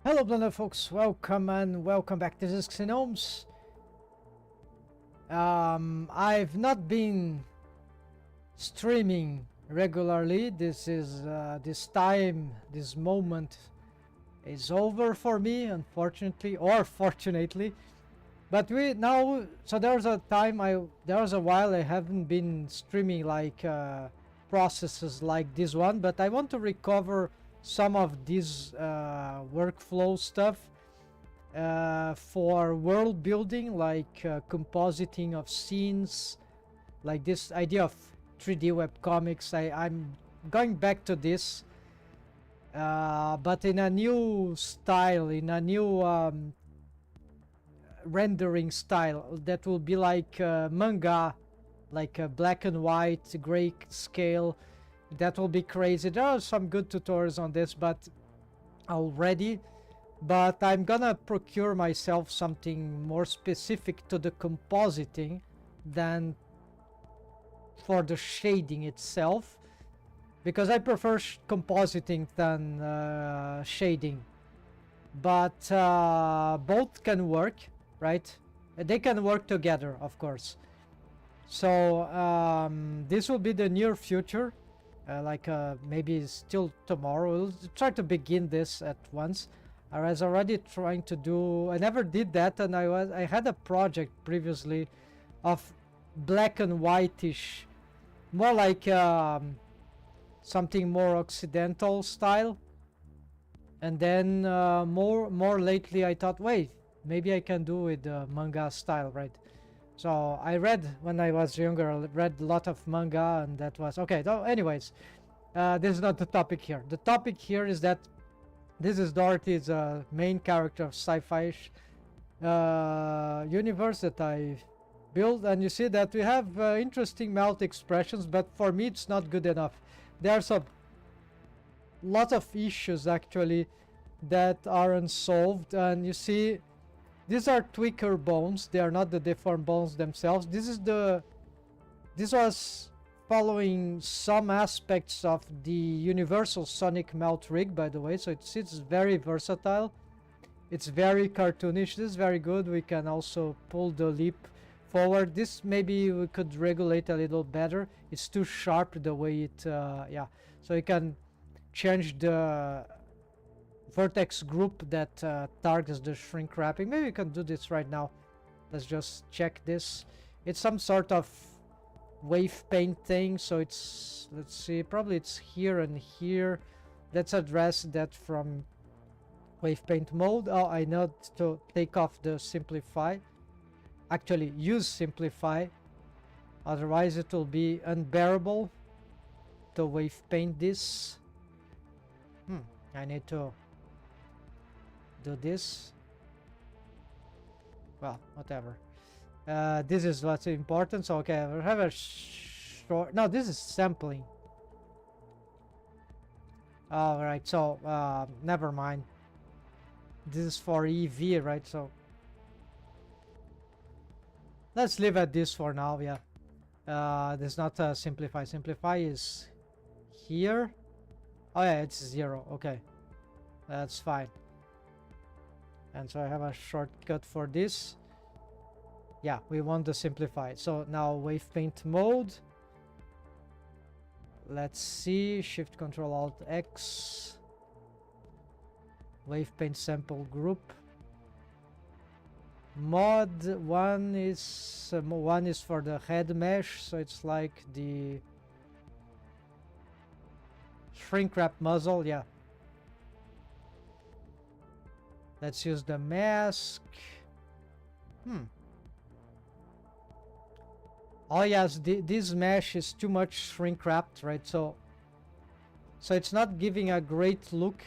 Hello Blender folks, welcome and welcome back. This is Gnomes. I've not been streaming regularly. This moment is over for me, unfortunately or fortunately. But there was a while I haven't been streaming like processes like this one, but I want to recover some of this workflow stuff for world building, like compositing of scenes, like this idea of 3D webcomics. I'm going back to this, but in a new style, in a new rendering style that will be like manga, like a black and white, gray scale. That will be crazy. There are some good tutorials on this but already, but I'm gonna procure myself something more specific to the compositing than for the shading itself, because I prefer compositing than shading. But both can work, right? They can work together, of course. So this will be the near future. Maybe still tomorrow. We'll try to begin this at once. I was already trying to do, I never did that, and I had a project previously of black and whitish, more like something more occidental style. And then more lately I thought, wait, maybe I can do with manga style, right? So I read, when I was younger, I read a lot of manga, and that was okay. So anyways, this is not the topic here. The topic here is that this is Dorothy's main character of sci-fi-ish universe that I built, and you see that we have interesting mouth expressions, but for me it's not good enough. There's a lot of issues actually that are unsolved, and you see, these are tweaker bones. They are not the deformed bones themselves. This was following some aspects of the universal Sonic mouth rig, by the way. So it's very versatile. It's very cartoonish. This is very good. We can also pull the leap forward. This maybe we could regulate a little better. It's too sharp the way it yeah. So you can change the vertex group that targets the shrink wrapping. Maybe we can do this right now. Let's just check this. It's some sort of wave paint thing, so it's, let's see, probably it's here and here. Let's address that from wave paint mode. Oh, I need to take off the simplify, actually use simplify, otherwise it will be unbearable to wave paint this. I need to do this. Well, whatever. This is what's important. So okay, we'll have a short, no, this is sampling. All right, so never mind. This is for EV, right? So let's leave at this for now. Yeah, this is not simplify. Simplify is here. Oh yeah, it's 0. Okay, that's fine. And so I have a shortcut for this. Yeah, we want to simplify. So now wave paint mode. Let's see, Shift Control Alt X. Wave paint sample group. Mod 1 is for the head mesh, so it's like the shrink wrap muzzle. Yeah. Let's use the mask. Oh yes, this mesh is too much shrink wrapped, right? So it's not giving a great look.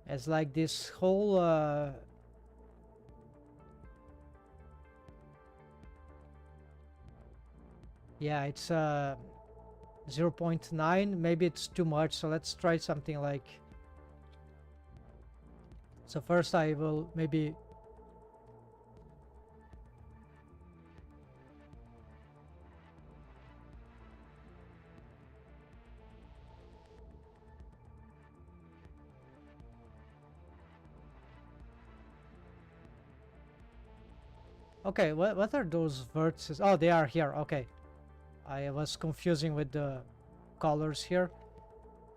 As like this whole yeah, it's 0.9. maybe it's too much, so let's try something like, so first I will maybe Okay, what are those vertices? Oh, they are here. Okay. I was confusing with the colors here.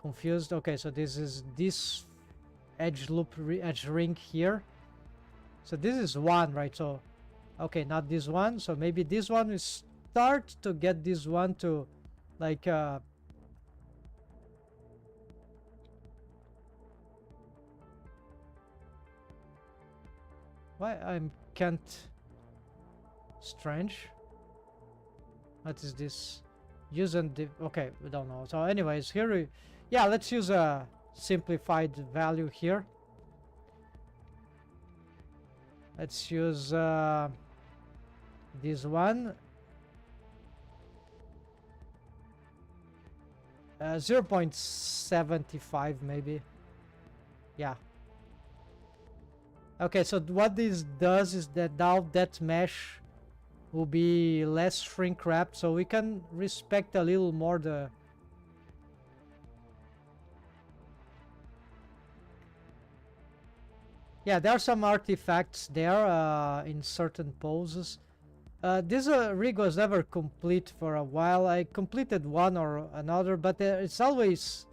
Confused. Okay, so this is this edge loop edge ring here. So this is one, right? So, okay, not this one. So maybe this one will start to get this one to, like, why I can't. Strange. What is this? Use and okay, we don't know. So anyways, here we, yeah, let's use a simplified value here. Let's use this one. 0.75 maybe. Yeah. Okay, so what this does is that now that mesh will be less shrink wrapped, so we can respect a little more the... Yeah, there are some artifacts there in certain poses. This rig was never complete for a while. I completed one or another, but it's always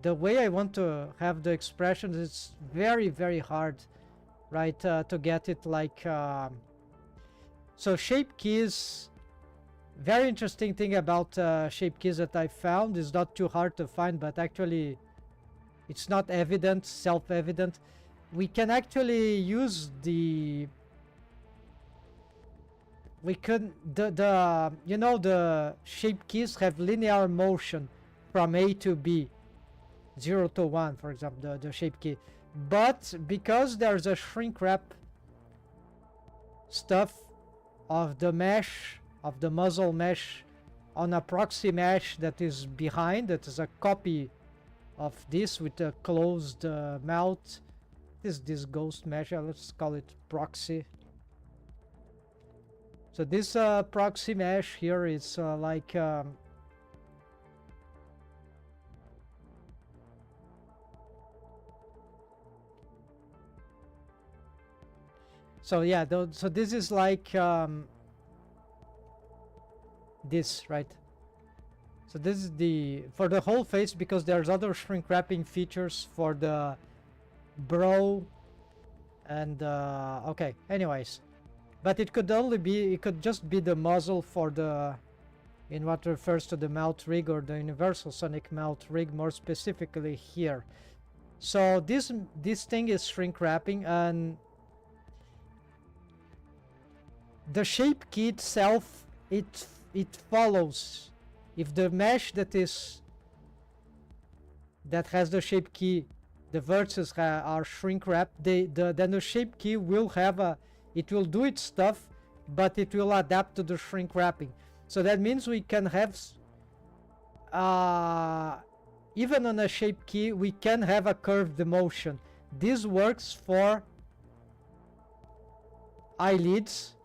the way I want to have the expressions. It's very, very hard, right, to get it like... So shape keys, very interesting thing about shape keys that I found is not too hard to find, but actually it's not evident, self-evident. We can actually use the... We could... The you know, the shape keys have linear motion from A to B. 0 to 1, for example, the shape key. But because there's a shrink wrap stuff of the mesh, of the muzzle mesh on a proxy mesh that is behind, that is a copy of this with a closed mouth. This ghost mesh, let's call it proxy. So this proxy mesh here is like so yeah, so this is like this, right? So this is the for the whole face, because there's other shrink wrapping features for the brow and okay, anyways, but it could only be, it could just be the muzzle for the, in what refers to the mouth rig or the universal sonic mouth rig more specifically here. So this thing is shrink wrapping, and the shape key itself, it follows. If the mesh that has the shape key, the vertices are shrink wrapped, then the shape key will have a, it will do its stuff, but it will adapt to the shrink wrapping. So that means we can have even on a shape key we can have a curved motion. This works for eyelids.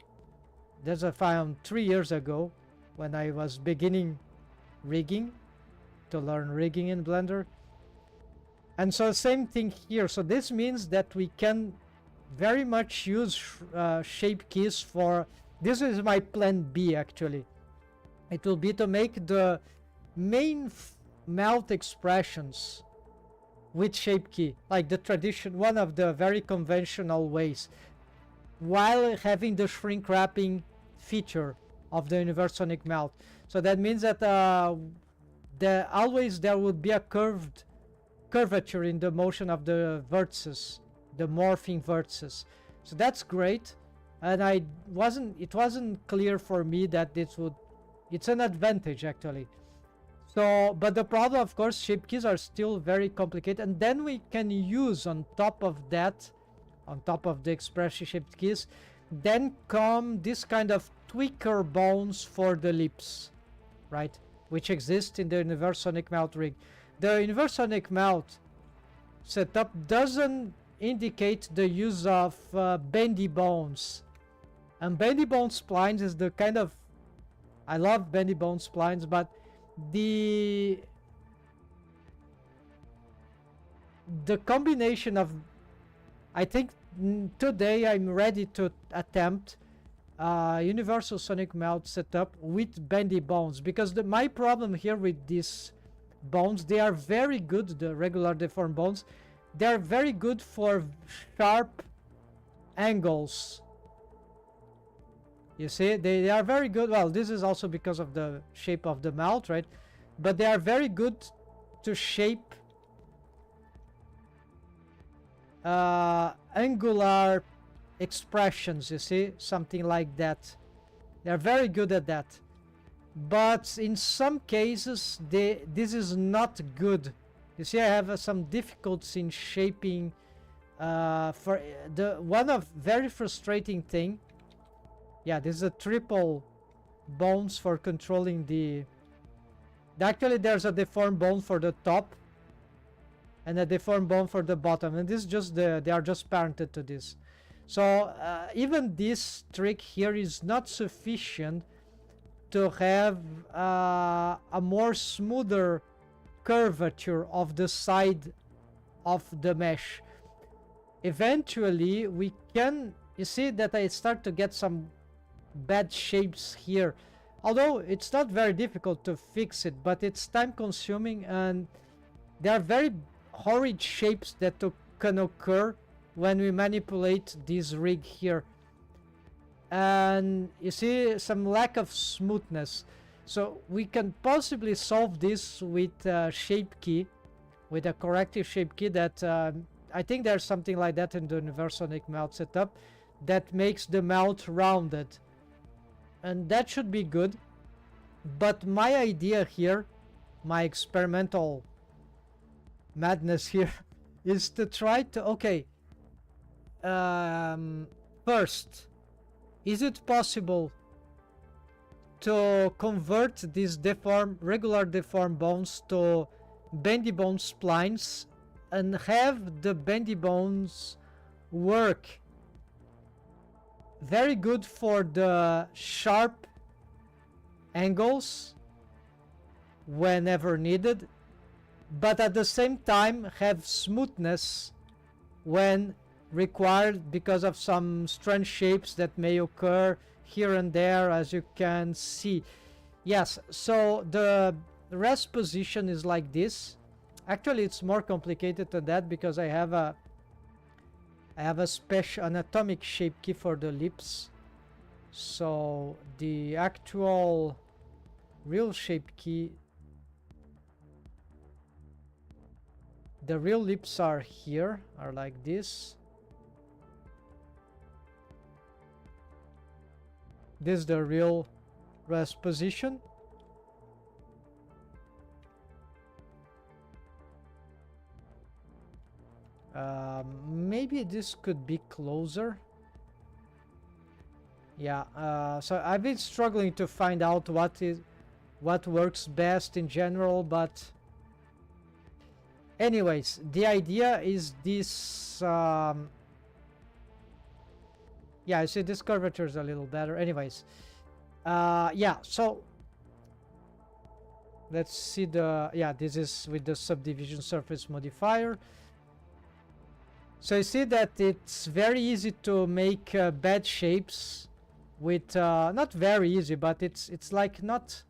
There's a found 3 years ago when I was beginning rigging, to learn rigging in Blender. And so same thing here. So this means that we can very much use shape keys for, this is my plan B actually. It will be to make the main mouth expressions with shape key, like the tradition, one of the very conventional ways, while having the shrink wrapping feature of the universonic mouth. So that means that always there would be a curvature in the motion of the vertices, the morphing vertices. So that's great, and it wasn't clear for me that this would, it's an advantage actually. So, but the problem, of course, shape keys are still very complicated, and then we can use on top of that, on top of the expression shaped keys, then come this kind of tweaker bones for the lips, right, which exist in the universonic mouth rig. The universonic mouth setup doesn't indicate the use of bendy bones, and bendy bone splines is the kind of, I love bendy bone splines, but the combination of, I think today I'm ready to attempt universal sonic melt setup with bendy bones, because my problem here with these bones, they are very good, the regular deformed bones, they are very good for sharp angles. You see, they are very good. Well, this is also because of the shape of the mouth, right? But they are very good to shape angular expressions, you see, something like that. They're very good at that. But in some cases, this is not good. You see, I have some difficulties in shaping. For the one of very frustrating thing. Yeah, this is a triple bones for controlling the. Actually, there's a deformed bone for the top, and a deformed bone for the bottom, and this is just they are just parented to this. So even this trick here is not sufficient to have a more smoother curvature of the side of the mesh. Eventually we can, you see that I start to get some bad shapes here, although it's not very difficult to fix it, but it's time consuming, and there are very horrid shapes that can occur when we manipulate this rig here, and you see some lack of smoothness. So we can possibly solve this with a shape key, with a corrective shape key that I think there's something like that in the universal sonic melt setup that makes the mouth rounded, and that should be good. But my idea here, my experimental madness here, is to try to, okay, first, is it possible to convert these regular deformed bones to bendy bone splines and have the bendy bones work very good for the sharp angles whenever needed, but at the same time have smoothness when required because of some strange shapes that may occur here and there, as you can see. Yes, so the rest position is like this. Actually, it's more complicated than that because I have a special anatomic shape key for the lips. So the actual real shape key, the real lips are here, are like this. This is the real rest position. Maybe this could be closer. Yeah, so I've been struggling to find out what works best in general, but anyways, the idea is this. Yeah, I see this curvature is a little better. Anyways, yeah, so let's see the, yeah, this is with the subdivision surface modifier. So you see that it's very easy to make bad shapes with, not very easy, but it's like not.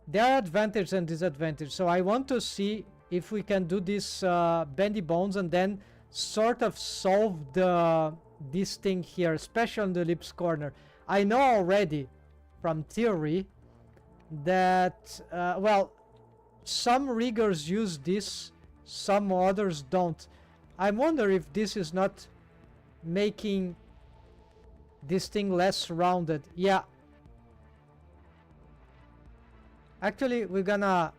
There are advantages and disadvantages. So I want to see if we can do this bendy bones and then sort of solve this thing here, especially on the lips corner. I know already from theory that well, some riggers use this, some others don't. I wonder if this is not making this thing less rounded. Yeah, actually we're gonna,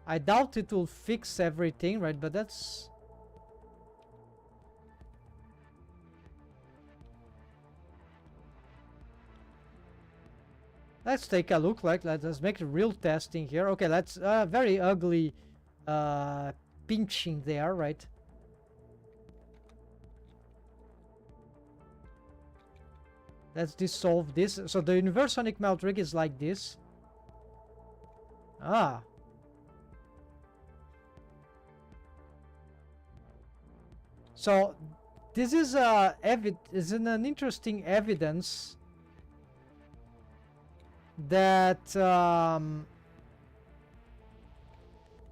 I doubt it will fix everything, right? But that's, let's take a look. Like, let's make real testing here. Okay, that's very ugly pinching there, right? Let's dissolve this. So the universal sonic melt rig is like this. Ah. So this is an interesting evidence that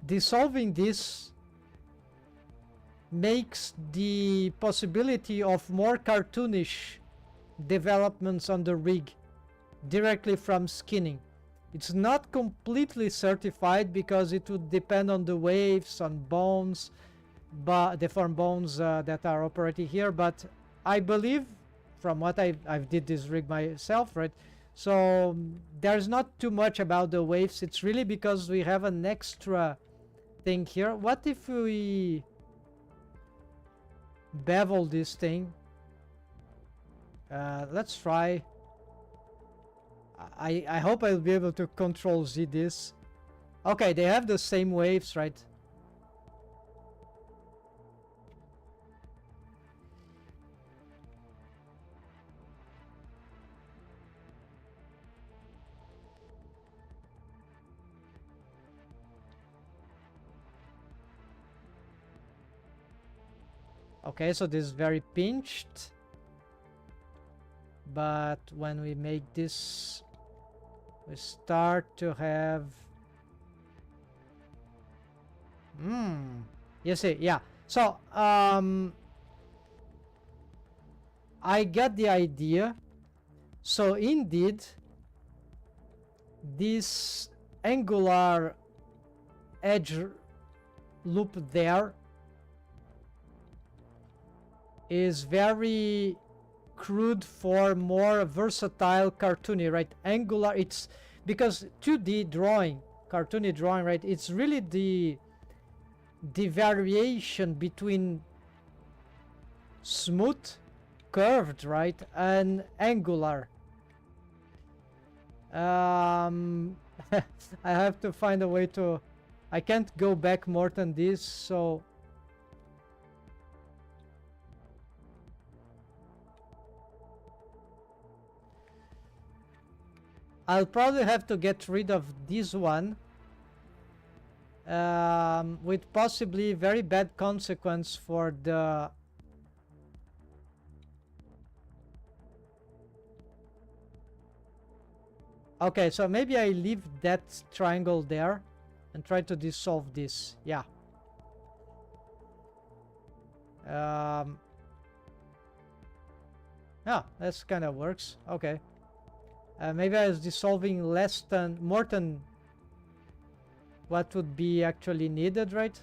dissolving this makes the possibility of more cartoonish developments on the rig directly from skinning. It's not completely certified because it would depend on the waves, on bones, but deformed bones that are operating here. But I believe, from what I've did this rig myself, right? So there's not too much about the waves. It's really because we have an extra thing here. What if we bevel this thing? Let's try. I hope I'll be able to control Z this. Okay, they have the same waves, right? Okay, so this is very pinched. But when we make this, we start to have you see, yeah. So I got the idea. So indeed, this angular edge loop there is very crude for more versatile cartoony, right? Angular, it's because 2D drawing, cartoony drawing, right? It's really the variation between smooth, curved, right, and angular. I have to find a way to, I can't go back more than this, so I'll probably have to get rid of this one, with possibly very bad consequence for the okay, so maybe I leave that triangle there and try to dissolve this. Yeah. Yeah, that's kind of works. Okay. Maybe I was dissolving more than what would be actually needed, right?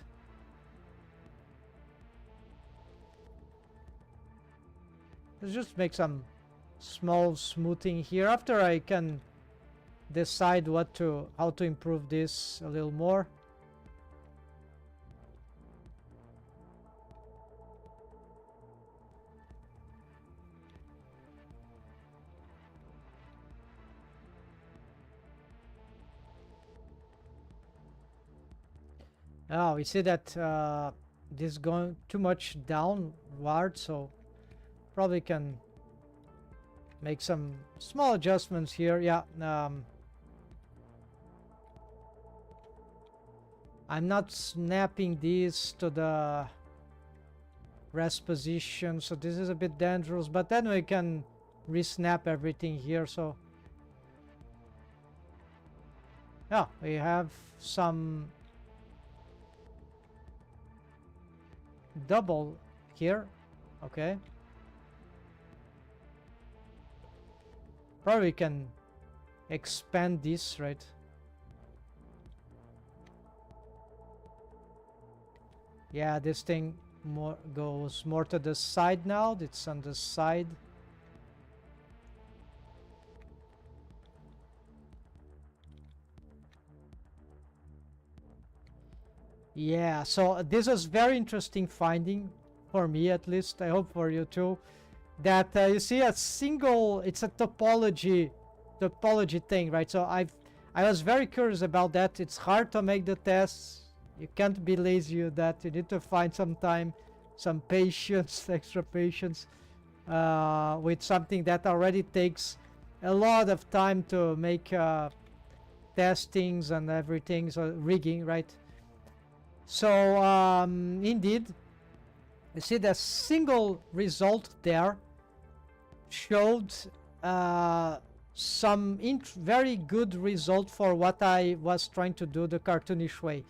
Let's just make some small smoothing here after I can decide how to improve this a little more. Oh, we see that this is going too much downward, so probably can make some small adjustments here. Yeah, I'm not snapping this to the rest position, so this is a bit dangerous, but then we can re-snap everything here. So yeah, we have some double here. Okay, probably can expand this, right? Yeah, this thing goes more to the side now. It's on the side. Yeah, so this was very interesting finding for me, at least. I hope for you too. That you see a single, it's a topology thing, right? So I was very curious about that. It's hard to make the tests. You can't be lazy with that. You need to find some time, some patience, extra patience with something that already takes a lot of time to make testings and everything, so rigging, right? So indeed, You see the single result there showed some very good result for what I was trying to do the cartoonish way.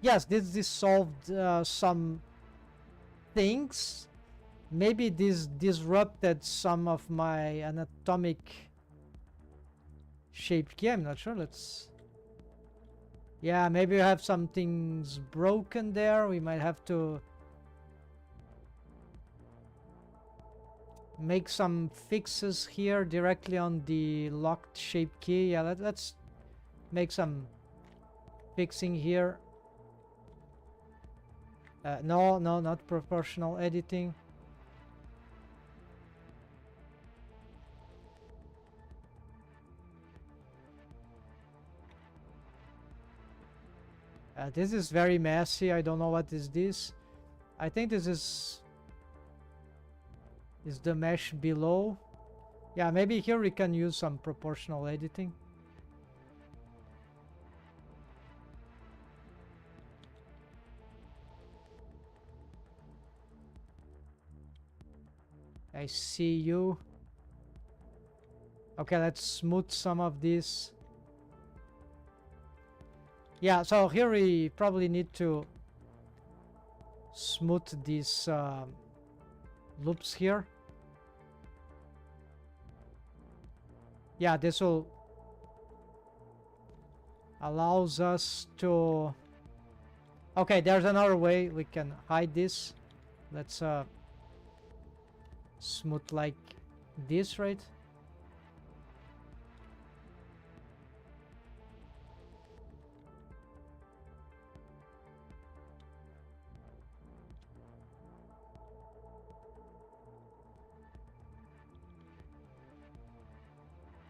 Yes, this solved some things. Maybe this disrupted some of my anatomic shape key. I'm not sure. Let's... Yeah, maybe we have some things broken there. We might have to make some fixes here directly on the locked shape key. Yeah, let's make some fixing here. No, not proportional editing. This is very messy. I don't know what is this. I think this is the mesh below. Yeah, maybe here we can use some proportional editing. I see you. Okay, let's smooth some of this. Yeah, so here we probably need to smooth these loops here. Yeah, this will allows us to... Okay, there's another way we can hide this. Let's smooth like this, right?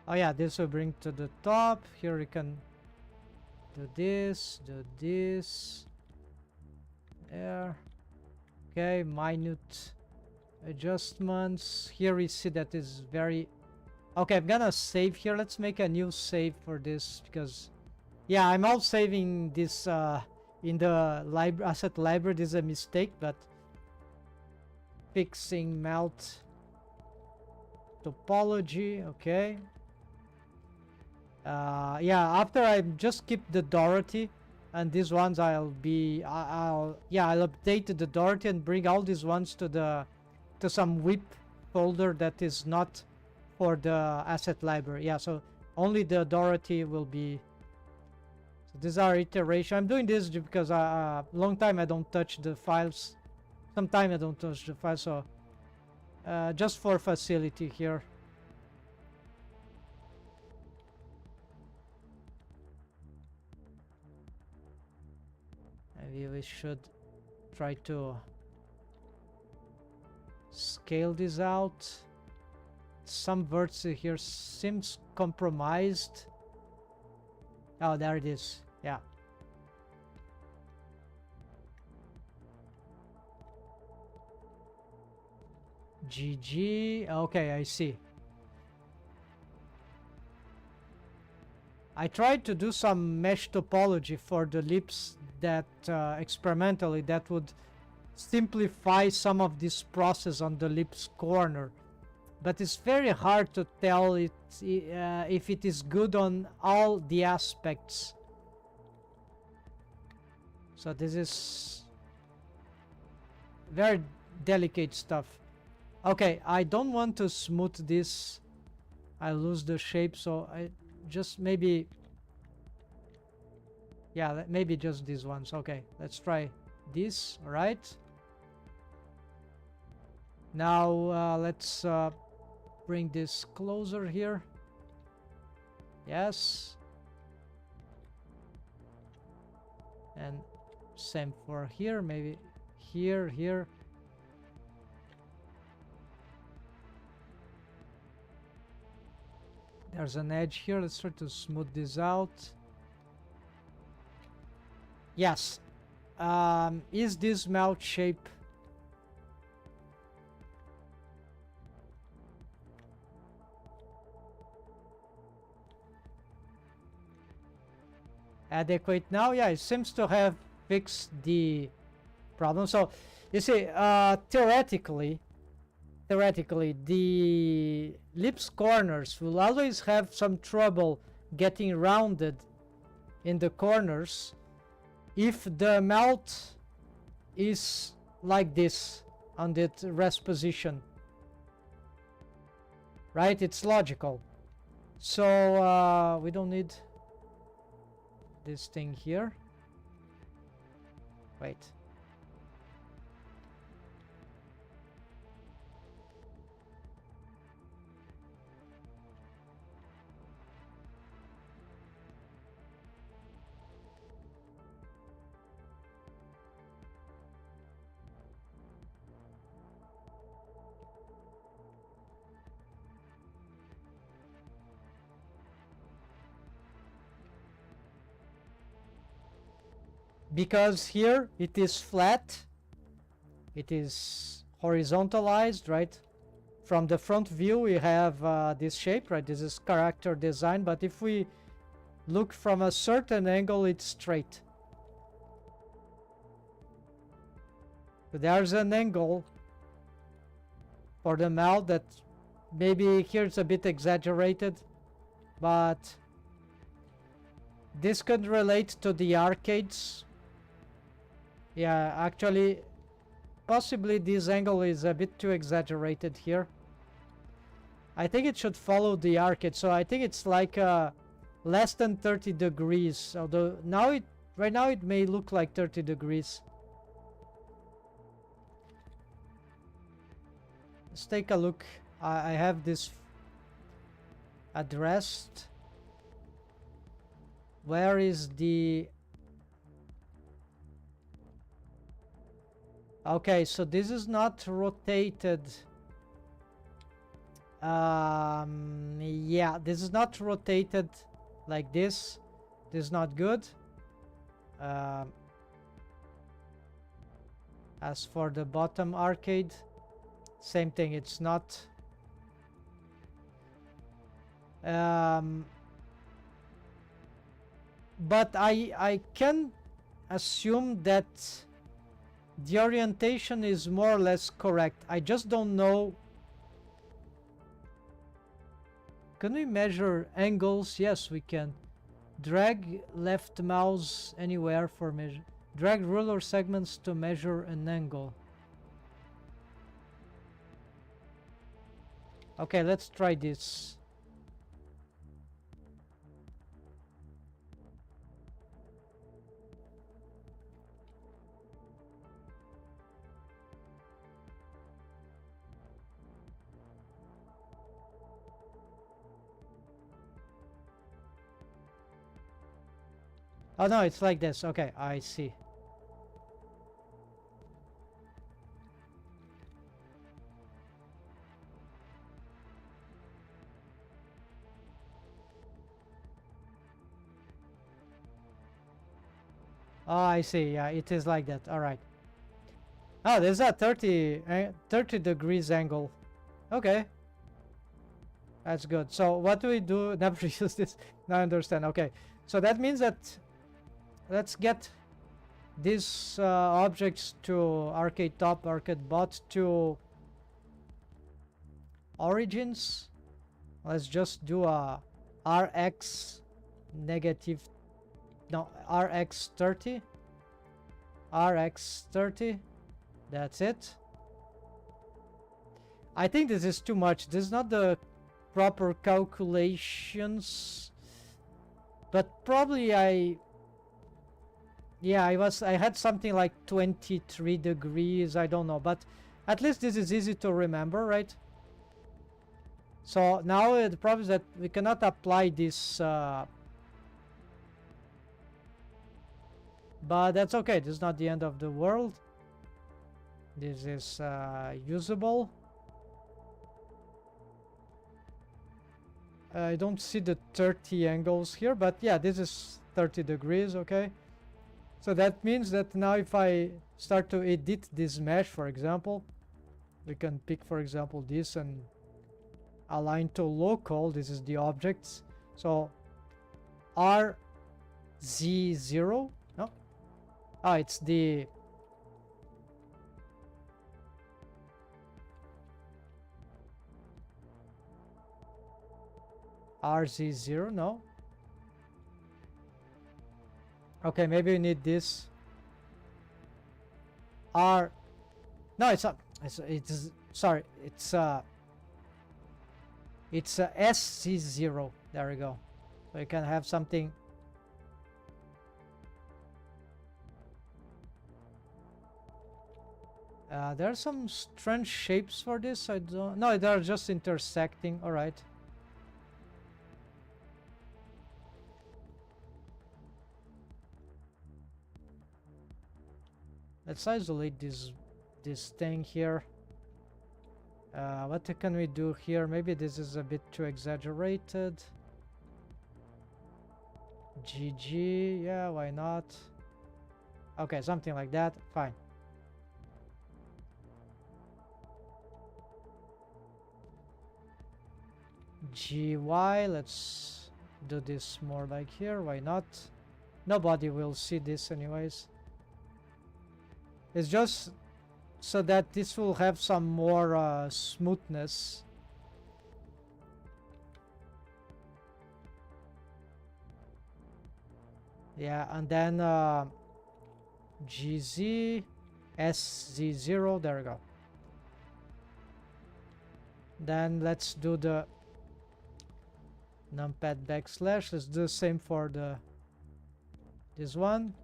Oh yeah, this will bring to the top. Here we can do this, there. Okay, minute adjustments. Here we see that is very... Okay, I'm gonna save here. Let's make a new save for this because... Yeah, I'm all saving this in the asset library. This is a mistake, but... Fixing melt topology, okay. Yeah, after I just keep the Dorothy and these ones I'll update the Dorothy and bring all these ones to some whip folder that is not for the asset library. Yeah, so only the Dorothy will be... So these are iteration. I'm doing this because long time I don't touch the files. Sometime I don't touch the files, so just for facility here. Maybe we should try to scale this out. Some vertex here seems compromised. Oh, there it is. Yeah. GG. Okay, I see. I tried to do some mesh topology for the lips that experimentally that would simplify some of this process on the lips corner, but it's very hard to tell if it is good on all the aspects. So this is very delicate stuff. Okay, I don't want to smooth this. I lose the shape, so I just maybe... Yeah, maybe just these ones. Okay, let's try this. All right. Now let's bring this closer here. Yes. And same for here. Maybe here, here. There's an edge here. Let's try to smooth this out. Yes. Is this mouth shape adequate now? Yeah, it seems to have fixed the problem. So you see, theoretically, the lips corners will always have some trouble getting rounded in the corners if the mouth is like this on the rest position, right? It's logical. So we don't need this thing here. Wait. Because here it is flat, it is horizontalized, right? From the front view we have this shape, right? This is character design, but if we look from a certain angle, it's straight. So there's an angle for the mouth that maybe here it's a bit exaggerated, but this could relate to the arcades. Yeah, actually, possibly this angle is a bit too exaggerated here. I think it should follow the arcade, so I think it's like less than 30 degrees, although now right now it may look like 30 degrees. Let's take a look. I have this addressed. Where is the... Okay, so this is not rotated. Yeah, this is not rotated like this. This is not good. As for the bottom arcade, same thing, it's not. But I can assume that the orientation is more or less correct. I just don't know. Can we measure angles? Yes, we can. Drag left mouse anywhere for measure. Drag ruler segments to measure an angle. Okay, let's try this. Oh no, it's like this. Okay, I see. Oh, I see. Yeah, it is like that. All right. Oh, there's a 30 degrees angle. Okay. That's good. So what do we do? Never use this. Now I understand. Okay. So that means that let's get these objects to arcade top, arcade bot to origins. Let's just do a RX negative, no, RX 30. RX 30. That's it. I think this is too much. This is not the proper calculations, but probably I had something like 23 degrees, I don't know, but at least this is easy to remember, right? So now the problem is that we cannot apply this, but that's okay. This is not the end of the world. This is usable. I don't see the 30 angles here, but yeah, this is 30 degrees, okay? So that means that now if I start to edit this mesh, for example, we can pick, for example, this and align to local. This is the objects. So RZ0, no? Ah, it's the RZ0, no. Okay, maybe we need this. R, no, it's not. It's sorry. It's SC0. There we go. So you can have something. There are some strange shapes for this. I don't. No, they're just intersecting. All right. Let's isolate this thing here. What can we do here? Maybe this is a bit too exaggerated. GG, yeah, why not? Okay, something like that, fine. GY, let's do this more like here, why not? Nobody will see this anyways. It's just so that this will have some more smoothness. Yeah, and then GZ SZ0, there we go. Then let's do the numpad backslash. Let's do the same for this one.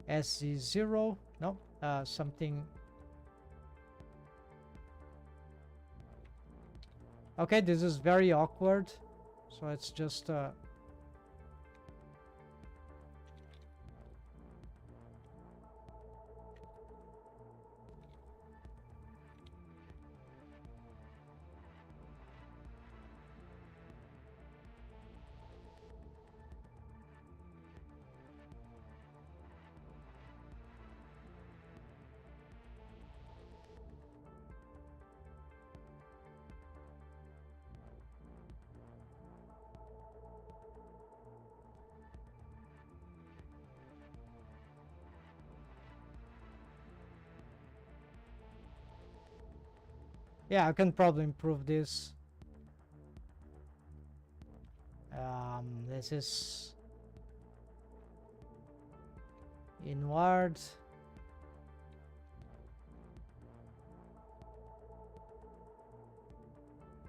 SZ0, no, something. Okay, this is very awkward, so it's just yeah, I can probably improve this. This is inward.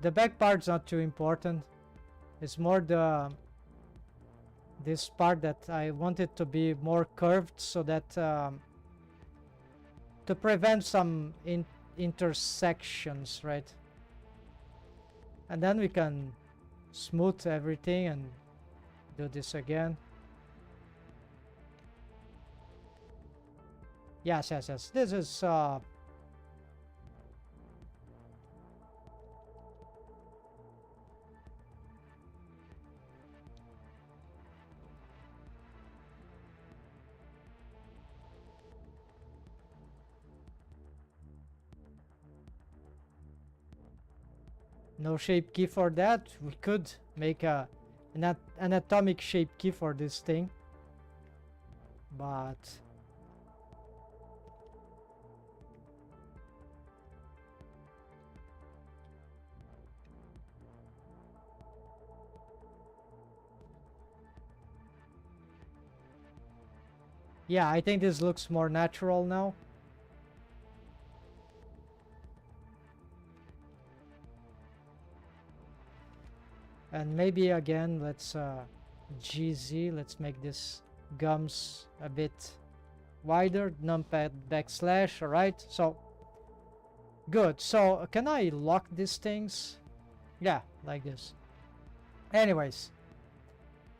The back part's not too important. It's more this part that I want it to be more curved, so that to prevent some intersections, right? And then we can smooth everything and do this again. Yes. This is no shape key for that. We could make an atomic shape key for this thing, but yeah, I think this looks more natural now. And maybe again, let's GZ, let's make this gums a bit wider, numpad backslash. All right, so good. So can I lock these things? Yeah, like this. Anyways,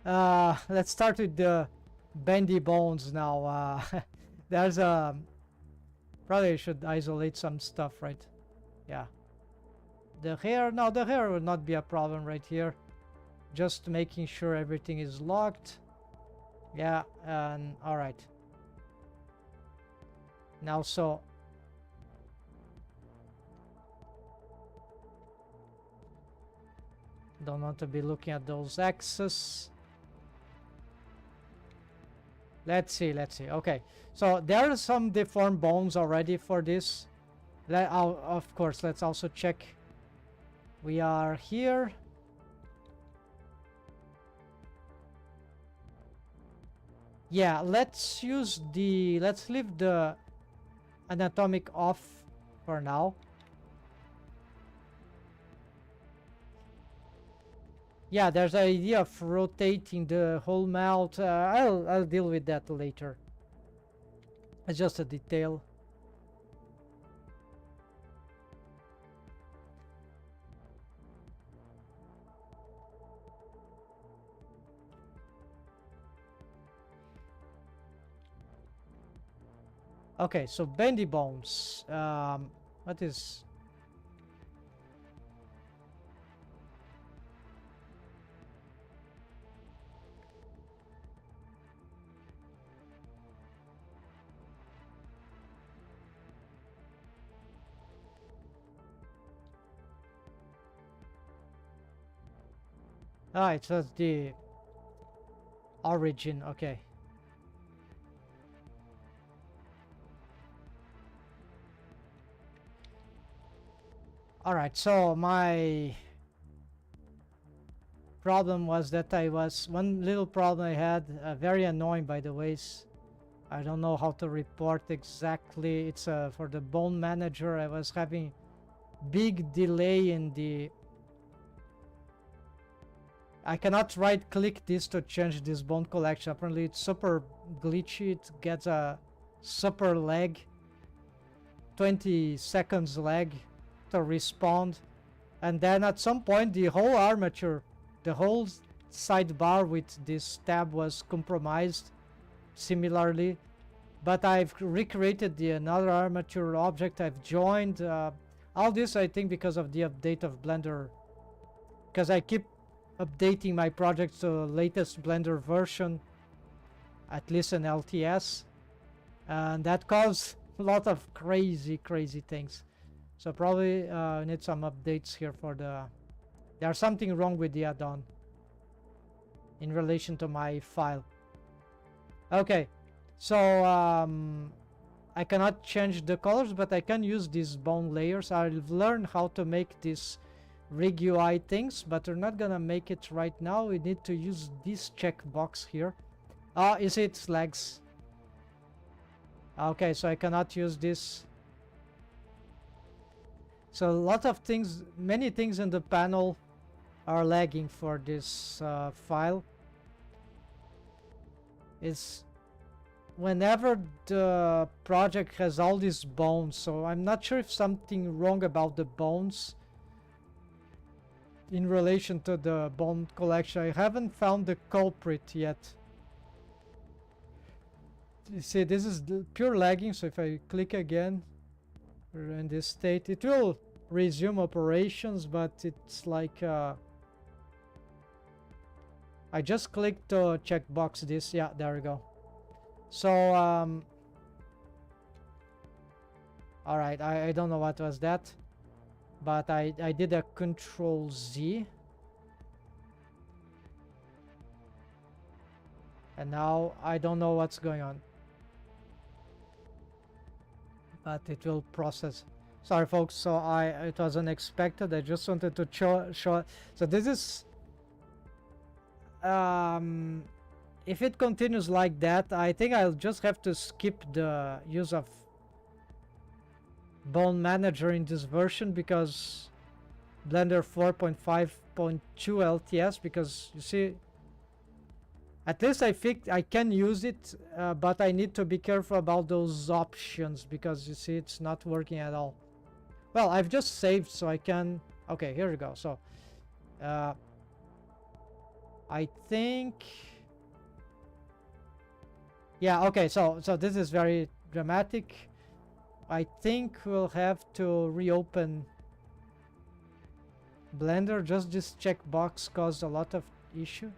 let's start with the bendy bones now. There's a probably should isolate some stuff, right? Yeah. The hair, no, the hair will not be a problem right here. Just making sure everything is locked. Yeah, and all right. Now, so don't want to be looking at those axes. Let's see. Okay, so there are some deformed bones already for this. Of course, let's also check. We are here. Yeah, let's leave the anatomic off for now. Yeah, there's an idea of rotating the whole mount. I'll deal with that later. It's just a detail. Okay, so bendy bones. What is... Ah, it says the origin. Okay. All right, so my problem was that one little problem I had, very annoying by the ways. I don't know how to report exactly. It's for the bone manager. I was having big delay in the... I cannot right click this to change this bone collection. Apparently it's super glitchy. It gets a super lag, 20 seconds lag to respond, and then at some point the whole armature, the whole sidebar with this tab was compromised similarly. But I've recreated another armature object. I've joined all this, I think, because of the update of Blender, because I keep updating my project to the latest Blender version, at least in LTS, and that caused a lot of crazy things. So probably need some updates here for the... There's something wrong with the add-on in relation to my file. Okay, so I cannot change the colors, but I can use these bone layers. I've learned how to make these rig UI things, but we're not gonna make it right now. We need to use this checkbox here. Ah, is it legs? Okay, so I cannot use this. So a lot of things, many things in the panel are lagging for this file. It's whenever the project has all these bones, so I'm not sure if something wrong about the bones in relation to the bone collection. I haven't found the culprit yet. You see, this is the pure lagging, so if I click again, we're in this state, it will resume operations, but it's like I just clicked to checkbox this. Yeah, there we go. So all right, I don't know what was that, but I did a Control Z, and now I don't know what's going on, but it will process. Sorry folks, so it was unexpected. I just wanted to show. So this is if it continues like that, I think I'll just have to skip the use of Bone Manager in this version, because Blender 4.5.2 LTS, because you see, at least I think I can use it, but I need to be careful about those options, because you see it's not working at all. Well, I've just saved, so I can... Okay, here we go. So I think... Yeah, okay, so this is very dramatic. I think we'll have to reopen Blender. Just this checkbox caused a lot of issue.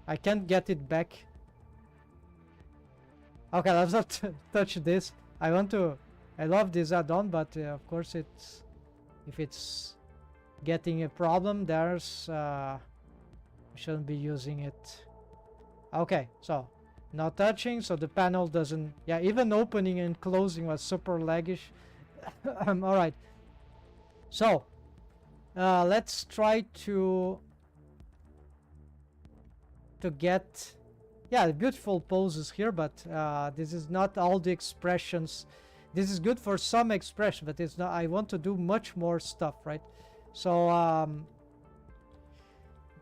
I can't get it back. Okay, let's not touch this. I love this add-on, but of course it's... If it's getting a problem, there's... we shouldn't be using it. Okay, so... Not touching, so the panel doesn't... Yeah, even opening and closing was super laggish. Alright. So, let's try to get yeah, beautiful poses here, but this is not all the expressions. This is good for some expression, but it's not. I want to do much more stuff, right? So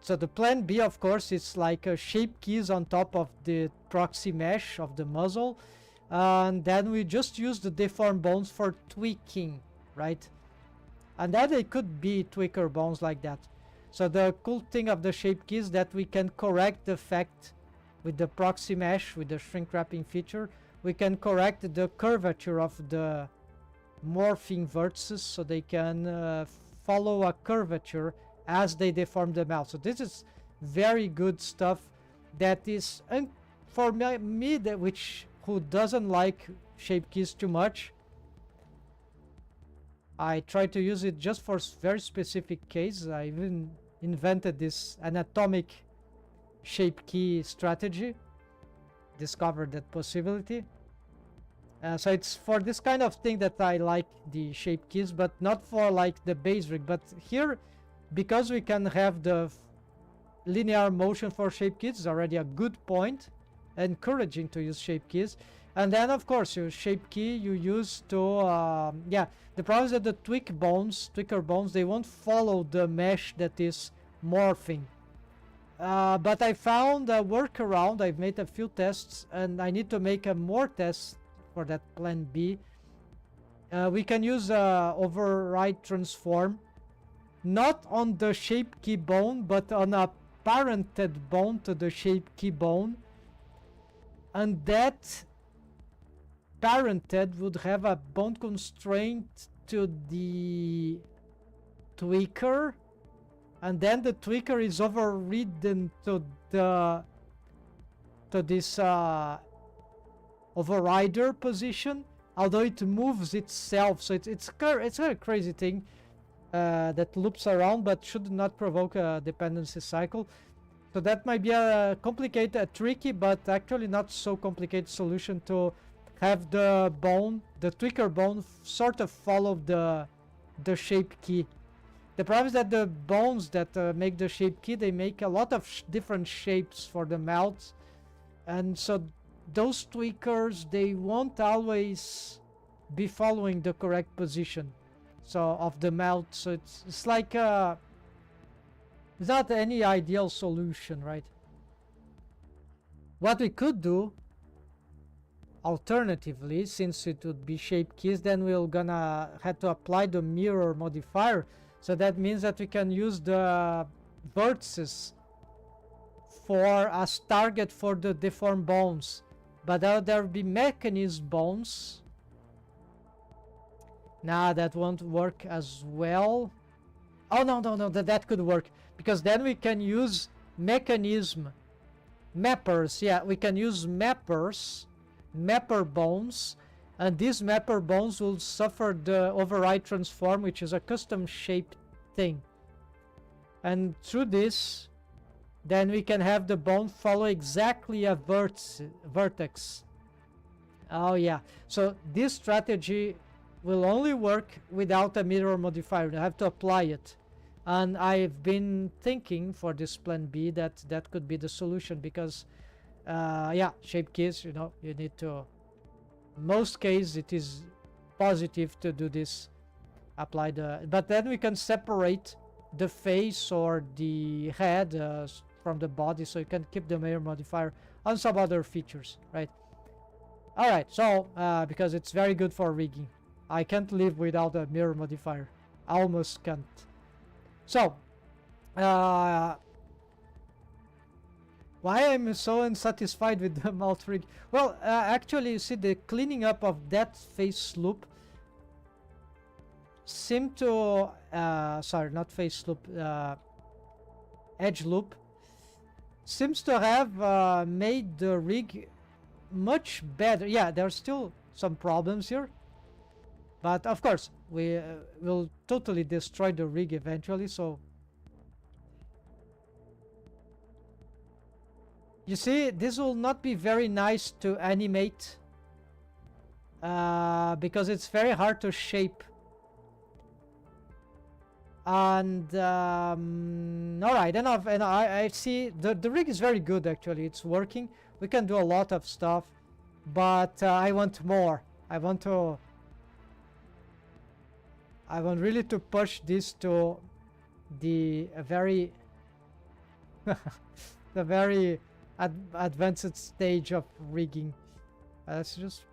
so the plan B, of course, is like shape keys on top of the proxy mesh of the muzzle, and then we just use the deformed bones for tweaking, right? And then they could be tweaker bones like that. So the cool thing of the shape key is that we can correct the effect with the proxy mesh, with the shrink wrapping feature. We can correct the curvature of the morphing vertices so they can follow a curvature as they deform them out. So this is very good stuff that is, and for me that who doesn't like shape keys too much, I try to use it just for very specific cases. I even invented this anatomic shape key strategy, discovered that possibility. So it's for this kind of thing that I like the shape keys, but not for like the base rig. But here, because we can have the linear motion for shape keys, is already a good point, encouraging to use shape keys. And then of course your shape key you use to yeah, the problem is that the tweaker bones, they won't follow the mesh that is morphing. But I found a workaround. I've made a few tests and I need to make more tests for that plan B. We can use override transform, not on the shape key bone, but on a parented bone to the shape key bone. And that parented would have a bone constraint to the tweaker, and then the tweaker is overridden to this overrider position, although it moves itself. So it's a crazy thing that loops around but should not provoke a dependency cycle. So that might be a complicated, tricky, but actually not so complicated solution to have the tweaker bone sort of follow the shape key. The problem is that the bones that make the shape key, they make a lot of different shapes for the mouth, and so those tweakers, they won't always be following the correct position of the mouth. So it's like it's not any ideal solution, right? What we could do alternatively, since it would be shape keys, then we're gonna have to apply the mirror modifier. So that means that we can use the vertices as target for the deformed bones, but there will be mechanism bones. Nah, that won't work as well. Oh no, that could work, because then we can use mechanism mappers. Yeah, we can use mapper bones, and these mapper bones will suffer the override transform, which is a custom shaped thing. And through this, then we can have the bone follow exactly a vertex. Oh yeah, so this strategy will only work without a mirror modifier. You have to apply it. And I've been thinking for this plan B that could be the solution, because yeah, shape keys, you know, you need to, most cases it is positive to do this, apply but then we can separate the face or the head from the body, so you can keep the mirror modifier on some other features, right? All right, so because it's very good for rigging, I can't live without a mirror modifier. I almost can't. So why I'm so unsatisfied with the mouth rig? Well, actually, you see, the cleaning up of that face loop seemed to sorry, not face loop, edge loop seems to have made the rig much better. Yeah, there's still some problems here, but of course we will totally destroy the rig eventually. So you see, this will not be very nice to animate because it's very hard to shape. And all right, enough. And I see the rig is very good, actually. It's working. We can do a lot of stuff, but I want more. I want really to push this to the very the very advanced stage of rigging. Let's just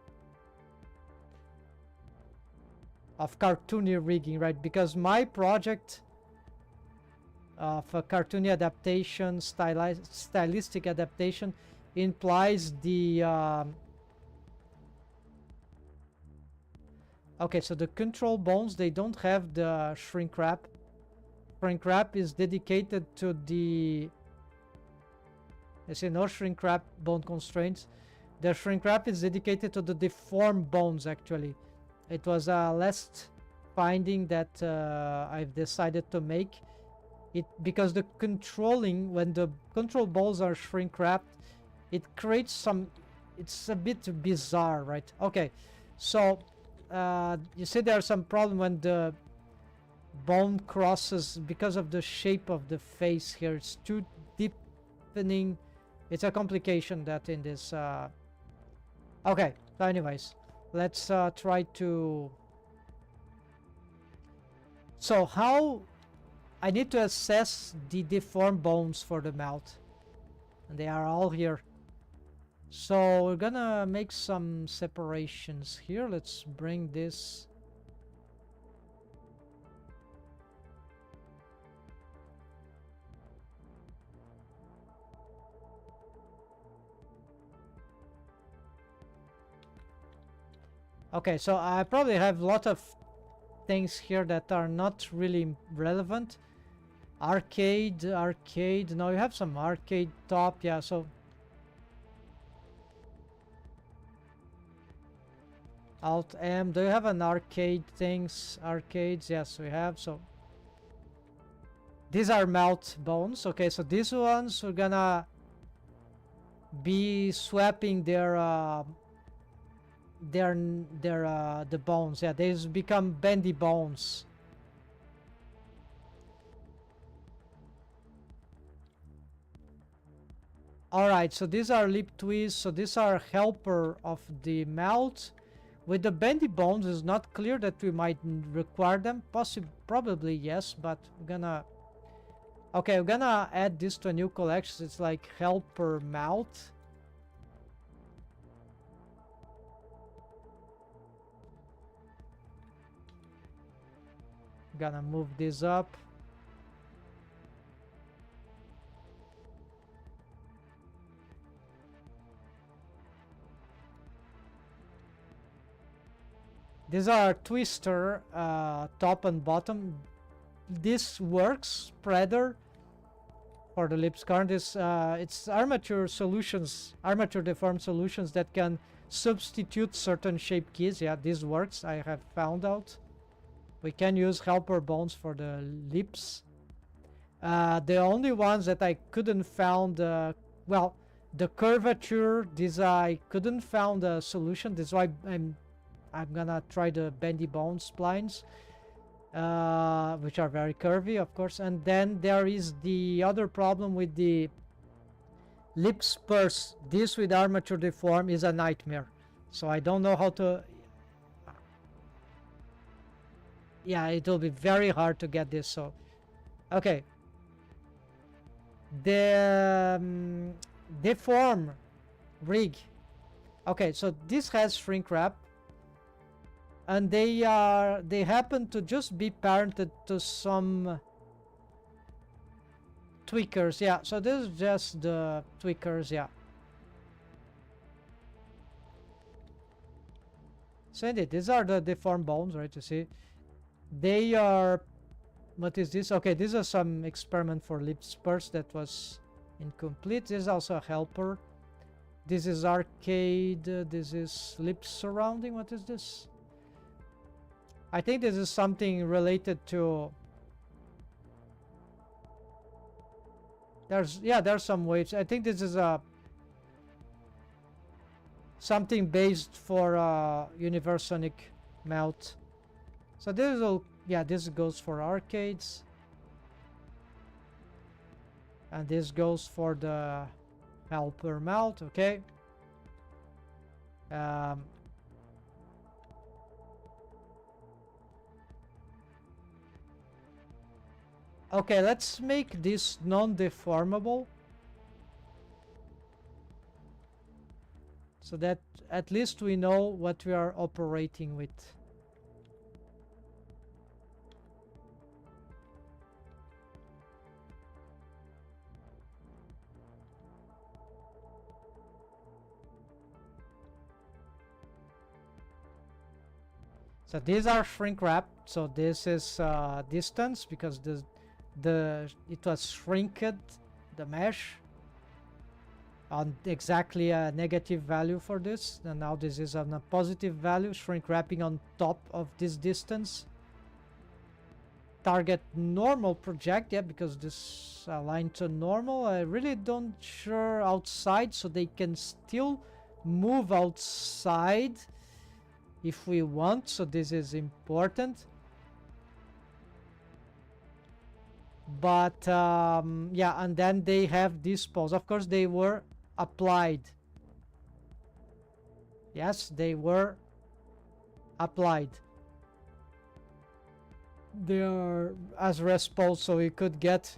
of cartoony rigging, right? Because my project of a cartoony adaptation, stylistic adaptation, implies the okay, so the control bones, they don't have the shrink wrap. Shrink wrap is dedicated to the, you see, no shrink wrap bone constraints. The shrink wrap is dedicated to the deformed bones, actually. It was a last finding that I've decided to make it, because the controlling, when the control balls are shrink wrapped, it creates some, it's a bit bizarre, right? Okay, so you see there's some problem when the bone crosses because of the shape of the face here. It's too deepening. It's a complication that in this okay, so anyways, let's try to, so how I need to assess the deformed bones for the mouth, and they are all here. So we're gonna make some separations here. Let's bring this. Okay, so I probably have a lot of things here that are not really relevant. Arcade. Now you have some arcade top, yeah, so Alt M. Do you have an arcade things? Arcades, yes, we have. So these are mouth bones. Okay, so these ones we're gonna be swapping their the bones. Yeah, these become bendy bones. All right, so these are lip twists. So these are helper of the mouth. With the bendy bones, it's not clear that we might require them. Probably yes, but we're gonna, okay, we're gonna add this to a new collection. It's like helper mouth. Gonna move this up. These are twister top and bottom. This works spreader for the lips current. Is it's armature solutions, armature deformed solutions that can substitute certain shape keys. Yeah, this works, I have found out. We can use helper bones for the lips. The only ones that I couldn't found, well, the curvature, this I couldn't found a solution. This is why I'm gonna try the bendy bone splines, which are very curvy, of course. And then there is the other problem with the lip spurs. This with armature deform is a nightmare. So I don't know how to, yeah, it will be very hard to get this. So okay, the deform rig. Okay, so this has shrink wrap, and they happen to just be parented to some tweakers. Yeah, so this is just the tweakers. Yeah, so indeed these are the deformed bones, right? You see, they are, what is this? Okay, this is some experiment for lip spurs that was incomplete. This is also a helper. This is arcade. This is lip surrounding. What is this? I think this is something related to, there's, yeah, there's some waves. I think this is a something based for Universonic mouth. So this will, yeah, this goes for arcades, and this goes for the helper mount, okay. Um, okay, let's make this non-deformable, so that at least we know what we are operating with. So these are shrink wrap. So this is distance because it was shrinked, the mesh, on exactly a negative value for this, and now this is on a positive value, shrink wrapping on top of this distance. Target normal project, yeah, because this aligned to normal. I really don't sure outside, so they can still move outside if we want, so this is important. But yeah, and then they have this pose. Of course, they were applied. Yes, they were applied. They are as response, so we could get,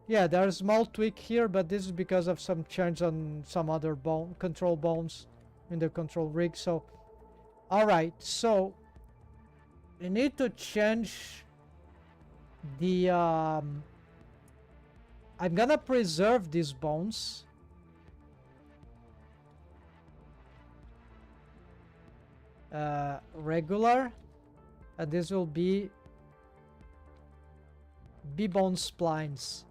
yeah, there's a small tweak here, but this is because of some change on some other bone control bones in the control rig. So all right, so we need to change the I'm gonna preserve these bones. Regular, and this will be B-bone splines.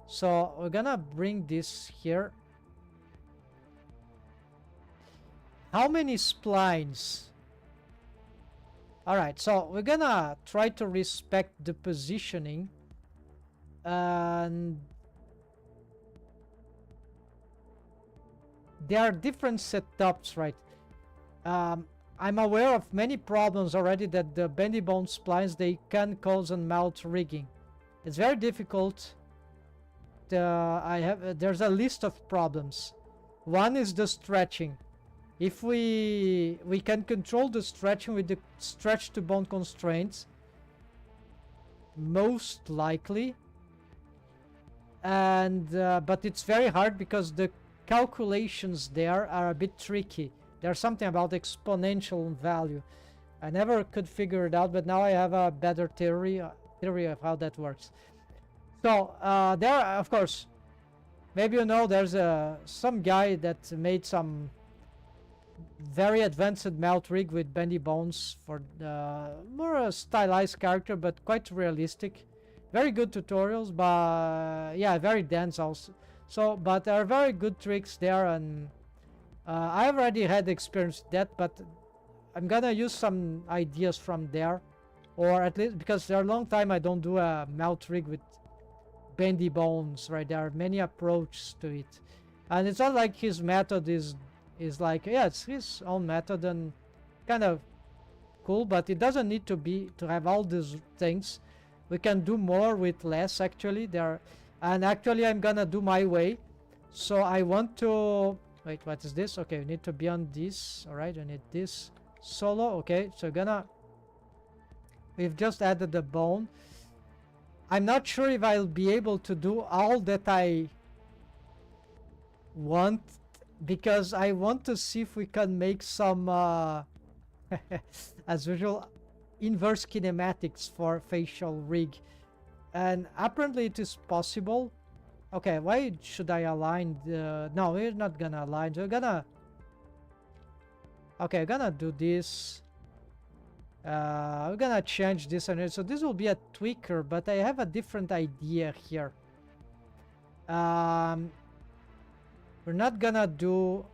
So we're gonna bring this here. How many splines? All right, so we're gonna try to respect the positioning, and there are different setups, right? I'm aware of many problems already that the bendy bone splines, they can cause on mouth rigging. It's very difficult. There's a list of problems. One is the stretching. If we can control the stretching with the stretch to bone constraints, most likely, and but it's very hard because the calculations there are a bit tricky. There's something about exponential value. I never could figure it out, but now I have a better theory of how that works. So there, of course, maybe you know, there's some guy that made some very advanced mouth rig with bendy bones for more a stylized character, but quite realistic. Very good tutorials, but yeah, very dense also. So, but there are very good tricks there, and I already had experience with that, but I'm gonna use some ideas from there, or at least because there are a long time I don't do a mouth rig with bendy bones, right? There are many approaches to it, and it's not like his method is like, yeah, it's his own method and kind of cool, but it doesn't need to have all these things. We can do more with less, actually. And actually I'm gonna do my way. So I want to wait, what is this? Okay, we need to be on this. All right, we need this solo. Okay, so we've just added the bone. I'm not sure if I'll be able to do all that I want, because I want to see if we can make some as usual, inverse kinematics for facial rig, and apparently it is possible. Okay, why should I align the... No, we're not gonna align. We're gonna... Okay, we're gonna do this. We're gonna change this, and so this will be a tweaker, but I have a different idea here. We're not gonna do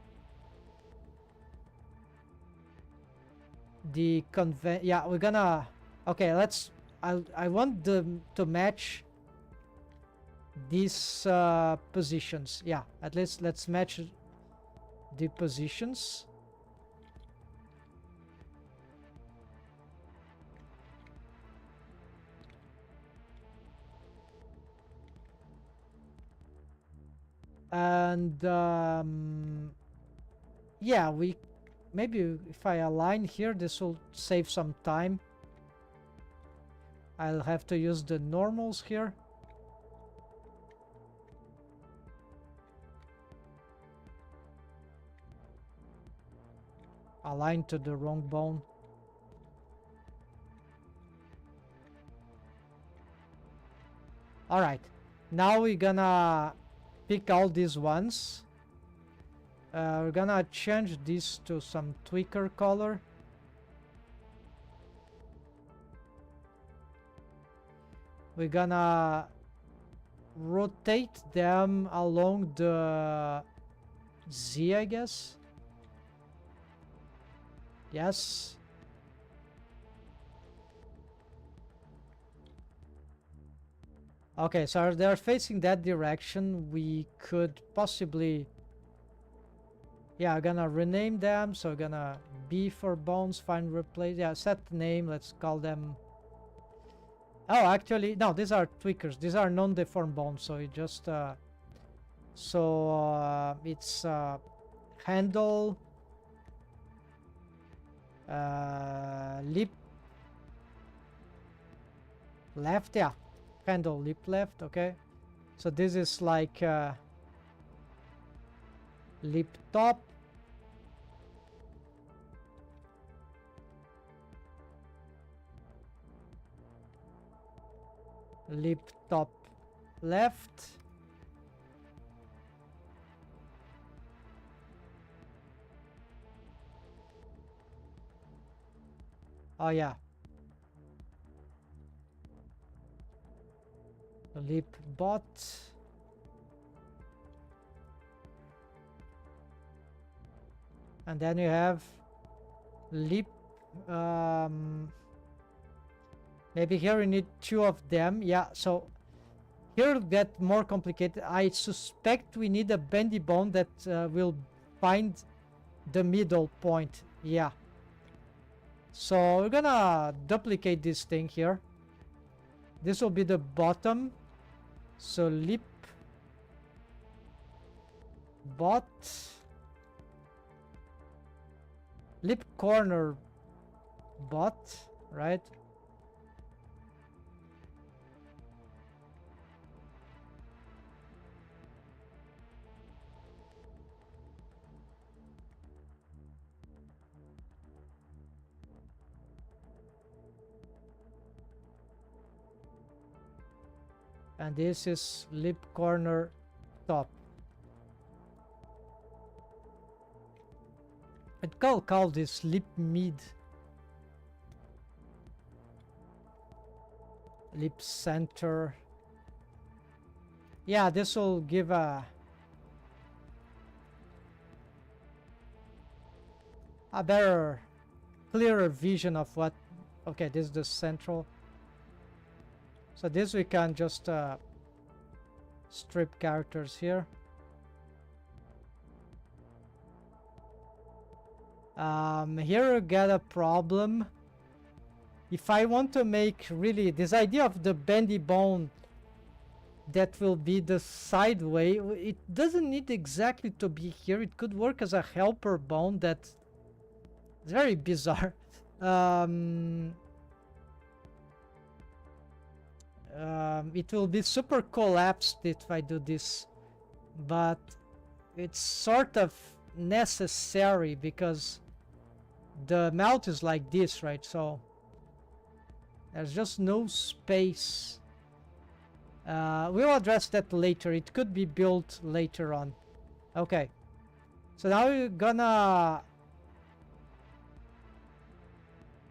the yeah, we're gonna... Okay, let's... I want them to match these positions. Yeah, at least let's match the positions. And yeah, maybe if I align here, this will save some time. I'll have to use the normals here. Align to the wrong bone. All right, now we're gonna pick all these ones. We're gonna change this to some tweaker color. We're gonna rotate them along the Z, I guess. Yes. Okay, so they're facing that direction. We could possibly... Yeah, I'm gonna rename them. So gonna B for bones, find replace. Yeah, set name. Let's call them... Oh, actually, no, these are tweakers. These are non-deformed bones. So it just... it's handle... lip... left, yeah. Handle lip left, okay. So this is like lip top. Lip top left. Oh yeah. Lip bot. And then you have lip... maybe here we need two of them. Yeah, so here it'll get more complicated. I suspect we need a bendy bone that will find the middle point. Yeah. So we're gonna duplicate this thing here. This will be the bottom. So lip bot, lip corner bot, right? And this is lip corner top. I'd call this lip mid. Lip center. Yeah, this will give a better, clearer vision of what... Okay, this is the central. So this we can just strip characters here. Here we get a problem. If I want to make really this idea of the bendy bone that will be the sideway, it doesn't need exactly to be here. It could work as a helper bone that's very bizarre. It will be super collapsed if I do this, but it's sort of necessary because the mouth is like this, right? So there's just no space. We'll address that later. It could be built later on. Okay, so now we're gonna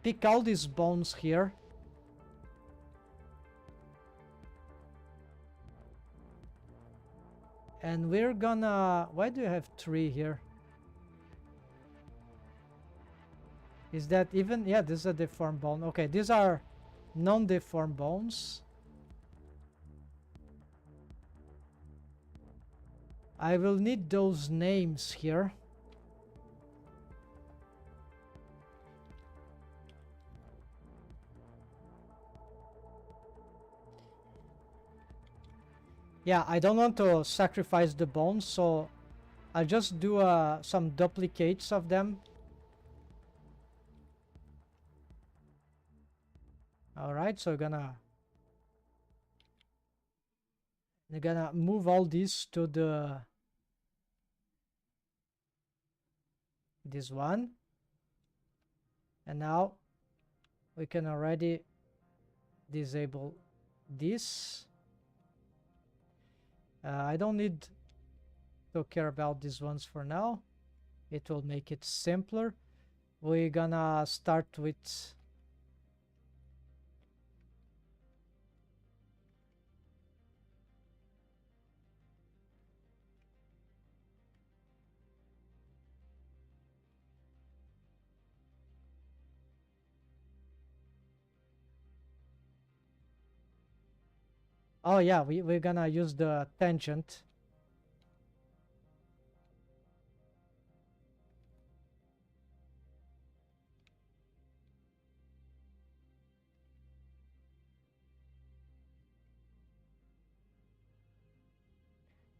pick all these bones here. And we're gonna... Why do you have 3 here? Is that even... Yeah, this is a deformed bone. Okay, these are non-deformed bones. I will need those names here. Yeah, I don't want to sacrifice the bones, so I'll just do some duplicates of them. All right, so we're gonna move all these to this one, and now we can already disable this. I don't need to care about these ones for now. It will make it simpler. We're gonna start with oh yeah, we're gonna use the tangent.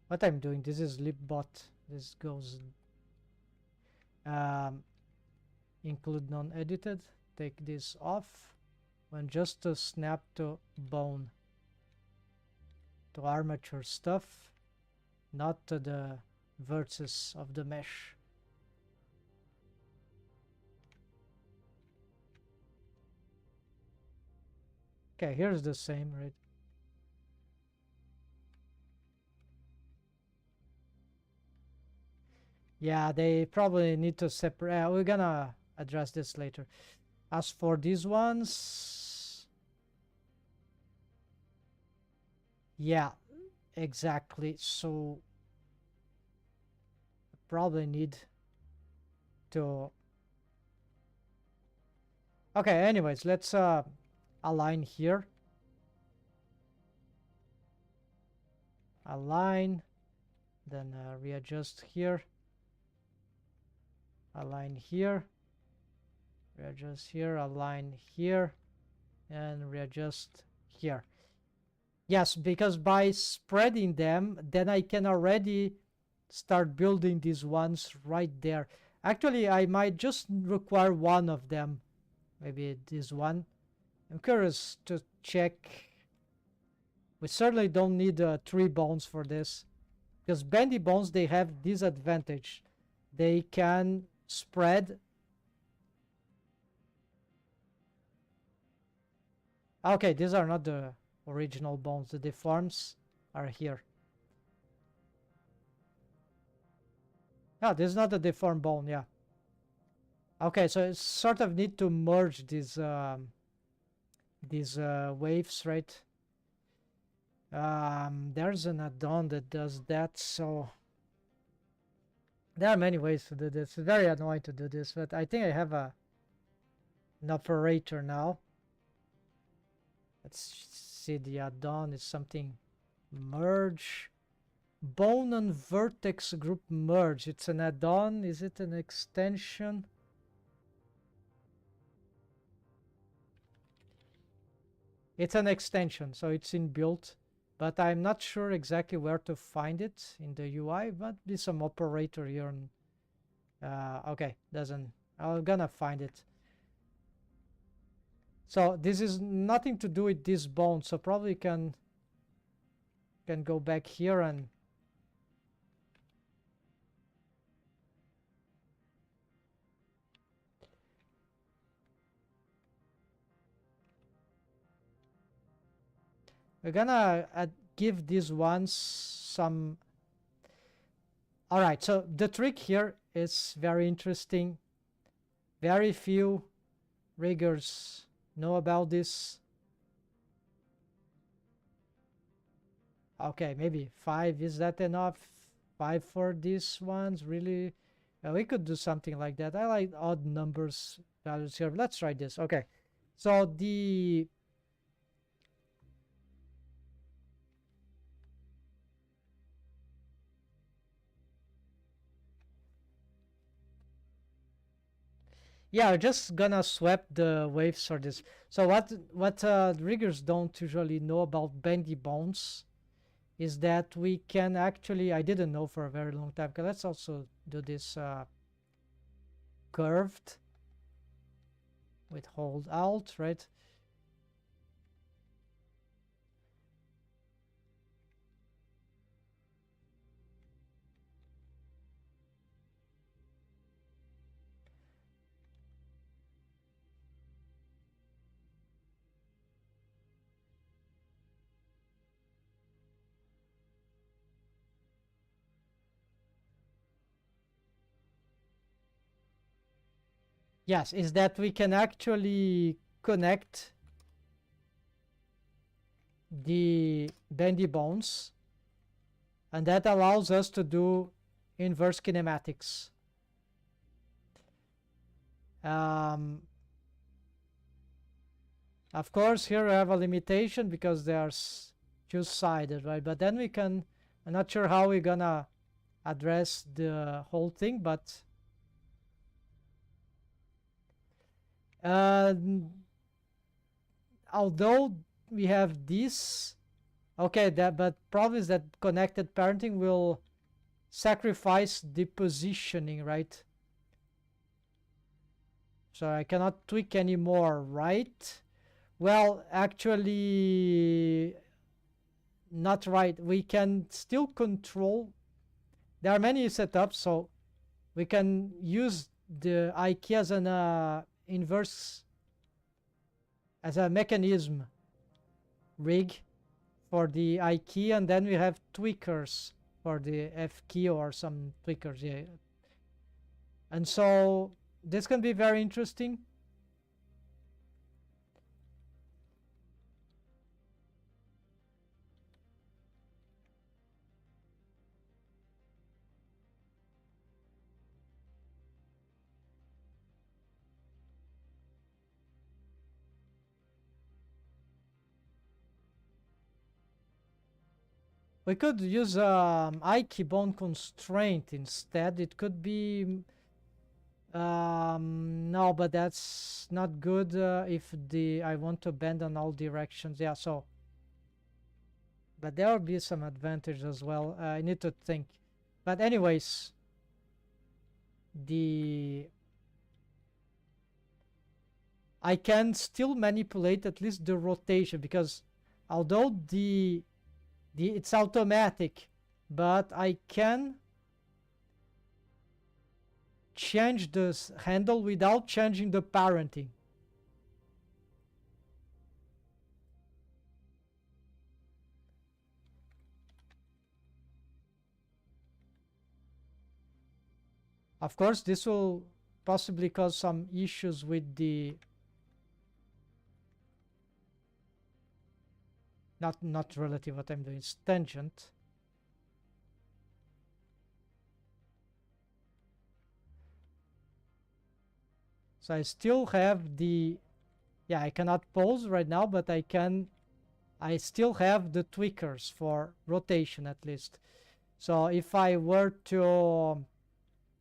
What I'm doing, this is libbot. This goes um, include non-edited. Take this off. When just to snap to bone, to armature stuff, not to the vertices of the mesh. Okay, here's the same, right? Yeah, they probably need to separate. We're gonna address this later. As for these ones, yeah, exactly. So probably need to. Okay, anyways, let's align here. Align, then readjust here. Align here. Readjust here, align here, and readjust here. Yes, because by spreading them, then I can already start building these ones right there. Actually, I might just require one of them. Maybe this one. I'm curious to check. We certainly don't need 3 bones for this. Because bendy bones, they have this advantage. They can spread. Okay, these are not the original bones. The deforms are here. Ah, this is not a deformed bone, yeah. Okay, so it's sort of need to merge these waves, right? There's an add-on that does that, so there are many ways to do this. It's very annoying to do this, but I think I have an operator now. Let's see, the add-on is something merge. Bone and vertex group merge. It's an add-on. Is it an extension? It's an extension, so it's inbuilt, but I'm not sure exactly where to find it in the UI, but there's some operator here. Okay, doesn't. I'm gonna find it. So this is nothing to do with this bone, so probably can go back here and we're gonna give these ones some. All right, so the trick here is very interesting. Very few riggers know about this. Okay, maybe 5. Is that enough? 5 for these ones? Really? We could do something like that. I like odd numbers values here. Let's try this. Okay. So the yeah, just gonna swap the waves for this. So what riggers don't usually know about bendy bones is that we can actually, I didn't know for a very long time, because let's also do this curved with hold alt, right? Yes, is that we can actually connect the bendy bones, and that allows us to do inverse kinematics. Of course, here we have a limitation because they are two-sided, right? But then we can, I'm not sure how we're gonna address the whole thing, but although we have this, okay, that, but problem is that connected parenting will sacrifice the positioning, right? So I cannot tweak anymore, right? Well, actually, not right. We can still control. There are many setups, so we can use the IK as an inverse, as a mechanism rig for the I key, and then we have tweakers for the F key or some tweakers, yeah. And so this can be very interesting. We could use I key bone constraint instead. It could be no, but that's not good if the I want to bend on all directions. Yeah, so but there will be some advantage as well. I need to think. But anyways, I can still manipulate at least the rotation, because although it's automatic, but I can change this handle without changing the parenting. Of course, this will possibly cause some issues with the not relative what I'm doing, it's tangent. So I still have the, yeah, I cannot pose right now, but I still have the tweakers for rotation at least. So if I were to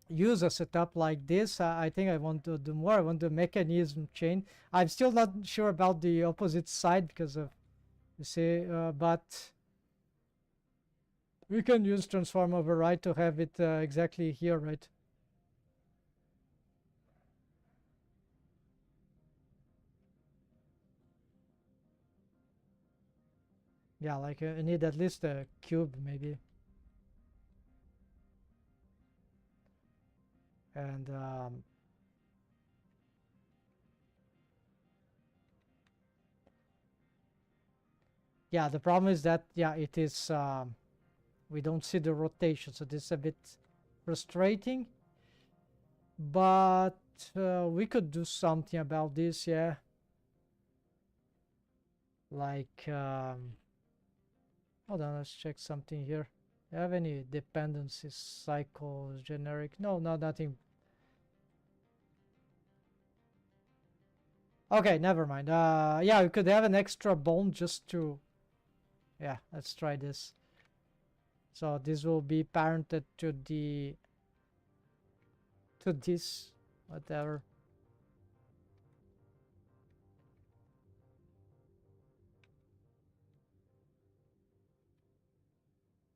use a setup like this, I think I want to do more. I want the mechanism chain. I'm still not sure about the opposite side because of, you see, but we can use transform override to have it exactly here, right? Yeah, like I need at least a cube maybe. And yeah, the problem is that, yeah, it is, we don't see the rotation, so this is a bit frustrating. But we could do something about this, yeah. Like, hold on, let's check something here. Do you have any dependencies, cycles, generic? No, nothing. Okay, never mind. Yeah, we could have an extra bone just to, yeah, let's try this. So this will be parented to this, whatever.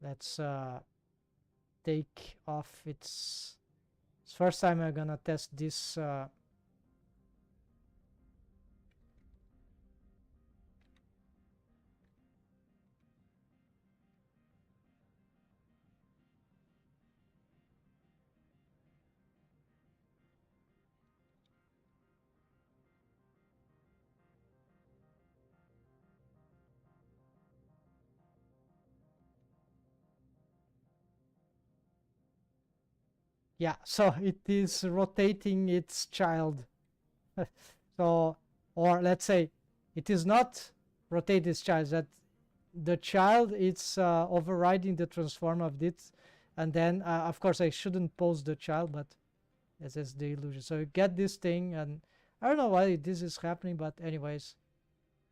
Let's take off its first time I'm gonna test this yeah, so it is rotating its child. So, or let's say it is not rotate its child, that the child is overriding the transform of this, and then of course I shouldn't pose the child, but this is the illusion. So you get this thing, and I don't know why this is happening, but anyways,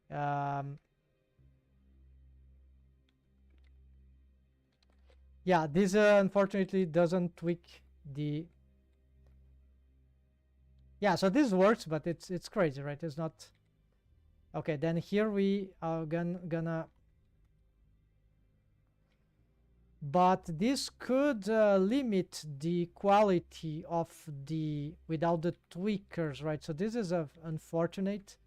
yeah, this unfortunately doesn't tweak the, yeah, so this works, but it's crazy, right? It's not okay. Then here we are gonna but this could limit the quality of the without the tweakers, right? So this is unfortunate.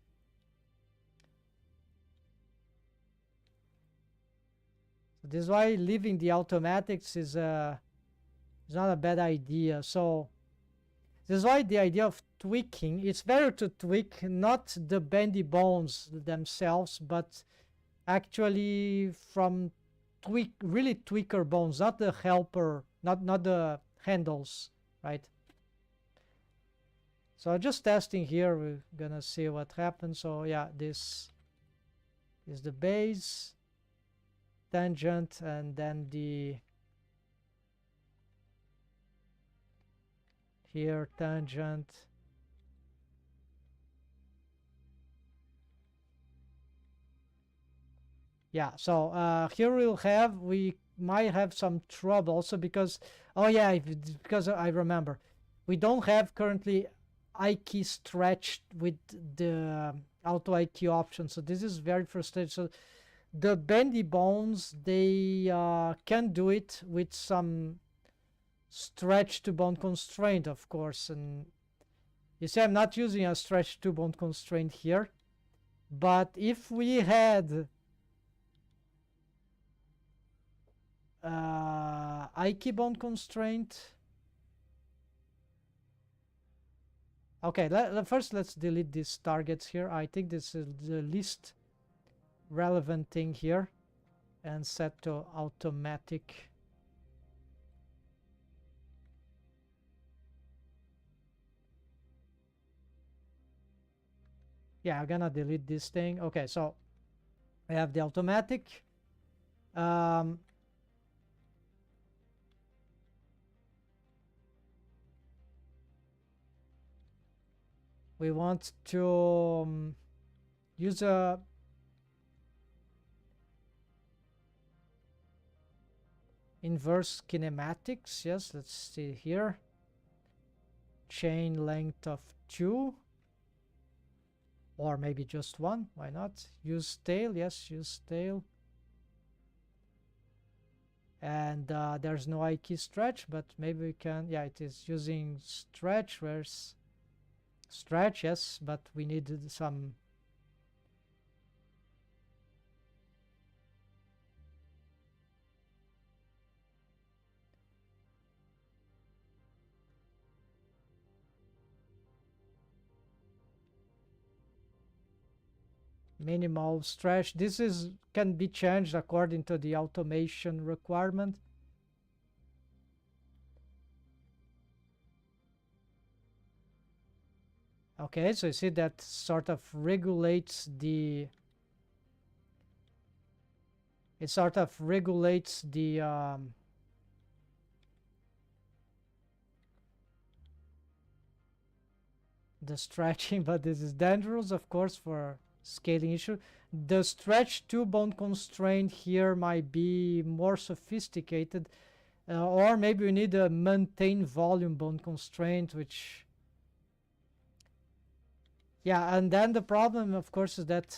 So this is why leaving the automatics is not a bad idea. So this is why the idea of tweaking, it's better to tweak not the bendy bones themselves, but actually from really tweaker bones, not the helper, not the handles, right? So just testing here, we're gonna see what happens. So yeah, this is the base, tangent, and then the here tangent. Yeah, so here we might have some trouble also because, oh yeah, because I remember we don't have currently IK stretched with the auto IK option, so this is very frustrating. So the bendy bones, they can do it with some stretch to bone constraint, of course, and you see I'm not using a stretch to bone constraint here, but if we had IK bone constraint. Okay, first let's delete these targets here. I think this is the least relevant thing here, and set to automatic. Yeah, I'm gonna delete this thing. Okay, so I have the automatic. We want to use a inverse kinematics. Yes, let's see here. Chain length of 2. Or maybe just 1. Why not? Use tail. Yes, use tail. And there's no IK stretch, but maybe we can. Yeah, it is using stretch. Where's stretch? Yes, but we needed some. Minimal stretch. This is can be changed according to the automation requirement. Okay, so you see that sort of regulates the. It sort of regulates the. The stretching, but this is dangerous, of course, for scaling issue. The stretch to bone constraint here might be more sophisticated, or maybe we need a maintain volume bone constraint, which, yeah, and then the problem, of course, is that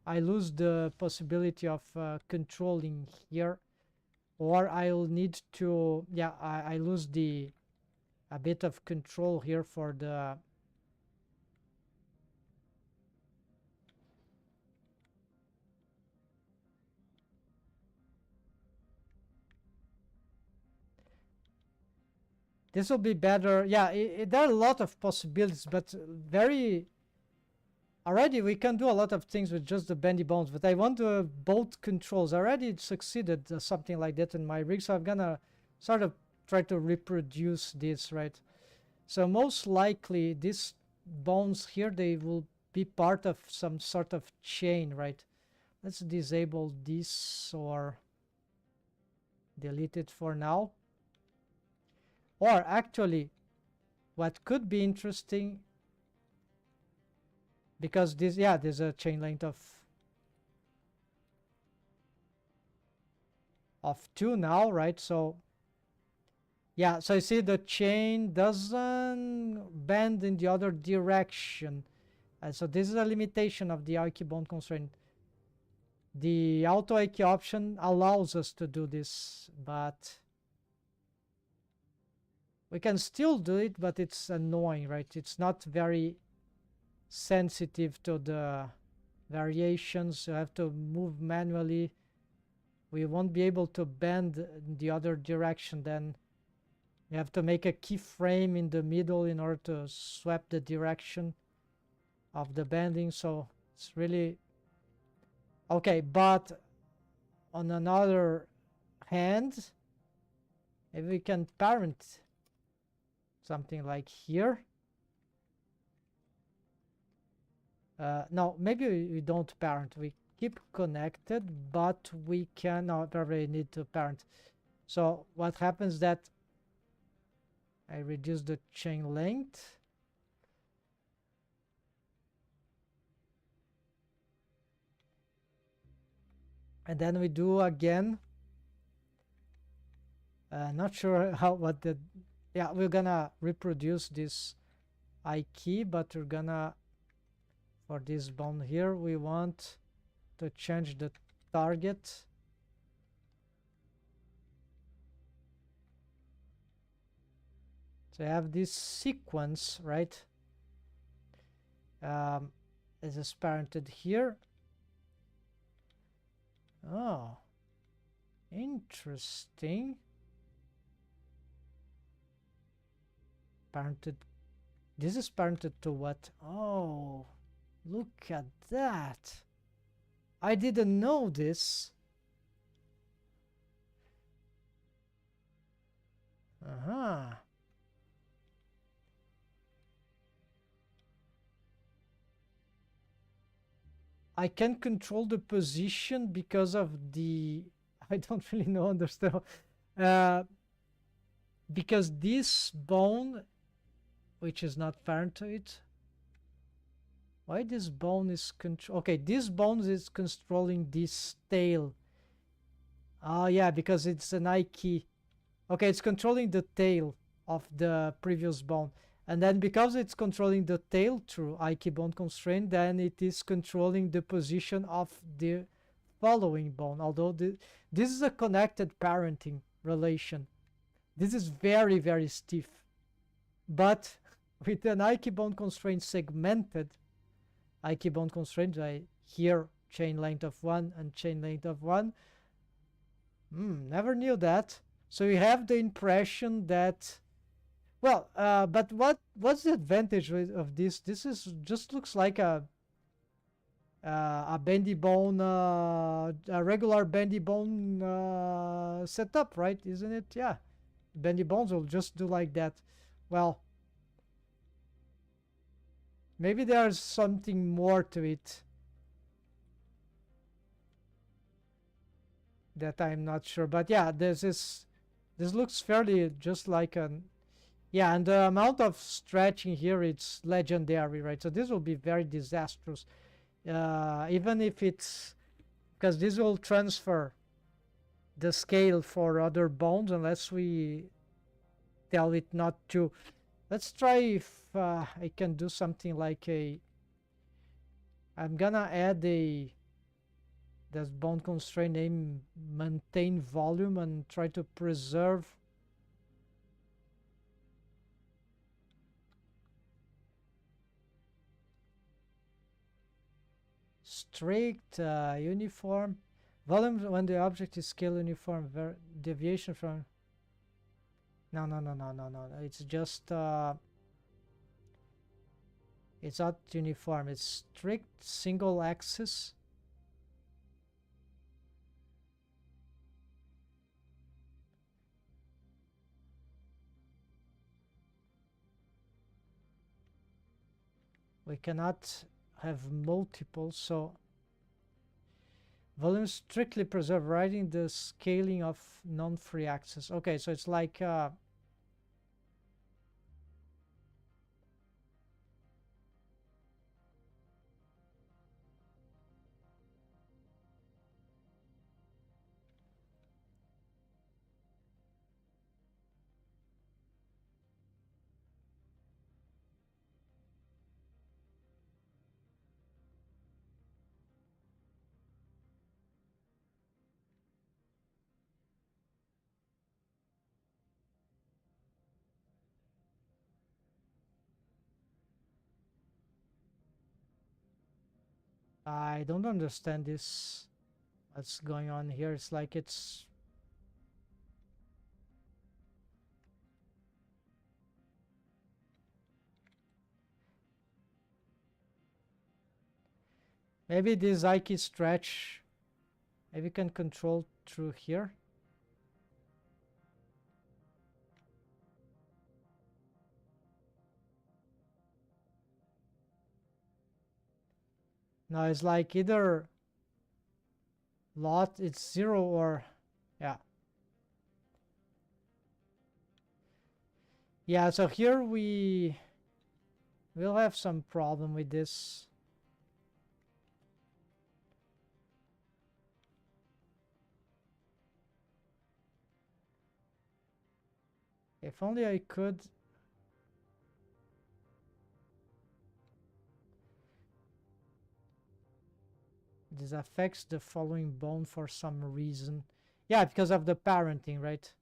I lose the possibility of controlling here. or I'll need to, yeah, I lose the a bit of control here for the this will be better. Yeah, there are a lot of possibilities, but very already we can do a lot of things with just the bendy bones, but I want to both controls. I already succeeded something like that in my rig, so I'm gonna sort of try to reproduce this, right? So most likely these bones here, they will be part of some sort of chain, right? Let's disable this or delete it for now. Or actually, what could be interesting, because this, yeah, there's a chain length of 2 now, right? So yeah, so you see the chain doesn't bend in the other direction. So this is a limitation of the Aiki bone constraint. The auto Aiki option allows us to do this, but we can still do it, but it's annoying, right? It's not very sensitive to the variations. You have to move manually. We won't be able to bend in the other direction. Then you have to make a keyframe in the middle in order to swap the direction of the bending. So it's really okay. But on another hand, if we can parent something like here, no, maybe we don't parent, we keep connected, but we can probably need to parent. So what happens that I reduce the chain length, and then we do again, not sure how, what the, yeah, we're gonna reproduce this I key, but we're gonna, for this bone here, we want to change the target. So I have this sequence, right? This is parented here. Oh, interesting. Parented. This is parented to what? Oh, look at that. I didn't know this. Uh-huh. I can control the position because of the, I don't really know, understand. Because this bone, which is not parent to it, why this bone is control? Okay, this bone is controlling this tail. Oh yeah, because it's an I key. Okay, it's controlling the tail of the previous bone. And then because it's controlling the tail through I key bone constraint, then it is controlling the position of the following bone. Although this is a connected parenting relation. This is very, very stiff. But with an I key bone constraint segmented, I key bone constraint, I here chain length of 1 and chain length of 1. Never knew that. So you have the impression that, well, but what's the advantage of this? This is just looks like a bendy bone, a regular bendy bone setup, right? Isn't it? Yeah, bendy bones will just do like that. Well, maybe there's something more to it that I'm not sure. But yeah, this looks fairly just like an, yeah, and the amount of stretching here, it's legendary, right? So this will be very disastrous, even if it's, because this will transfer the scale for other bones unless we tell it not to. Let's try if I can do something like a, I'm gonna add a Does bound constraint aim maintain volume and try to preserve strict uniform volume when the object is scale uniform deviation from no, it's just it's not uniform, it's strict single axis. We cannot have multiple, so volume strictly preserve writing the scaling of non-free axis. Okay, so it's like I don't understand this. What's going on here? It's like it's maybe this I key stretch. Maybe we can control through here. No, it's like either lot it's 0 or yeah. Yeah, so here we'll have some problem with this. If only I could. This affects the following bone for some reason. Yeah, because of the parenting, right?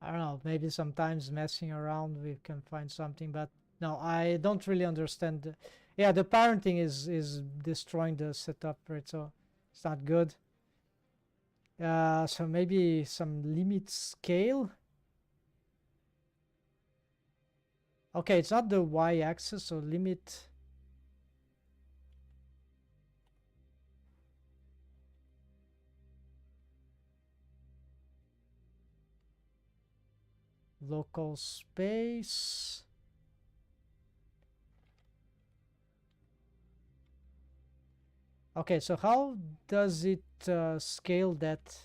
I don't know, maybe sometimes messing around we can find something, but no, I don't really understand. Yeah, the parenting is destroying the setup, right? So it's not good. So maybe some limit scale. Okay, it's not the y-axis, so limit. Local space. Okay, so how does it scale that?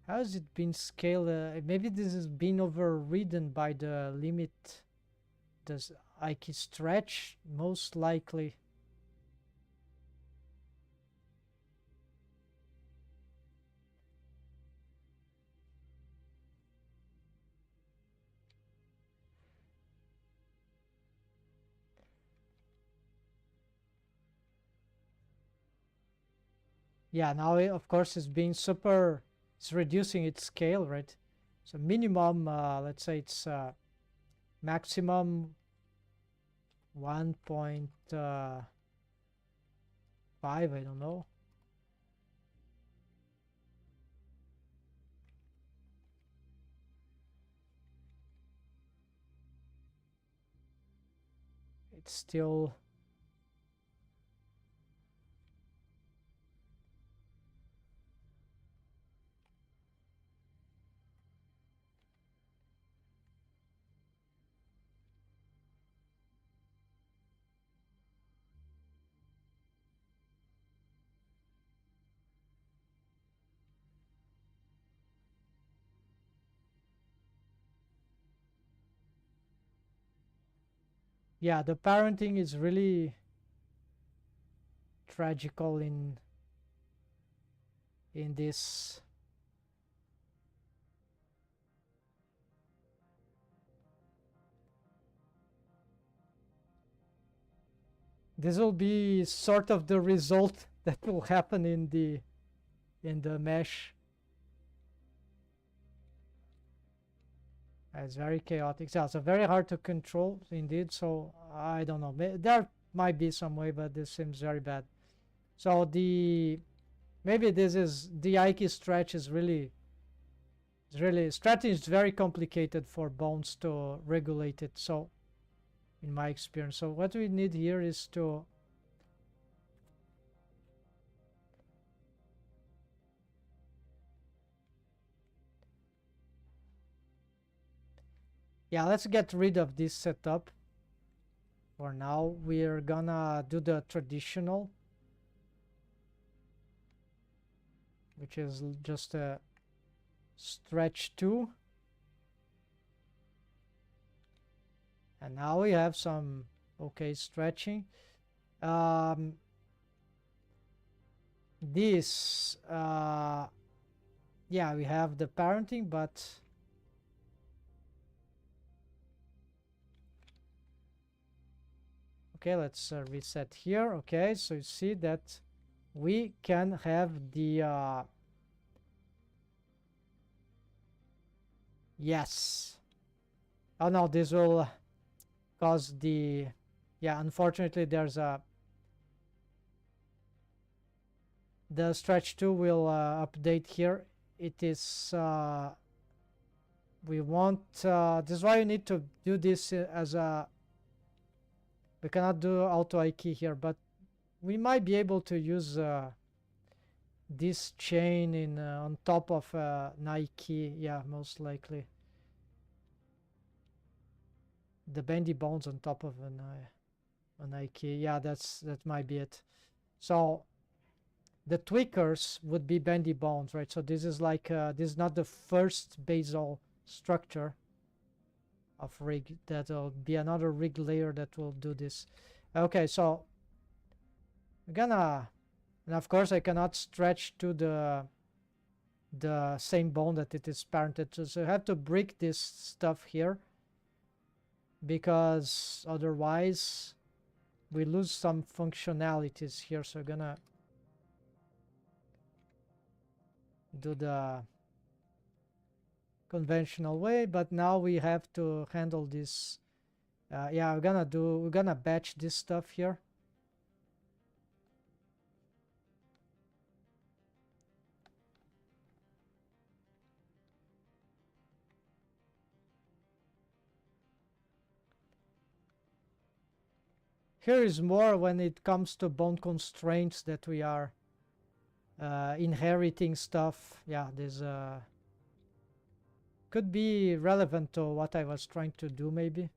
How has it been scaled? Maybe this has been overridden by the limit. Does I can stretch? Most likely. Yeah, now of course it's being super. It's reducing its scale, right? So minimum, let's say it's maximum 1.5. I don't know. It's still. Yeah, the parenting is really tragical in this. This will be sort of the result that will happen in the mesh. It's very chaotic. Yeah, so very hard to control indeed. So I don't know. There might be some way, but this seems very bad. So maybe this is the Ike stretch is really stretching is very complicated for bones to regulate it. So in my experience, so what we need here is to yeah, let's get rid of this setup. For now, we're gonna do the traditional, which is just a stretch 2. And now we have some okay stretching. This, yeah, we have the parenting, but okay, let's reset here. Okay, so you see that we can have the yes. Oh no, this will cause the yeah, unfortunately there's the stretch 2 will update here. It is we want this is why you need to do this as a we cannot do auto IK here, but we might be able to use this chain in on top of Nike. Yeah, most likely the bendy bones on top of an Nike. Yeah, that might be it. So the tweakers would be bendy bones, right? So this is like this is not the first basal structure of rig. That will be another rig layer that will do this. Okay, so we're gonna, and of course I cannot stretch to the same bone that it is parented to, so I have to break this stuff here because otherwise we lose some functionalities here. So I'm gonna do the conventional way, but now we have to handle this. Yeah, we're gonna batch this stuff here. Here is more when it comes to bone constraints that we are inheriting stuff. Yeah, this could be relevant to what I was trying to do maybe,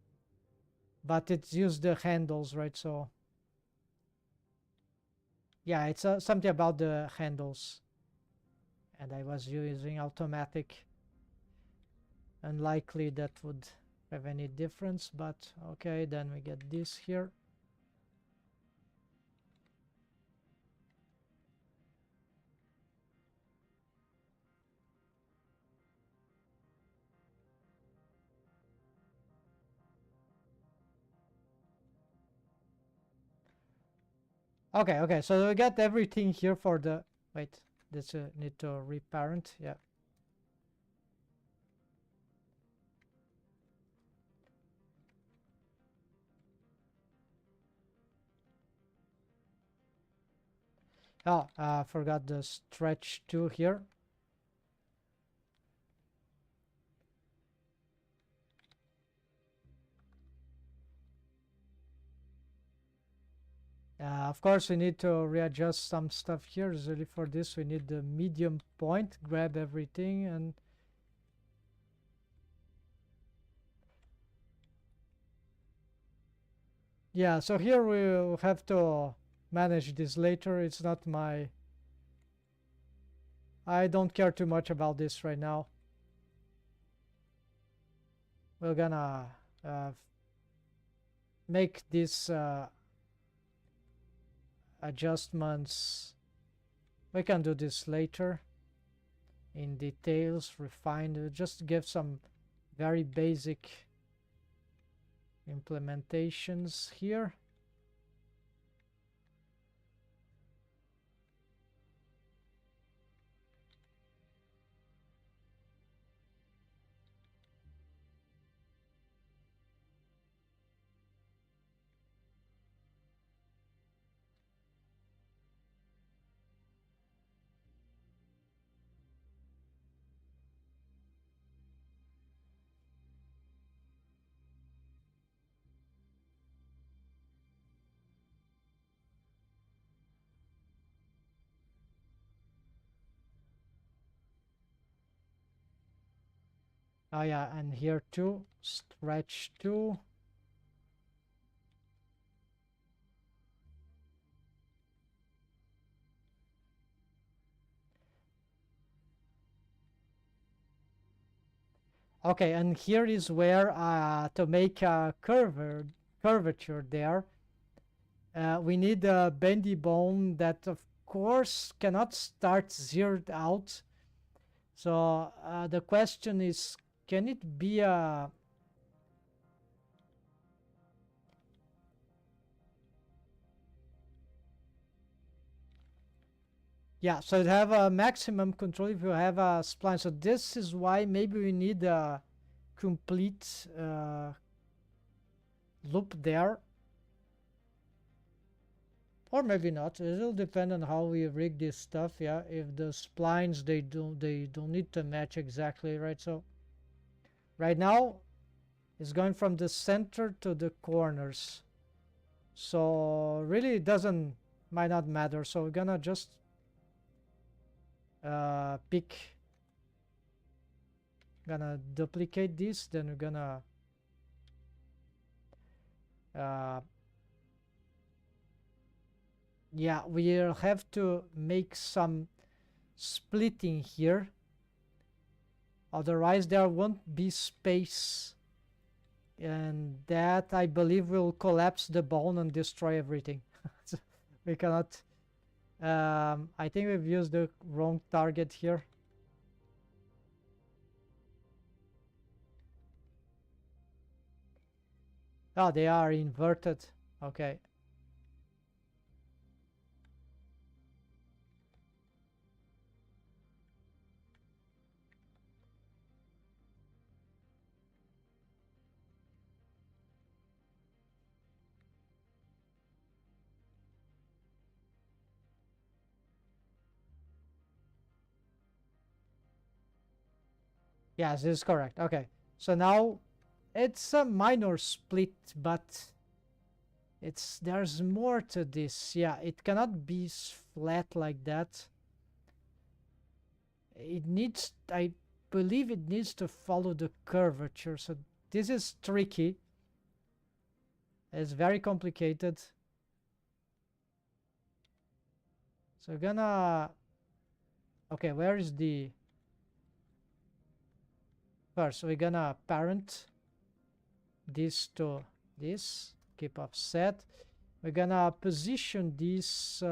but it's used the handles, right? So yeah, it's something about the handles, and I was using automatic. Unlikely that would have any difference, but okay, then we get this here. Okay, so we got everything here for the wait, this need to reparent. Yeah, oh, forgot the stretch 2 here. Of course we need to readjust some stuff here. Usually for this we need the medium point, grab everything, and yeah, so here we'll have to manage this later. It's not my, I don't care too much about this right now. We're gonna make these adjustments. We can do this later in details, refine, just give some very basic implementations here. Oh yeah, and here too, stretch too. Okay, and here is where to make a curvature there, we need a bendy bone that of course cannot start zeroed out. So the question is, can it be a... Yeah, so it have a maximum control if you have a spline. So this is why maybe we need a complete loop there. Or maybe not. It will depend on how we rig this stuff. Yeah, if the splines they don't need to match exactly, right? So right now it's going from the center to the corners. So really it might not matter. So we're gonna just gonna duplicate this, then we're gonna yeah, we'll have to make some splitting here, otherwise there won't be space, and that I believe will collapse the bone and destroy everything. So we cannot... I think we've used the wrong target here. Oh, they are inverted. Okay. Yes, this is correct. Okay. So now it's a minor split, but there's more to this. Yeah, it cannot be flat like that. It needs, I believe it needs to follow the curvature. So this is tricky. It's very complicated. So we're gonna... Okay, where is the... First, we're gonna parent this to this, keep offset. We're gonna position this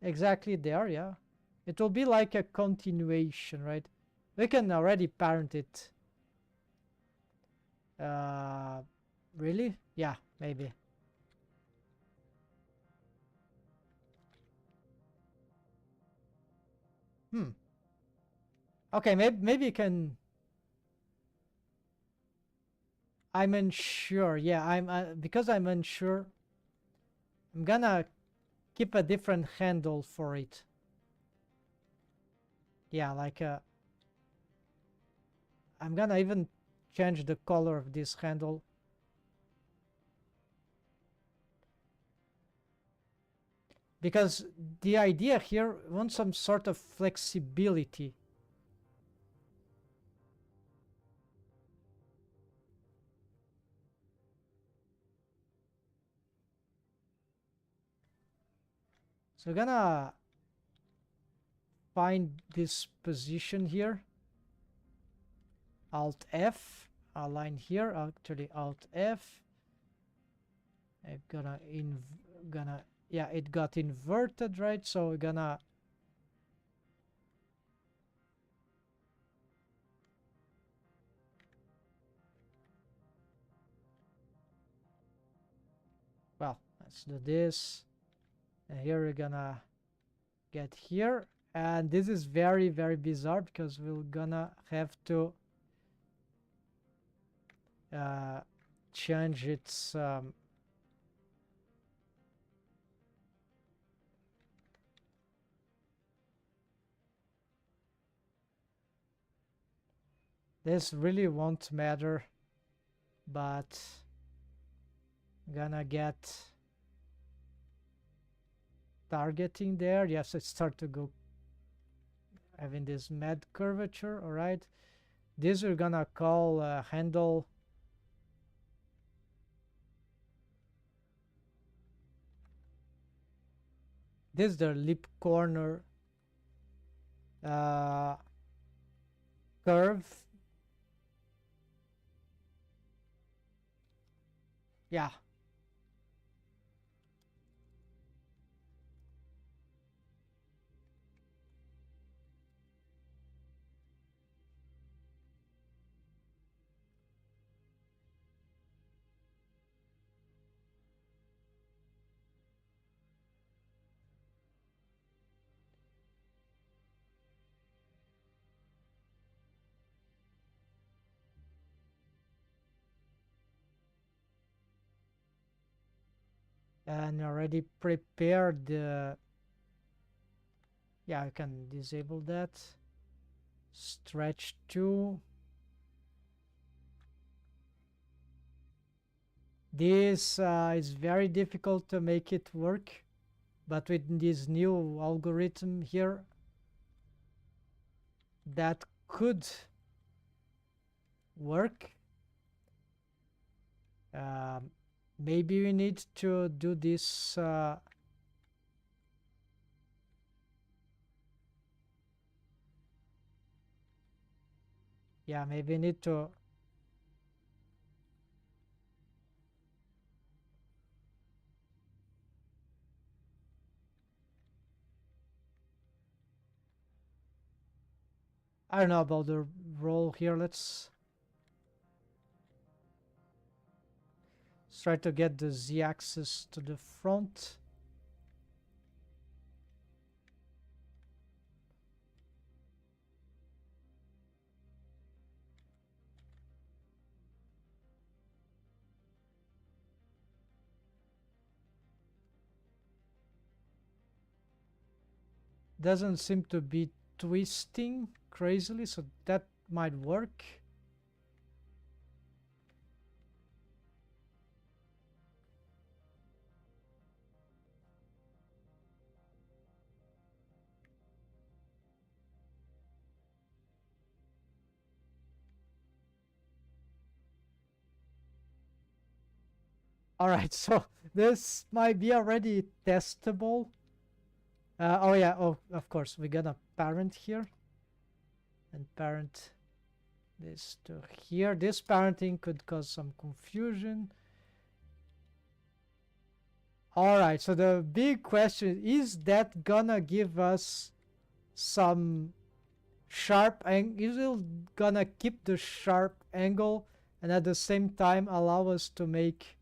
exactly there, yeah. It will be like a continuation, right? We can already parent it. Really? Yeah, maybe. Okay, maybe you can... I'm unsure. Yeah, because I'm unsure, I'm gonna keep a different handle for it. Yeah, like I'm gonna even change the color of this handle. Because the idea here wants some sort of flexibility. So we're gonna find this position here. Alt F, align here, actually Alt F. I'm gonna yeah, it got inverted, right? So we're gonna well, let's do this. And here we're gonna get here. And this is very, very bizarre because we're gonna have to change its this really won't matter, but gonna get targeting there. Yes, it start to go having this mad curvature. All right, this we're gonna call handle. This is the lip corner curve. Yeah. And already prepared the yeah, I can disable that. Stretch 2. This is very difficult to make it work, but with this new algorithm here, that could work. Maybe we need to do this yeah, maybe we need to I don't know about the roll here. Let's try to get the z-axis to the front. Doesn't seem to be twisting crazily, so that might work. All right, so this might be already testable. Oh yeah, oh, of course, we got a parent here. And parent this to here. This parenting could cause some confusion. All right, so the big question is that gonna give us some sharp angle? Is it gonna keep the sharp angle and at the same time allow us to make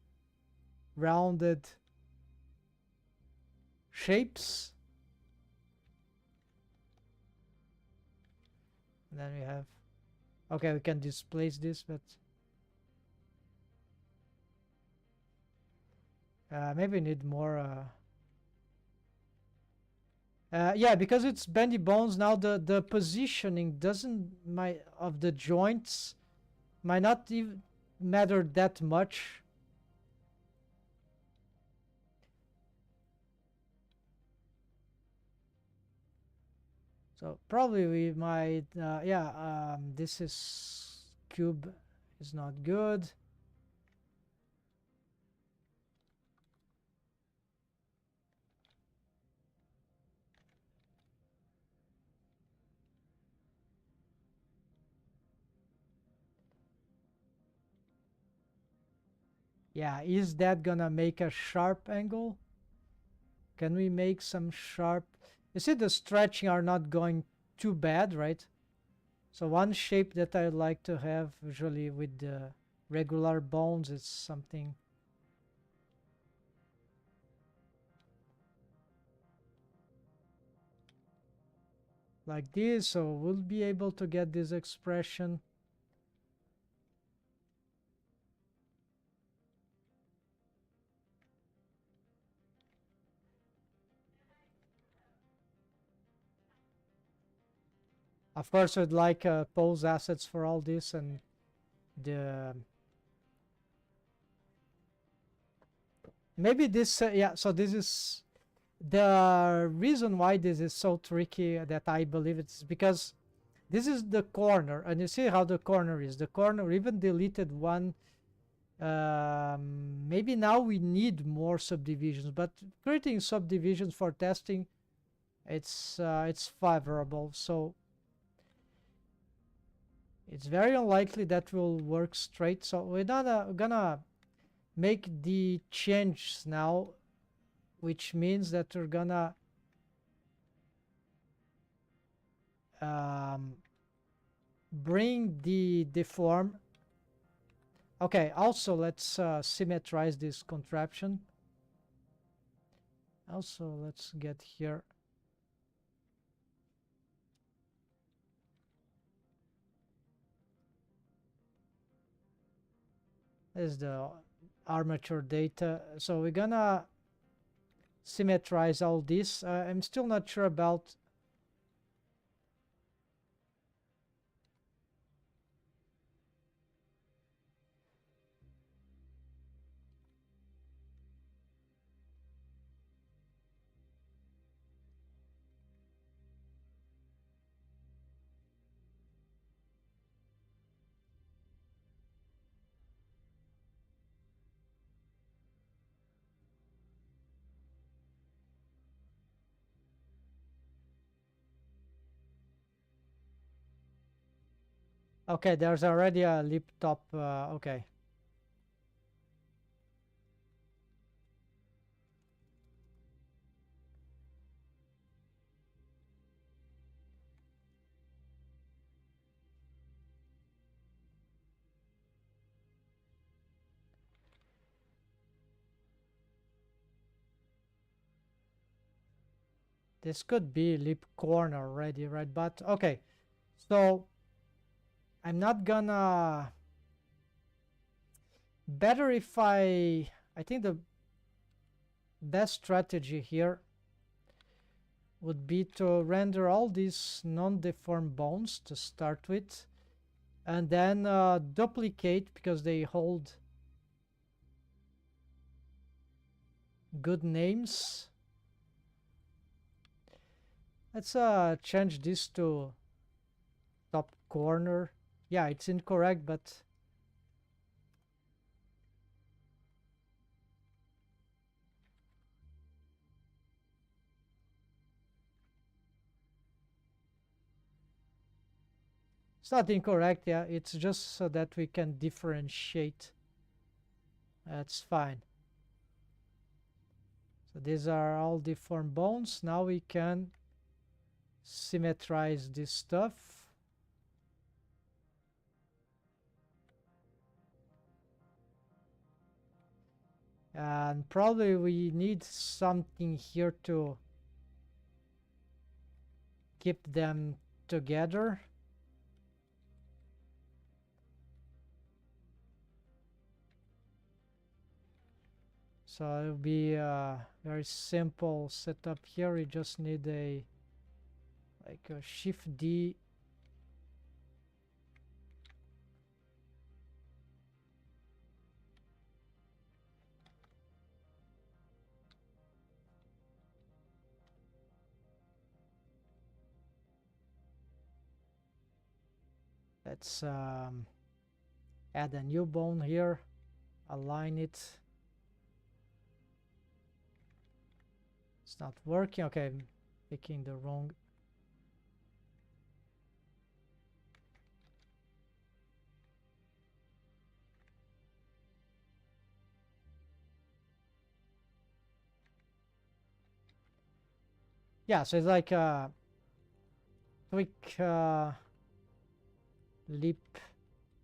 rounded shapes? And then we have, okay, we can displace this, but maybe we need more yeah, because it's bendy bones now, the positioning doesn't of the joints might not even matter that much. So probably we might yeah, this is cube is not good. Yeah, is that gonna make a sharp angle? Can we make some sharp? You see the stretching are not going too bad, right? So one shape that I like to have usually with the regular bones is something like this, so we'll be able to get this expression. Of course, I'd like pose assets for all this, and the maybe this yeah, so this is the reason why this is so tricky, that I believe it's because this is the corner, and you see how the corner is. The corner even deleted one. Maybe now we need more subdivisions, but creating subdivisions for testing, it's favorable. So it's very unlikely that will work straight. So we're not gonna make the change now, which means that we're gonna um, bring the deform. Okay, also let's symmetrize this contraption. Also, let's get here. This is the armature data. So we're gonna symmetrize all this. I'm still not sure about. Okay, there's already a lip top. Okay. This could be lip corner already, right? But okay. So I'm not gonna. Better if I think the best strategy here would be to render all these non-deformed bones to start with, and then duplicate because they hold good names. Let's change this to top corner. Yeah, it's incorrect, but it's not incorrect. Yeah, it's just so that we can differentiate. That's fine. So these are all deformed bones. Now we can symmetrize this stuff. And probably we need something here to keep them together. So it'll be a very simple setup here. We just need a Shift D. Let's add a new bone here, align it. It's not working. Okay, I'm picking the wrong. Yeah, so it's like a quick lip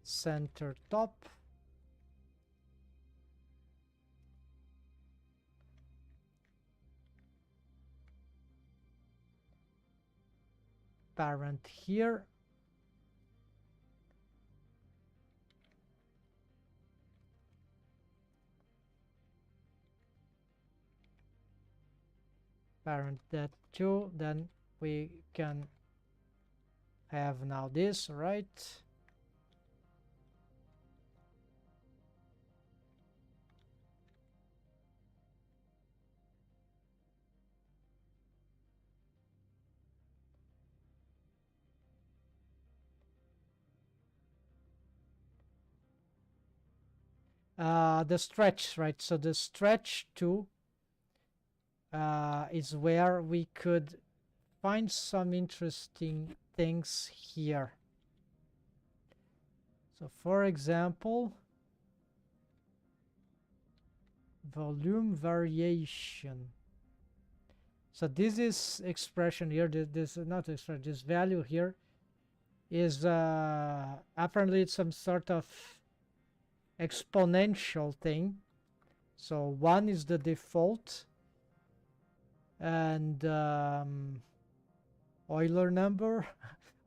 center top. Parent here. Parent that too. Then we can have now this, right? The stretch, right? So the stretch too is where we could find some interesting things here. So for example, volume variation. So this is expression here, this is not expression, this value here is apparently it's some sort of exponential thing. So 1 is the default, and Euler number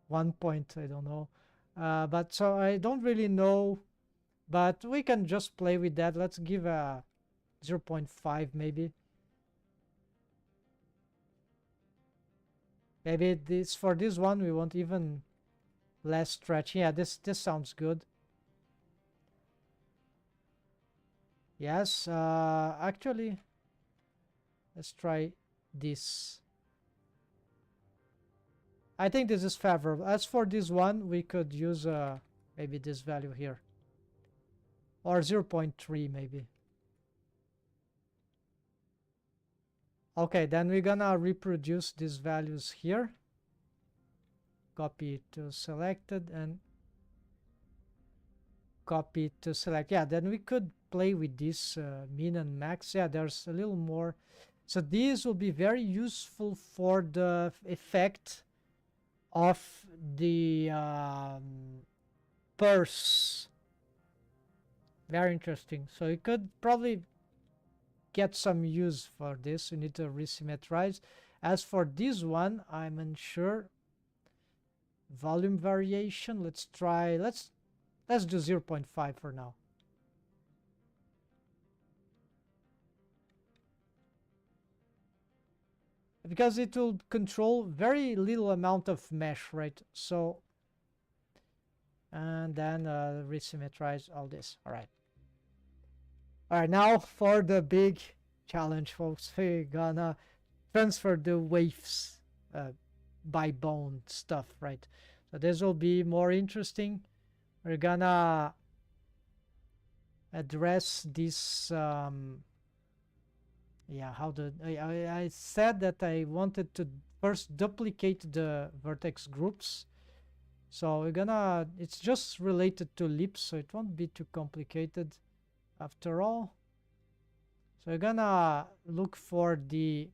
1 point, I don't know, but so I don't really know, but we can just play with that. Let's give a 0.5 maybe. Maybe this, for this one we want even less stretch. Yeah, this sounds good. Yes, actually let's try this. I think this is favorable. As for this one, we could use maybe this value here, or 0.3 maybe. Okay, then we're gonna reproduce these values here. Copy it to selected and copy it to select. Yeah, then we could play with this min and max. Yeah, there's a little more. So these will be very useful for the effect of the purse. Very interesting. So you could probably get some use for this. You need to resymmetrize. As for this one, I'm unsure. Volume variation, let's try, let's do 0.5 for now. Because it will control very little amount of mesh, right? So, and then resymmetrize all this. All right. All right, now for the big challenge, folks. We're gonna transfer the waves by bone stuff, right? So this will be more interesting. We're gonna address this. Yeah, how the I said that I wanted to first duplicate the vertex groups. So we're gonna, it's just related to lips, so it won't be too complicated after all. So we're gonna look for the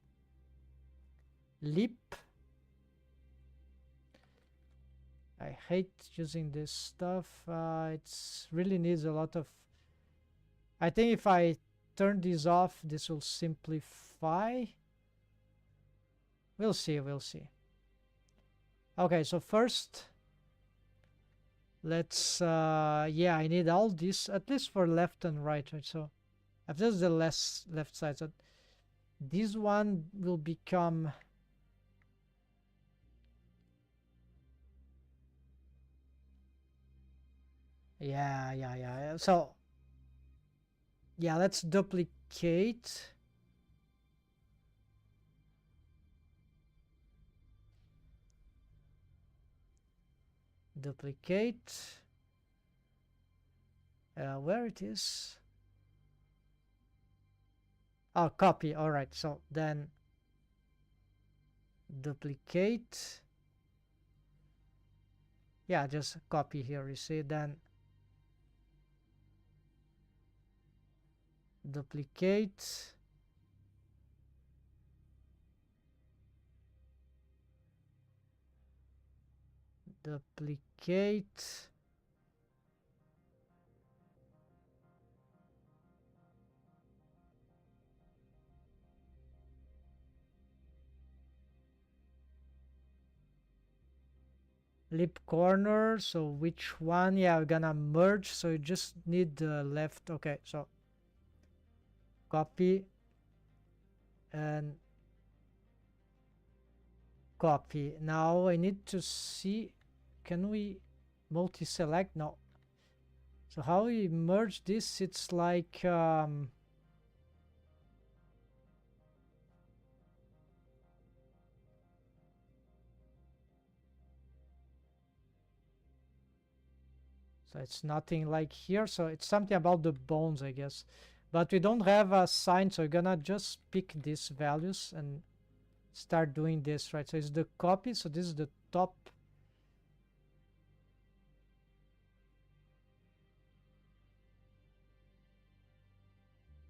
lip. I hate using this stuff. It's really needs a lot of, I think if I turn this off, this will simplify. We'll see, we'll see. Okay, so first let's yeah, I need all this at least for left and right, right? So if this is the left side, so this one will become yeah. So yeah, let's duplicate. Duplicate. Where it is? Oh, copy. All right. So then duplicate. Yeah, just copy here. You see, then duplicate. duplicate. Lip corner, so which one? Yeah, we're gonna merge, so you just need the left. Okay, so copy and copy. Now I need to see, can we multi-select? No. So how we merge this? It's like so it's nothing like here, so it's something about the bones, I guess. But we don't have a sign, so we're gonna just pick these values and start doing this, right? So it's the copy, so this is the top.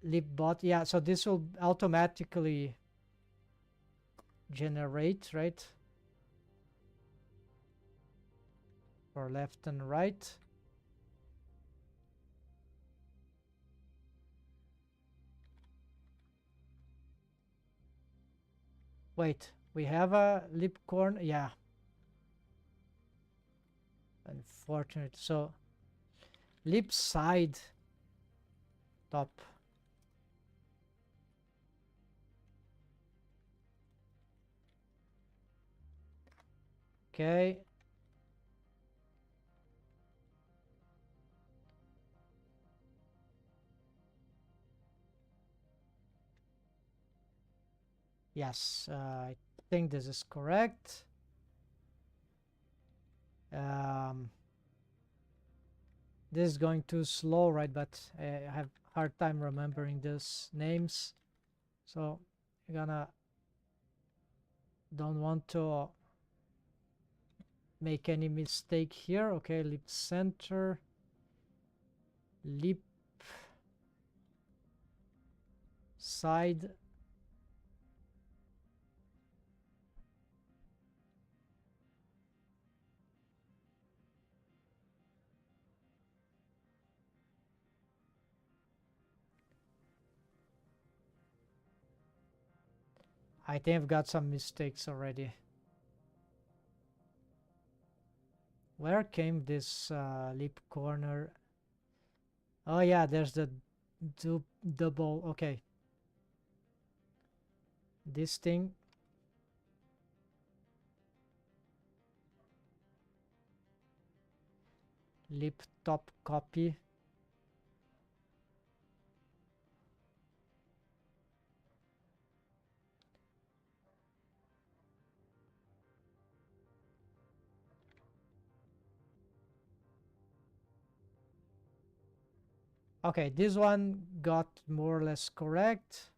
Lip bot, yeah, so this will automatically generate, right? For left and right. Wait, we have a lip corner, yeah. Unfortunate. So lip side top. Okay. Yes, I think this is correct. This is going too slow, right? But I have hard time remembering these names. So you're gonna don't want to make any mistake here. Okay, lip center, lip side. I think I've got some mistakes already. Where came this lip corner? Oh yeah, there's the double. Okay, this thing. Lip top copy. Okay, this one got more or less correct.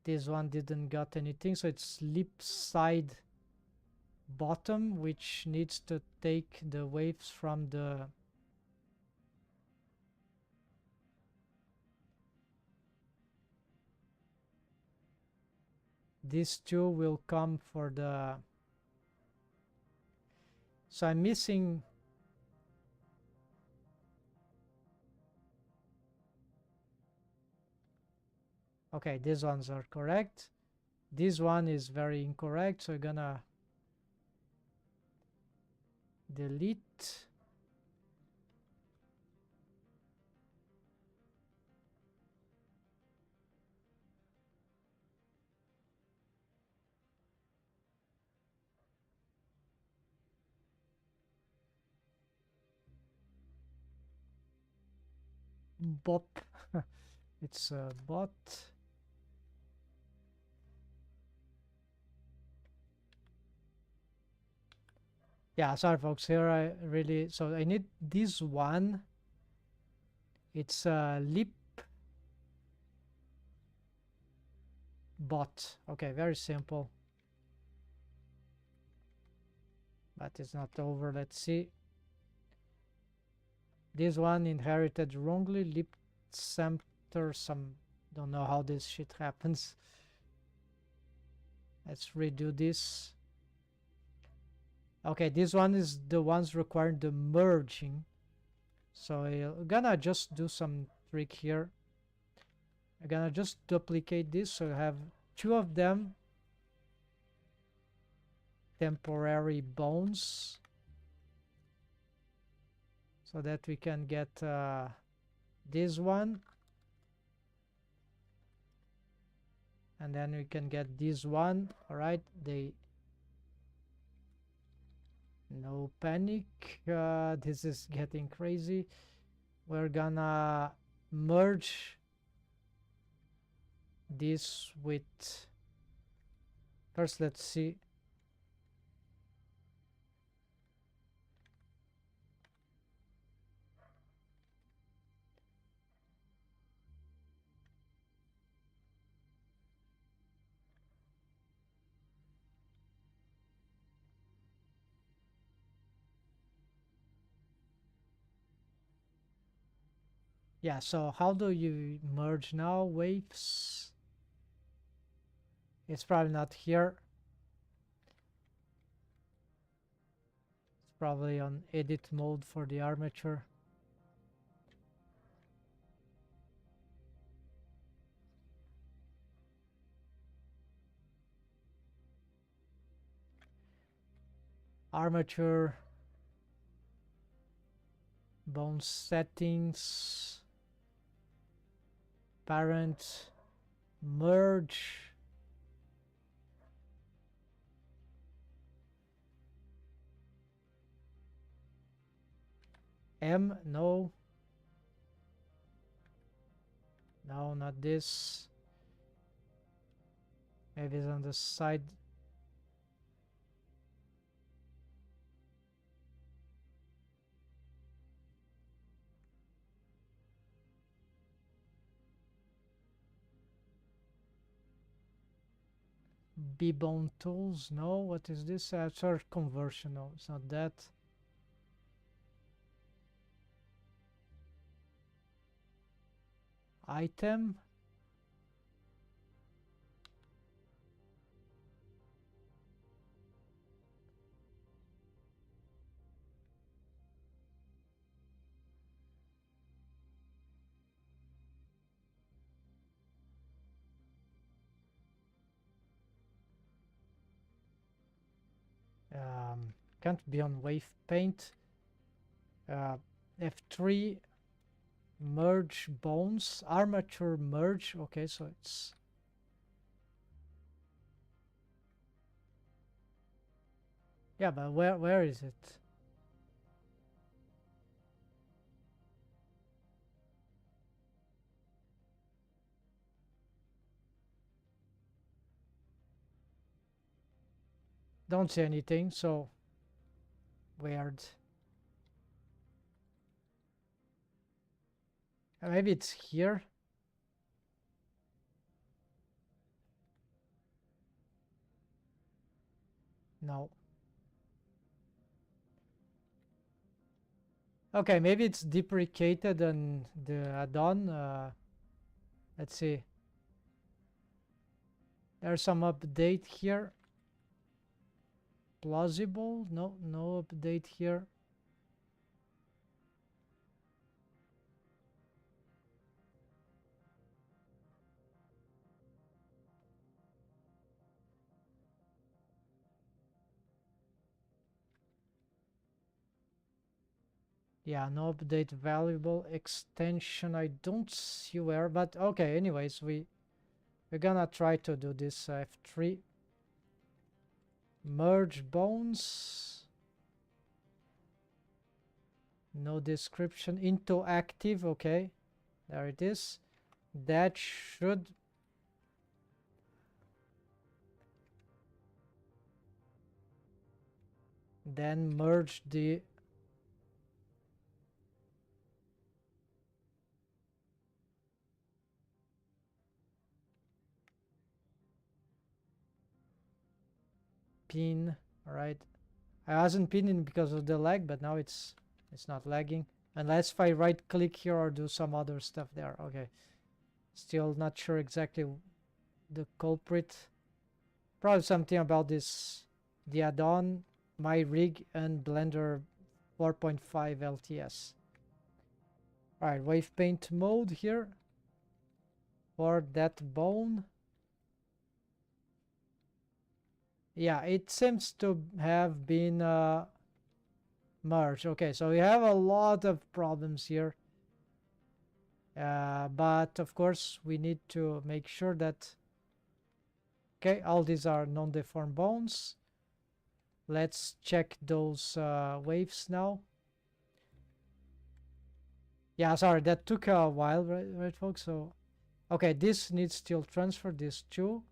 This one didn't got anything, so it's lip side bottom, which needs to take the waves from the these two will come for the, so I'm missing. Okay, these ones are correct. This one is very incorrect, so I'm gonna delete. Bop. It's a bot. Yeah, sorry folks, here I really, so I need this one. It's a lip bot. Okay, very simple. But it's not over. Let's see. This one inherited wrongly. Lip center some, don't know how this shit happens. Let's redo this. Okay, this one is the ones requiring the merging. So I'm gonna just do some trick here. I'm gonna just duplicate this so I have two of them. Temporary bones. So that we can get this one. And then we can get this one. Alright, no panic. This is getting crazy. We're gonna merge this with... First, let's see. Yeah, so how do you merge now? Waves. It's probably not here. It's probably on edit mode for the armature. Armature. Bone settings. Parent. Merge. M, no. No, not this. Maybe it's on the side. B-bone tools, no. What is this? Search conversion, no, it's not that. Item. Can't be on wave paint. F3 merge bones, armature merge. Okay, so it's... Yeah, but where is it? Don't see anything, so weird. Maybe it's here. No. Okay, maybe it's deprecated on the add-on. Let's see. There's some update here. Plausible? No, no update here. Yeah, no update valuable extension. I don't see where, but okay, anyways, we're gonna try to do this. F3 merge bones, no description, into active. Okay, there it is. That should... Then merge the... pin. All right, I wasn't pinning because of the lag, but now it's not lagging, unless if I right click here or do some other stuff there. Okay, still not sure exactly the culprit. Probably something about this, the add-on, my rig, and Blender 4.5 LTS. All right, wave paint mode here for that bone. Yeah, it seems to have been merged. Okay, so we have a lot of problems here. But of course, we need to make sure that, okay, all these are non-deformed bones. Let's check those waves now. Yeah, sorry, that took a while, right, folks? So, okay, this needs still transfer, these two.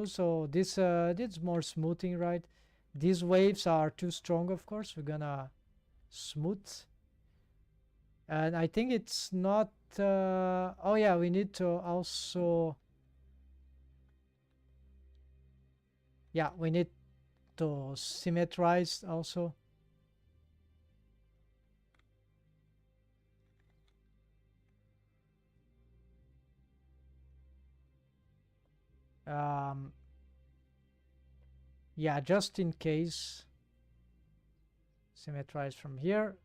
So this needs more smoothing, right? These waves are too strong, of course. We're gonna smooth. And I think it's not, oh yeah, we need to also, yeah, we need to symmetrize also. Um, yeah, just in case, symmetrize from here.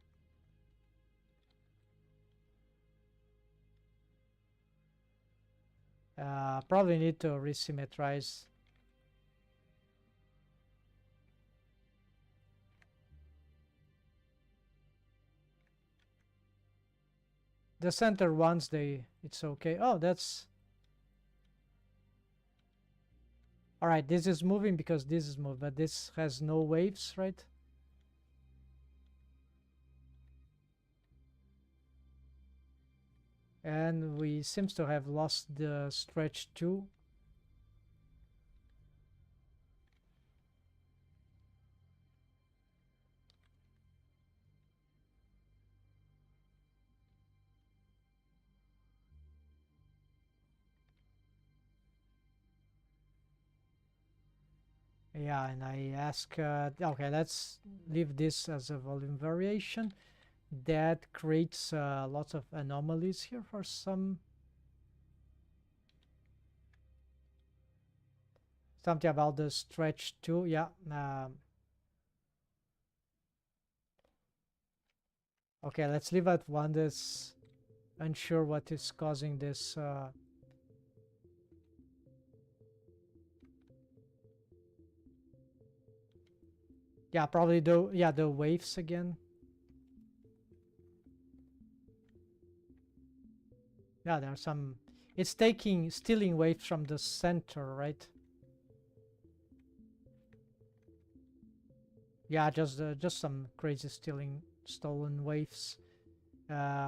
Probably need to resymmetrize. The center ones, it's okay. Oh, that's all right. This is moving because this is moving, but this has no waves, right? And we seems to have lost the stretch too. Yeah, and I ask, okay, let's leave this as a volume variation. That creates lots of anomalies here for some. Something about the stretch too, yeah. Okay, let's leave at one that's unsure what is causing this. Yeah, probably the waves again. Yeah, there are some. It's stealing waves from the center, right? Yeah, just some crazy stolen waves.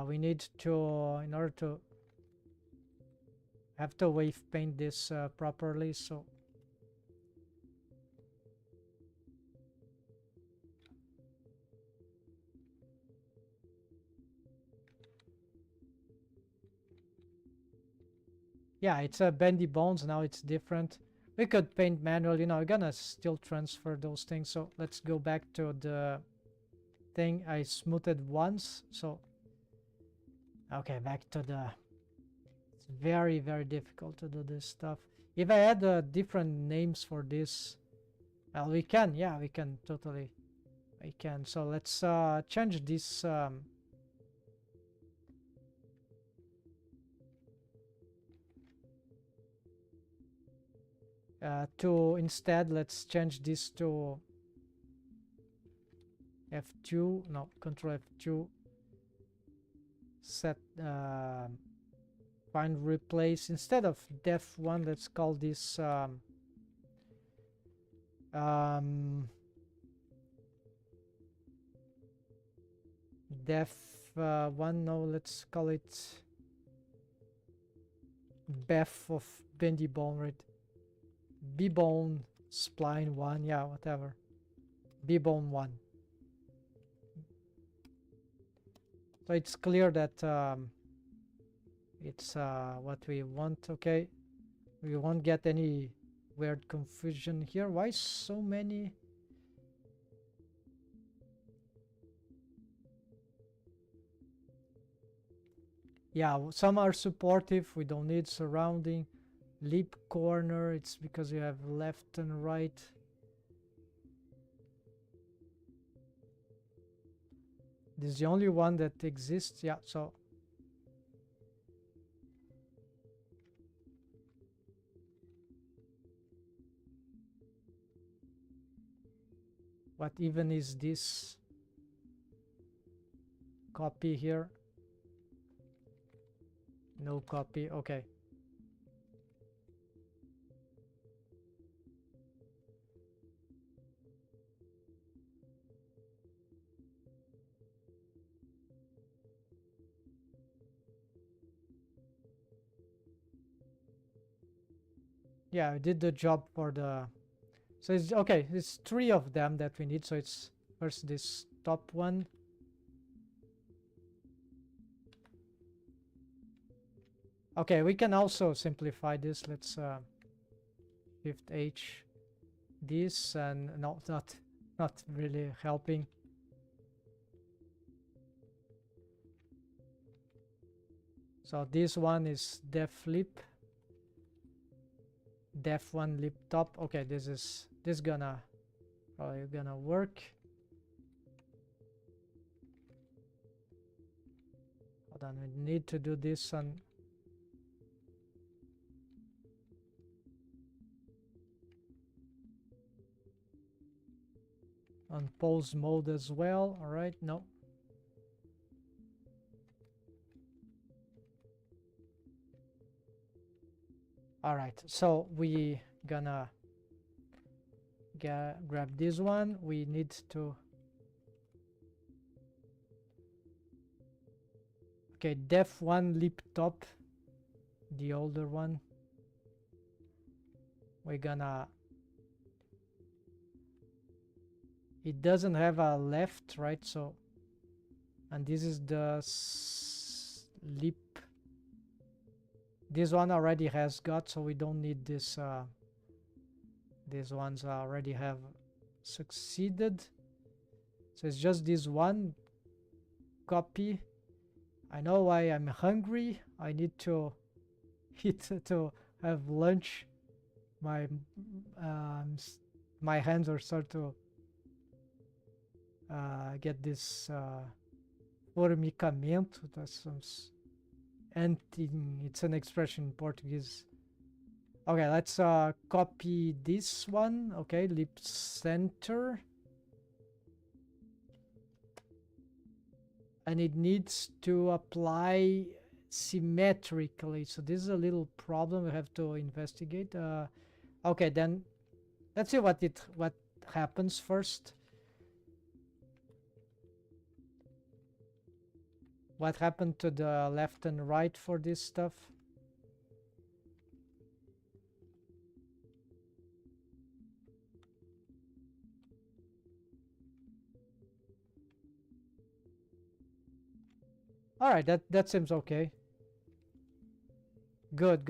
We need to, in order to have to wave paint this properly. So yeah, it's a bendy bones now. It's different. We could paint manually. We're gonna still transfer those things. So let's go back to the thing I smoothed once. So okay, back to the. It's very very difficult to do this stuff. If I had different names for this, well, we can. Yeah, we can totally. I can. So let's change this. To instead, let's change this to F2. No, Control F2. Set. Find replace instead of def1. Let's call this def1. No, let's call it bef of bendy bone, right? B-bone spline 1. Yeah, whatever. B-bone 1. So it's clear that it's what we want. Okay, we won't get any weird confusion here. Why so many? Yeah, some are supportive. We don't need surrounding. Leap corner, it's because you have left and right. This is the only one that exists. Yeah, so what even is this copy here? No copy. Okay. Yeah, I did the job for the... So it's okay. It's 3 of them that we need. So it's first this top one. Okay, we can also simplify this. Let's Shift H this, and no, not really helping. So this one is def lip, def one lip top. Okay, this gonna probably gonna work. Hold on, we need to do this on pose mode as well. All right, no. All right, so we gonna grab this one. We need to... Okay, def one lip top, the older one. We're gonna... It doesn't have a left, right? So, and this is the lip. This one already has got, so we don't need this. These ones already have succeeded. So it's just this one copy. I know why I'm hungry. I need to eat to have lunch. My hands are start to get this formicamento. That's some it's an expression in Portuguese. Okay, let's copy this one. Okay, lip center. And it needs to apply symmetrically. So this is a little problem we have to investigate. Okay, then let's see what happens first. What happened to the left and right for this stuff? All right, that seems okay. Good.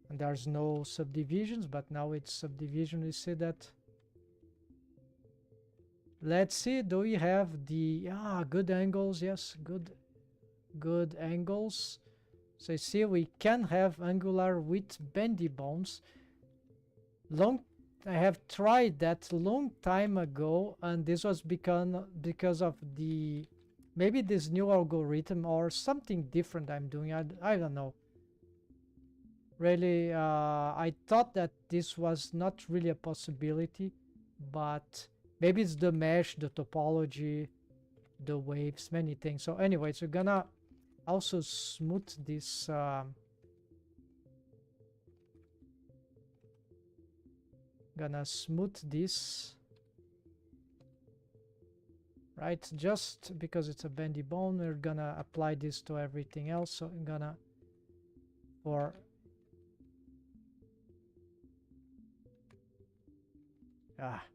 And there's no subdivisions, but now it's subdivision. We see that. Let's see, do we have the good angles? Yes, good angles. So you see, we can have angular with bendy bones. I have tried that long time ago, and this was because of the maybe this new algorithm or something different I'm doing. I don't know. Really, I thought that this was not really a possibility, but maybe it's the mesh, the topology, the waves, many things. So anyways, we're gonna also smooth this right, just because it's a bendy bone. We're gonna apply this to everything else. So I'm gonna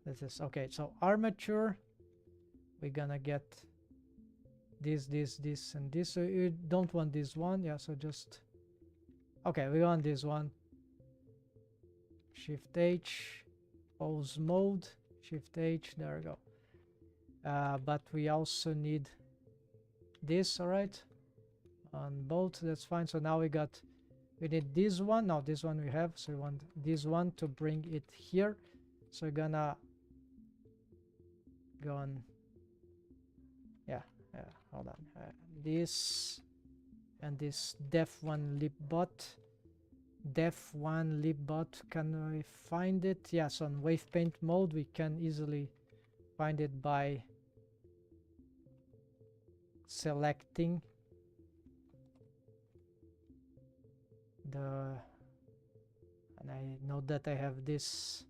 this is okay. So armature, we're gonna get this, and this. So you don't want this one. Yeah, so just okay, we want this one. Shift H, pose mode, Shift H, there we go. But we also need this. All right, on both, that's fine. So now we got We need this one. Now this one we have, so we want this one to bring it here. So we're gonna go on. Yeah, hold on. This and this def1 libbot. Def1 libbot, can I find it? Yes, on wave paint mode we can easily find it by selecting the, and I know that I have this.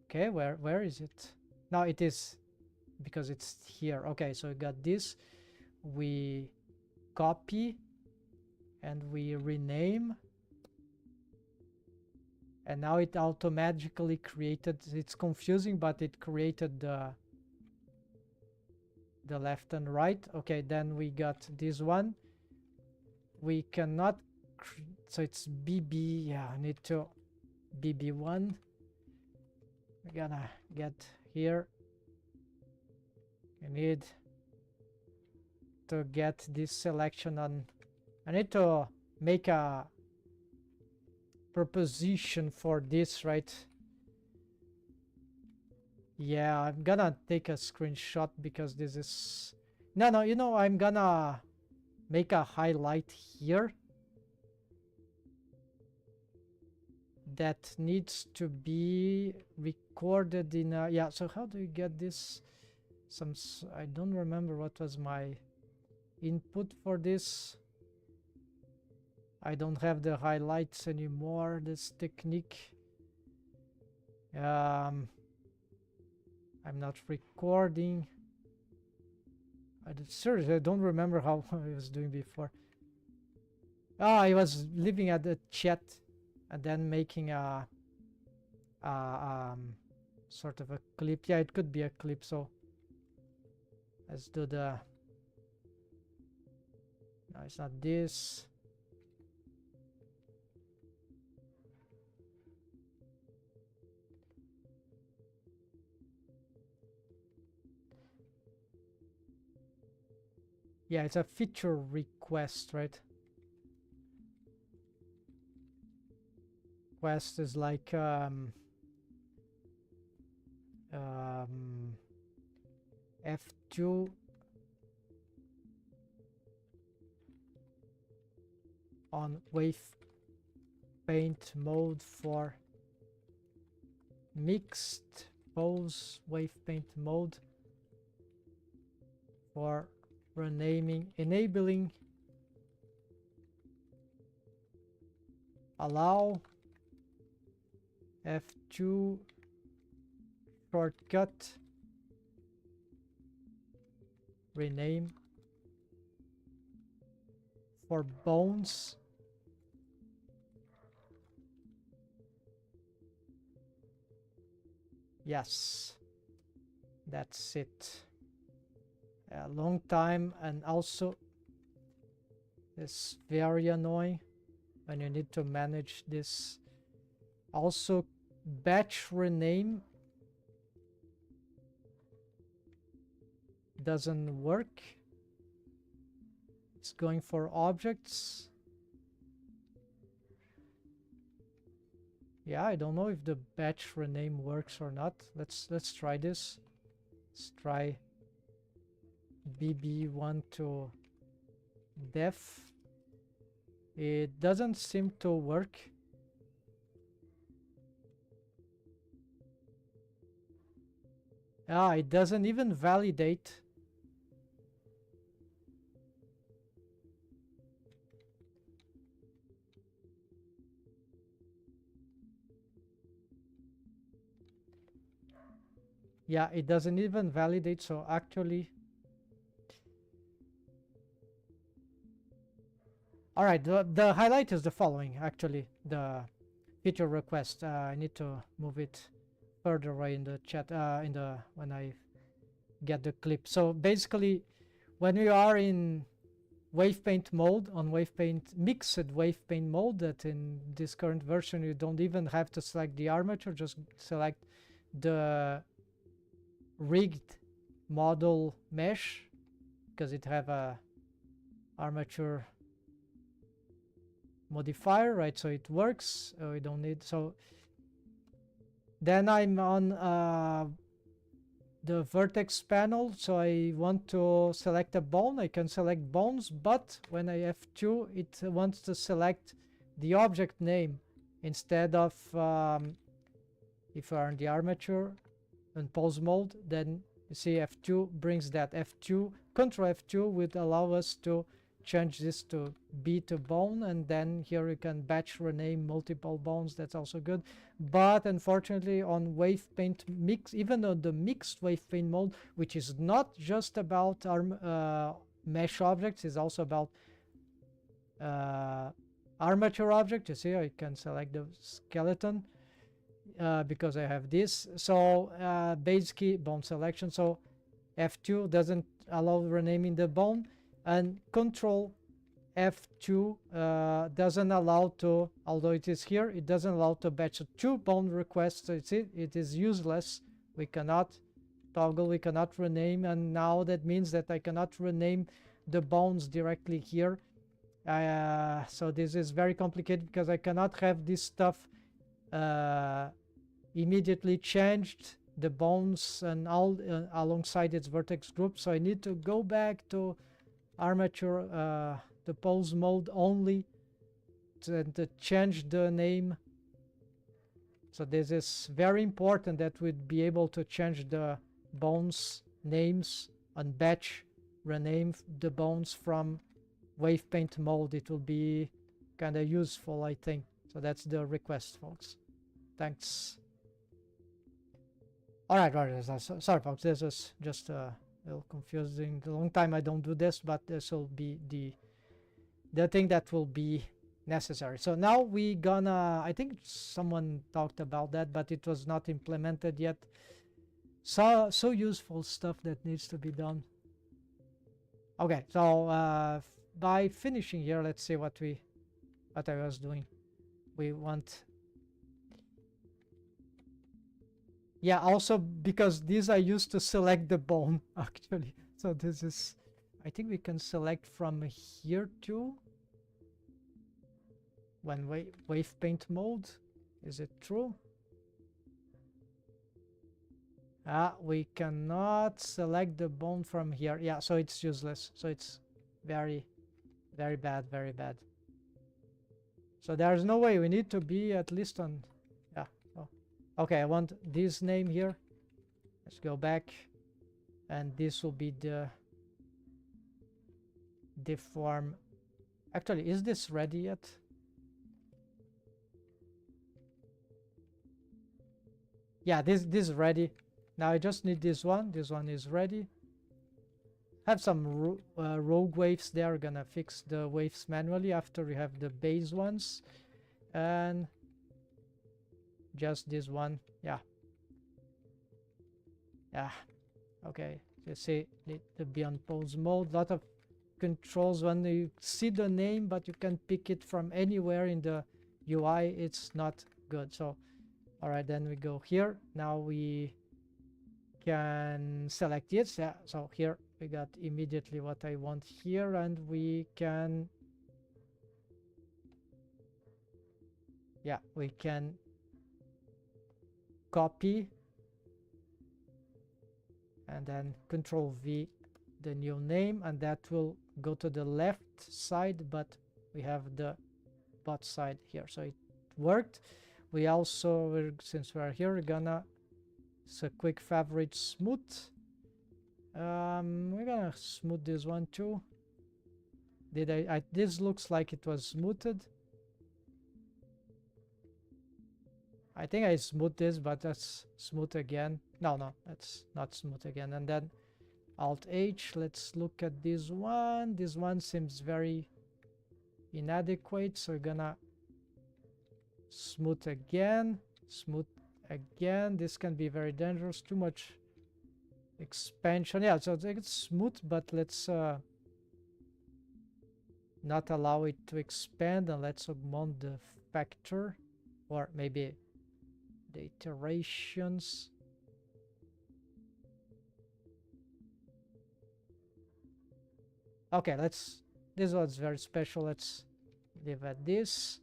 Okay, where is it? No, it is because it's here. Okay, so we got this. We copy and we rename, and now it automatically created, it's confusing, but it created the left and right. Okay, then we got this one. We cannot, so it's BB. Yeah, I need to BB1. We're gonna get here. You need to get this selection on. I need to make a proposition for this, right? Yeah, I'm gonna take a screenshot because this is, no, you know, I'm gonna make a highlight here that needs to be recorded in a, yeah. So how do you get this? I don't remember what was my input for this. I don't have the highlights anymore, this technique. I'm not recording. Seriously, I don't remember how I was doing before. I was leaving at the chat and then making a sort of a clip. Yeah, it could be a clip, so let's do the, no, it's not this. Yeah, it's a feature request, right? Request is like F2 on wave paint mode for mixed pose wave paint mode for renaming, enabling, allow F2 shortcut rename for bones. Yes, that's it. A long time, and also it's very annoying when you need to manage this. Also, batch rename doesn't work. It's going for objects. Yeah, I don't know if the batch rename works or not. Let's try this. Let's try BB1 to def. It doesn't seem to work. It doesn't even validate. Yeah, it doesn't even validate, so actually... Alright, the highlight is the following, actually, the feature request. I need to move it further away in the chat, when I get the clip. So basically, when we are in wave paint mode, on wave paint, mixed wave paint mode, that in this current version you don't even have to select the armature, just select the rigged model mesh, because it have a armature modifier, right? So it works. We don't need, so then I'm on the vertex panel, so I want to select a bone. I can select bones, but when I F2 it wants to select the object name instead of if we're in the armature and pose mode, then you see F2 brings that. F2, Control F2 would allow us to change this to B to bone, and then here you can batch rename multiple bones. That's also good. But unfortunately on wave paint mix, even on the mixed wave paint mode, which is not just about our mesh objects, is also about armature object. You see I can select the skeleton because I have this. So base key bone selection, so F2 doesn't allow renaming the bone, and Control F2 doesn't allow to, although it is here, it doesn't allow to batch 2 bone requests. So it is useless. We cannot toggle, we cannot rename, and now that means that I cannot rename the bones directly here. So this is very complicated because I cannot have this stuff immediately changed, the bones and all alongside its vertex group. So I need to go back to armature, the pose mode only to change the name. So this is very important that we'd be able to change the bones names and batch rename the bones from wave paint mode. It will be kind of useful, I think. So that's the request, folks. Thanks. All right, sorry folks, this was just a little confusing. A long time I don't do this, but this will be the thing that will be necessary. So now we gonna, I think someone talked about that, but it was not implemented yet. So useful stuff that needs to be done. Okay, so by finishing here, let's see what I was doing. We want, yeah, also because these I used to select the bone actually. So this is, I think we can select from here too when wave paint mode. Is it true? We cannot select the bone from here. Yeah, so it's useless. So it's very, very bad, very bad. So there's no way. We need to be at least on, yeah. Oh. Okay, I want this name here. Let's go back, and this will be the deform. Actually, is this ready yet? Yeah, this is ready. Now I just need this one. This one is ready. Have some rogue waves there. Gonna fix the waves manually after we have the base ones, and just this one. Yeah. Okay, you see, need to be on pose mode. Lot of controls when you see the name, but you can pick it from anywhere in the UI. It's not good. So all right, then we go here. Now we can select it. Yeah, so here we got immediately what I want here, and we can, yeah, we can copy and then Control V the new name, and that will go to the left side, but we have the bot side here, so it worked. We also, since we're here, we're gonna, it's a quick favorite smooth. We're gonna smooth this one too. Did I this looks like it was smoothed. I think I smoothed this, but that's smooth again. No, that's not smooth again. And then Alt H, let's look at this one. This one seems very inadequate, so we're gonna smooth again, smooth again. This can be very dangerous, too much expansion. Yeah, so it's smooth, but let's not allow it to expand, and let's augment the factor, or maybe the iterations. Okay, let's, this one's very special. Let's Leave at this.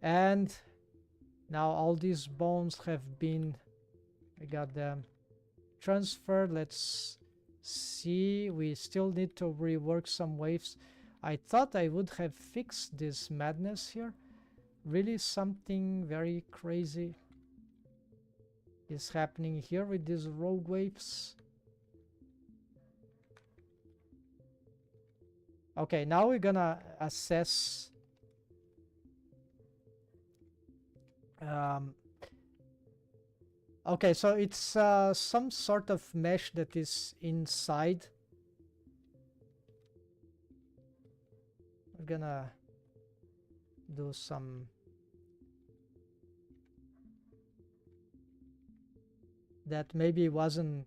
And now all these bones have been, we got them transferred. Let's see, we still need to rework some waves. I thought I would have fixed this madness here. Really something very crazy is happening here with these rogue waves. Okay, now we're gonna assess okay, so it's some sort of mesh that is inside. We're gonna do some that maybe wasn't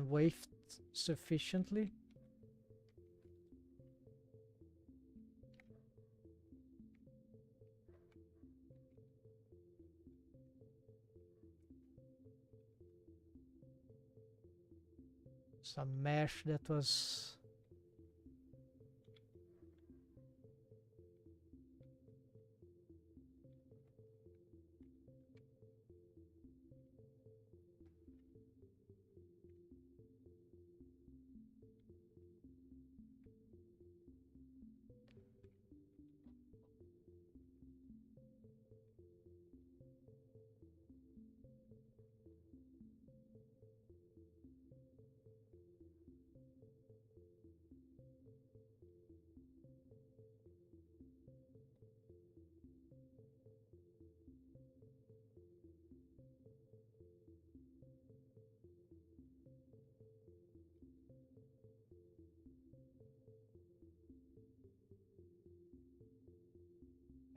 waved sufficiently. Some mesh that was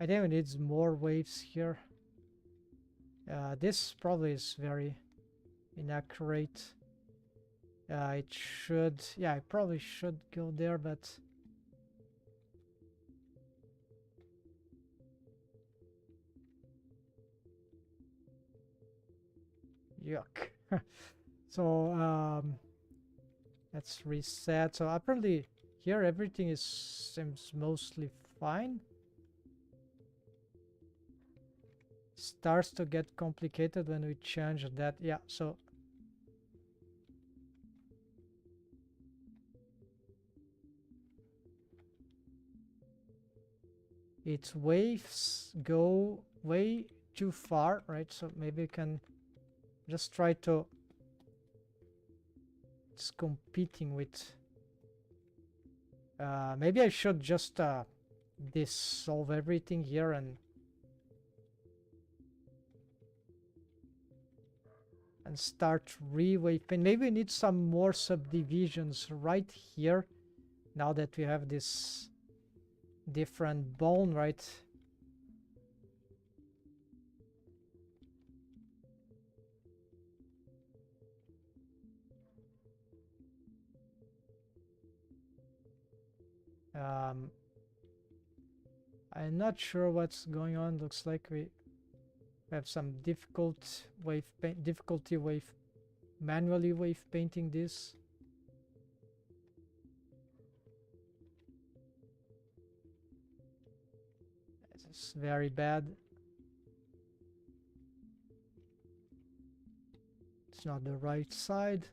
I think it needs more waves here. This probably is very inaccurate. It should, yeah, it probably should go there, but yuck. So let's reset. So apparently here everything seems mostly fine. Starts to get complicated when we change that. Yeah, so its waves go way too far, right? So maybe we can just try to, it's competing with maybe I should just dissolve everything here and start re-waving. Maybe we need some more subdivisions right here now that we have this different bone, right? I'm not sure what's going on. Looks like we have some difficulty manually wave painting this. This is very bad. It's not the right side.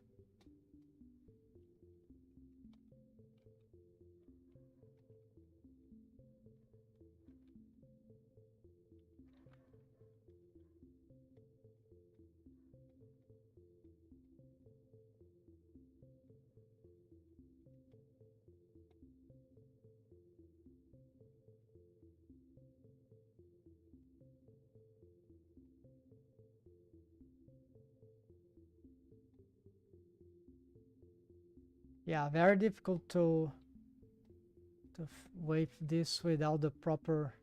Yeah, very difficult to wave this without the proper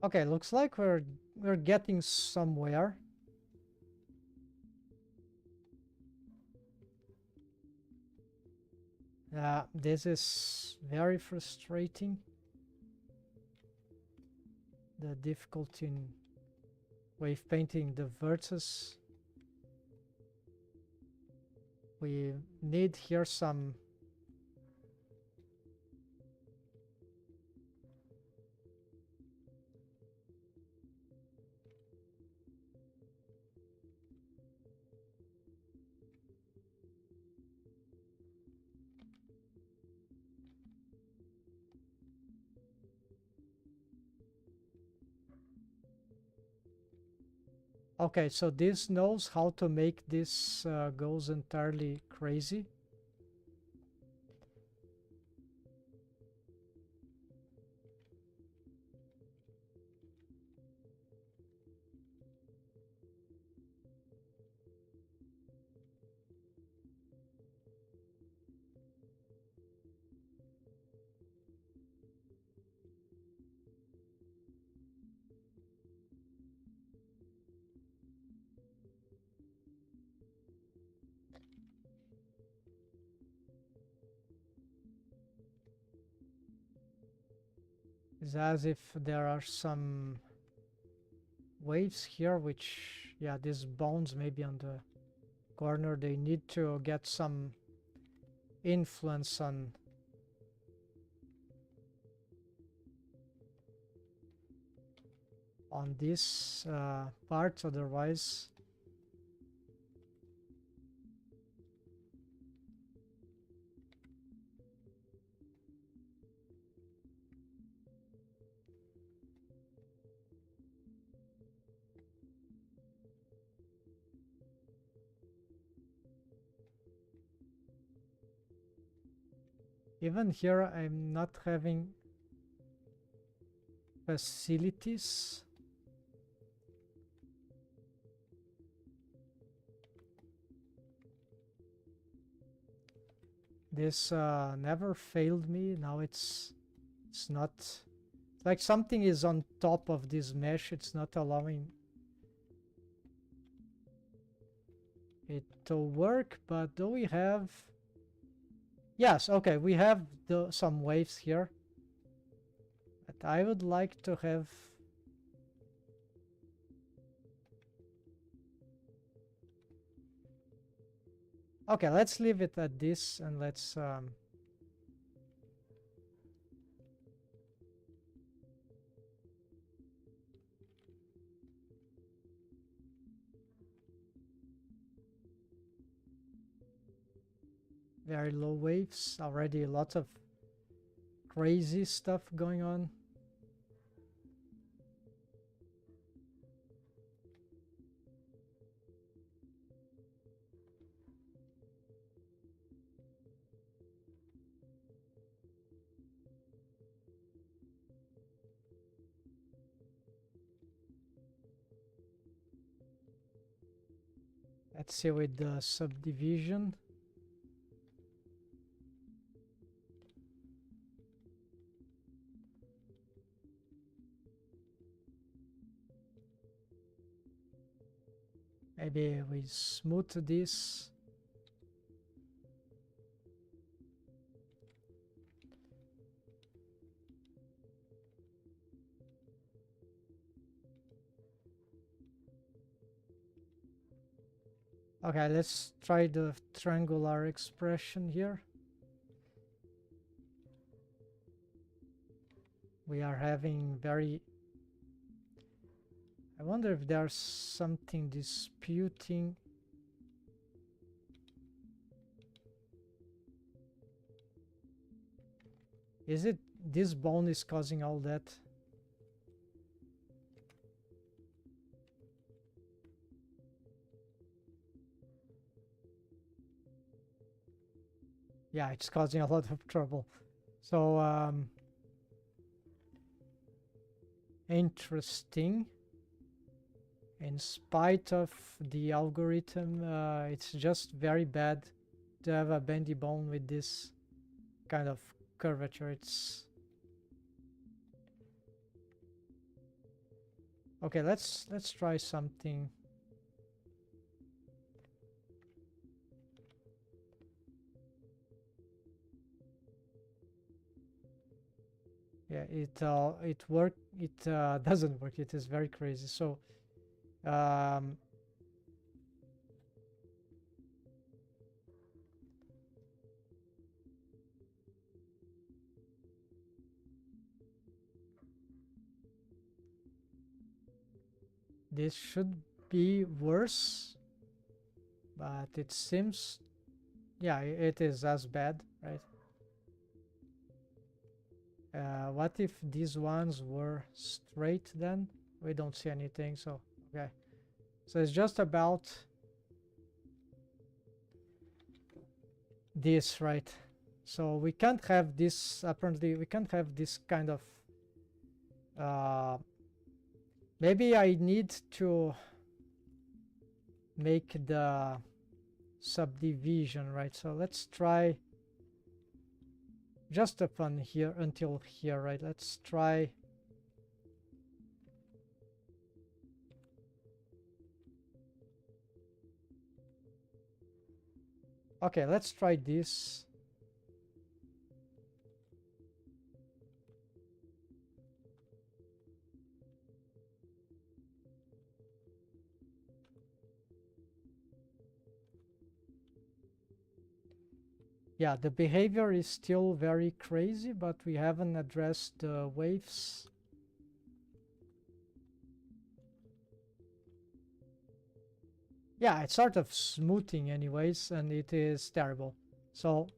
Okay, looks like we're getting somewhere. This is very frustrating. The difficulty in wave painting the vertices. We need here some okay, so this knows how to make this goes entirely crazy. It's as if there are some waves here, which, yeah, these bones maybe on the corner, they need to get some influence on this part, otherwise even here I'm not having facilities. This never failed me. Now it's not, it's like something is on top of this mesh. It's not allowing it to work. But do we have, yes, okay, we have some waves here, but I would like to have, okay, let's leave it at this and let's very low waves. Already a lot of crazy stuff going on. Let's see with the subdivision. Maybe we smooth this. Okay, let's try the triangular expression here. We are having very... I wonder if there's something disputing. Is it this bone is causing all that? Yeah, it's causing a lot of trouble. So, interesting. In spite of the algorithm, it's just very bad to have a bendy bone with this kind of curvature. It's Okay, let's try something. Yeah, it work. It doesn't work. It is very crazy. So, um, this should be worse, but it seems, yeah, it is as bad, right? What if these ones were straight then? We don't see anything, so okay. So it's just about this, right? So we can't have this, apparently we can't have this kind of maybe I need to make the subdivision, right? So let's try just a fun here until here, right? Let's try. Okay, let's try this. Yeah, the behavior is still very crazy, but we haven't addressed the waves. Yeah, it's sort of smoothing anyways, and it is terrible. So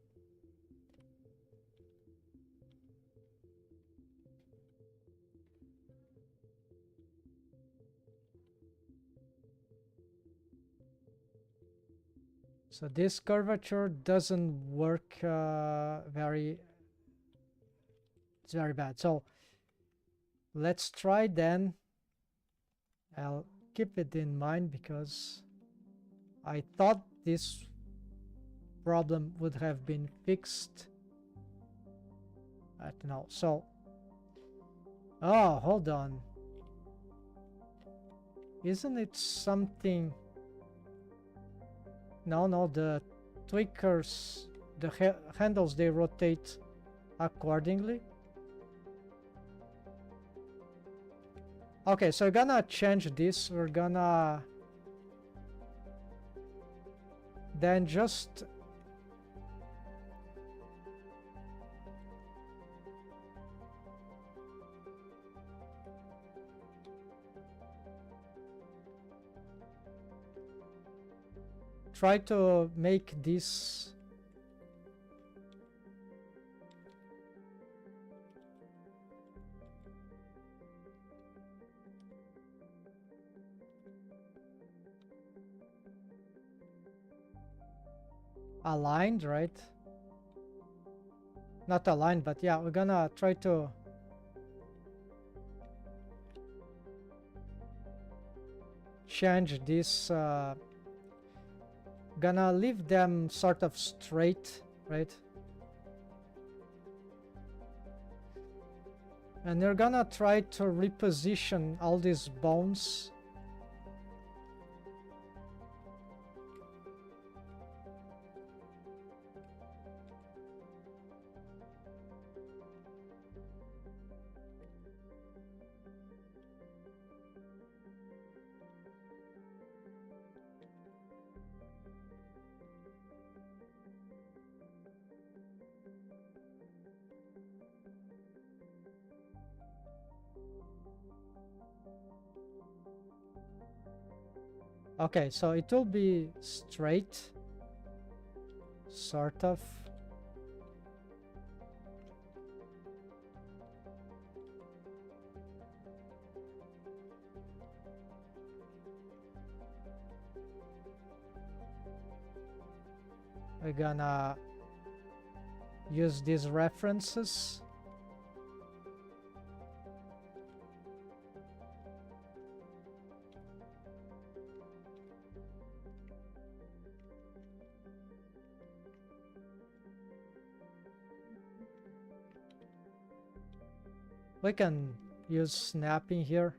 this curvature doesn't work it's very bad. So let's try then. I'll keep it in mind because I thought this problem would have been fixed. I don't know. So, oh, hold on. Isn't it something? No, the tweakers, the handles, they rotate accordingly. Okay, so we're gonna change this. We're gonna then just try to make this aligned, right? Not aligned, but yeah, we're gonna try to change this. Gonna leave them sort of straight, right? And they're gonna try to reposition all these bones. Okay, so it will be straight, sort of. We're gonna use these references. We can use snapping here.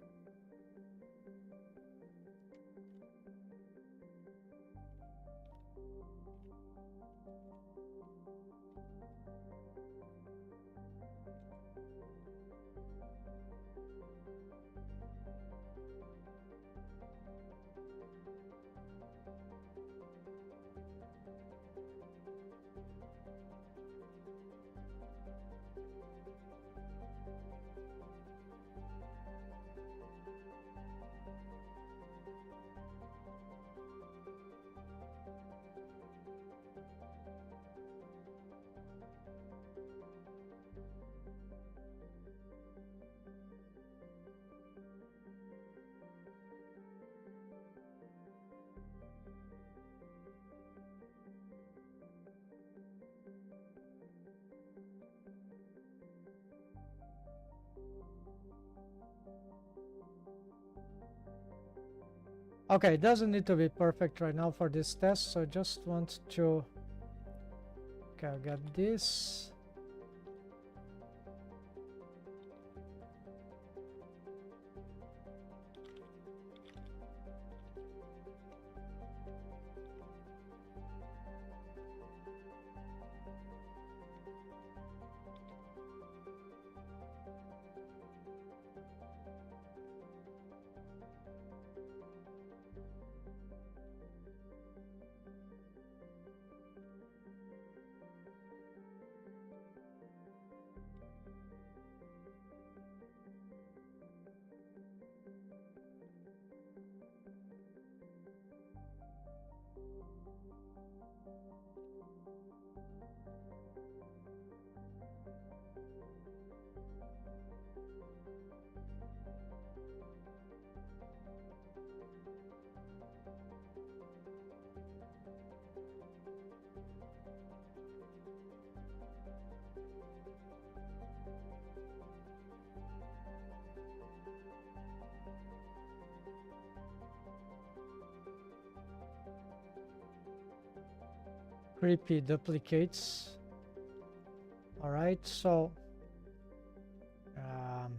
Okay, it doesn't need to be perfect right now for this test, so I just want to... Okay, I got this. Creepy duplicates. All right, so now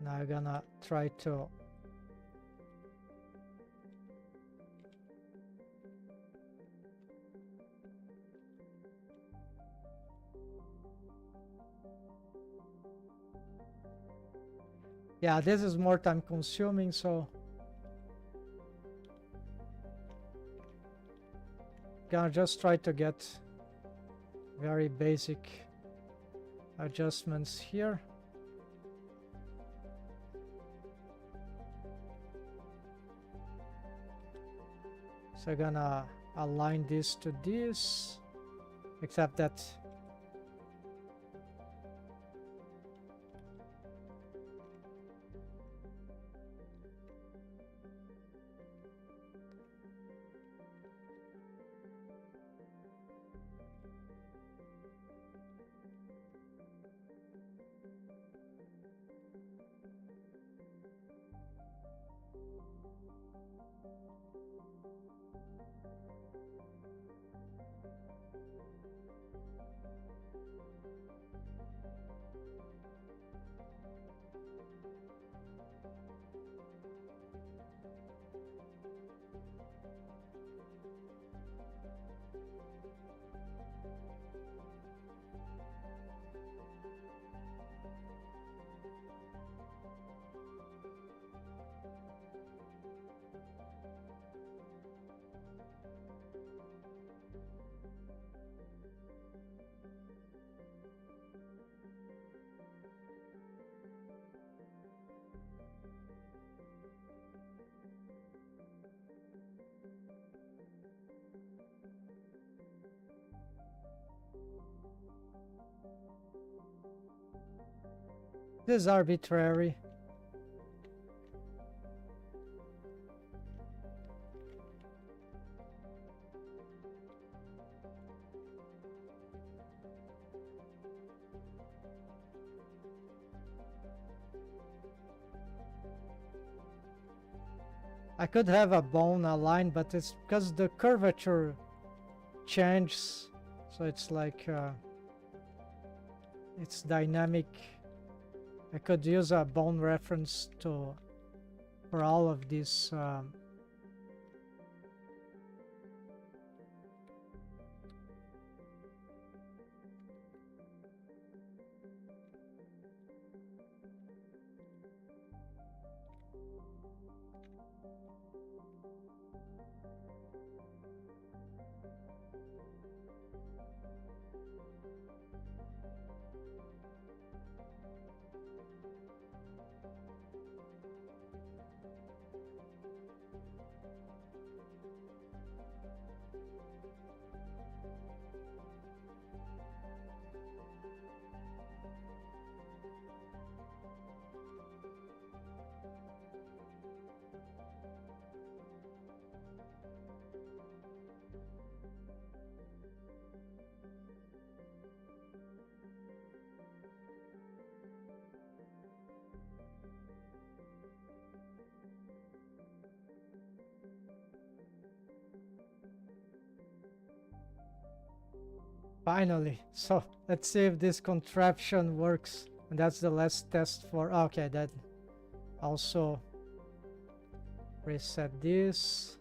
I'm gonna try to yeah, this is more time consuming, so gonna just try to get very basic adjustments here. So I'm gonna align this to this, except that this is arbitrary. I could have a bone aligned, but it's because the curvature changes, so it's like it's dynamic. I could use a bone reference to for all of these Finally. So let's see if this contraption works. And that's the last test for... Okay, that also reset this.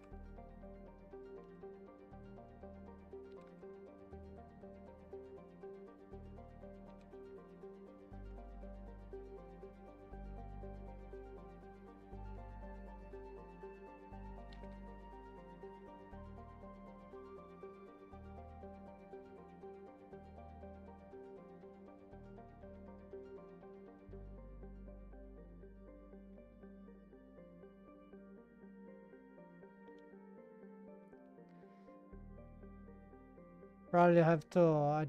Probably have to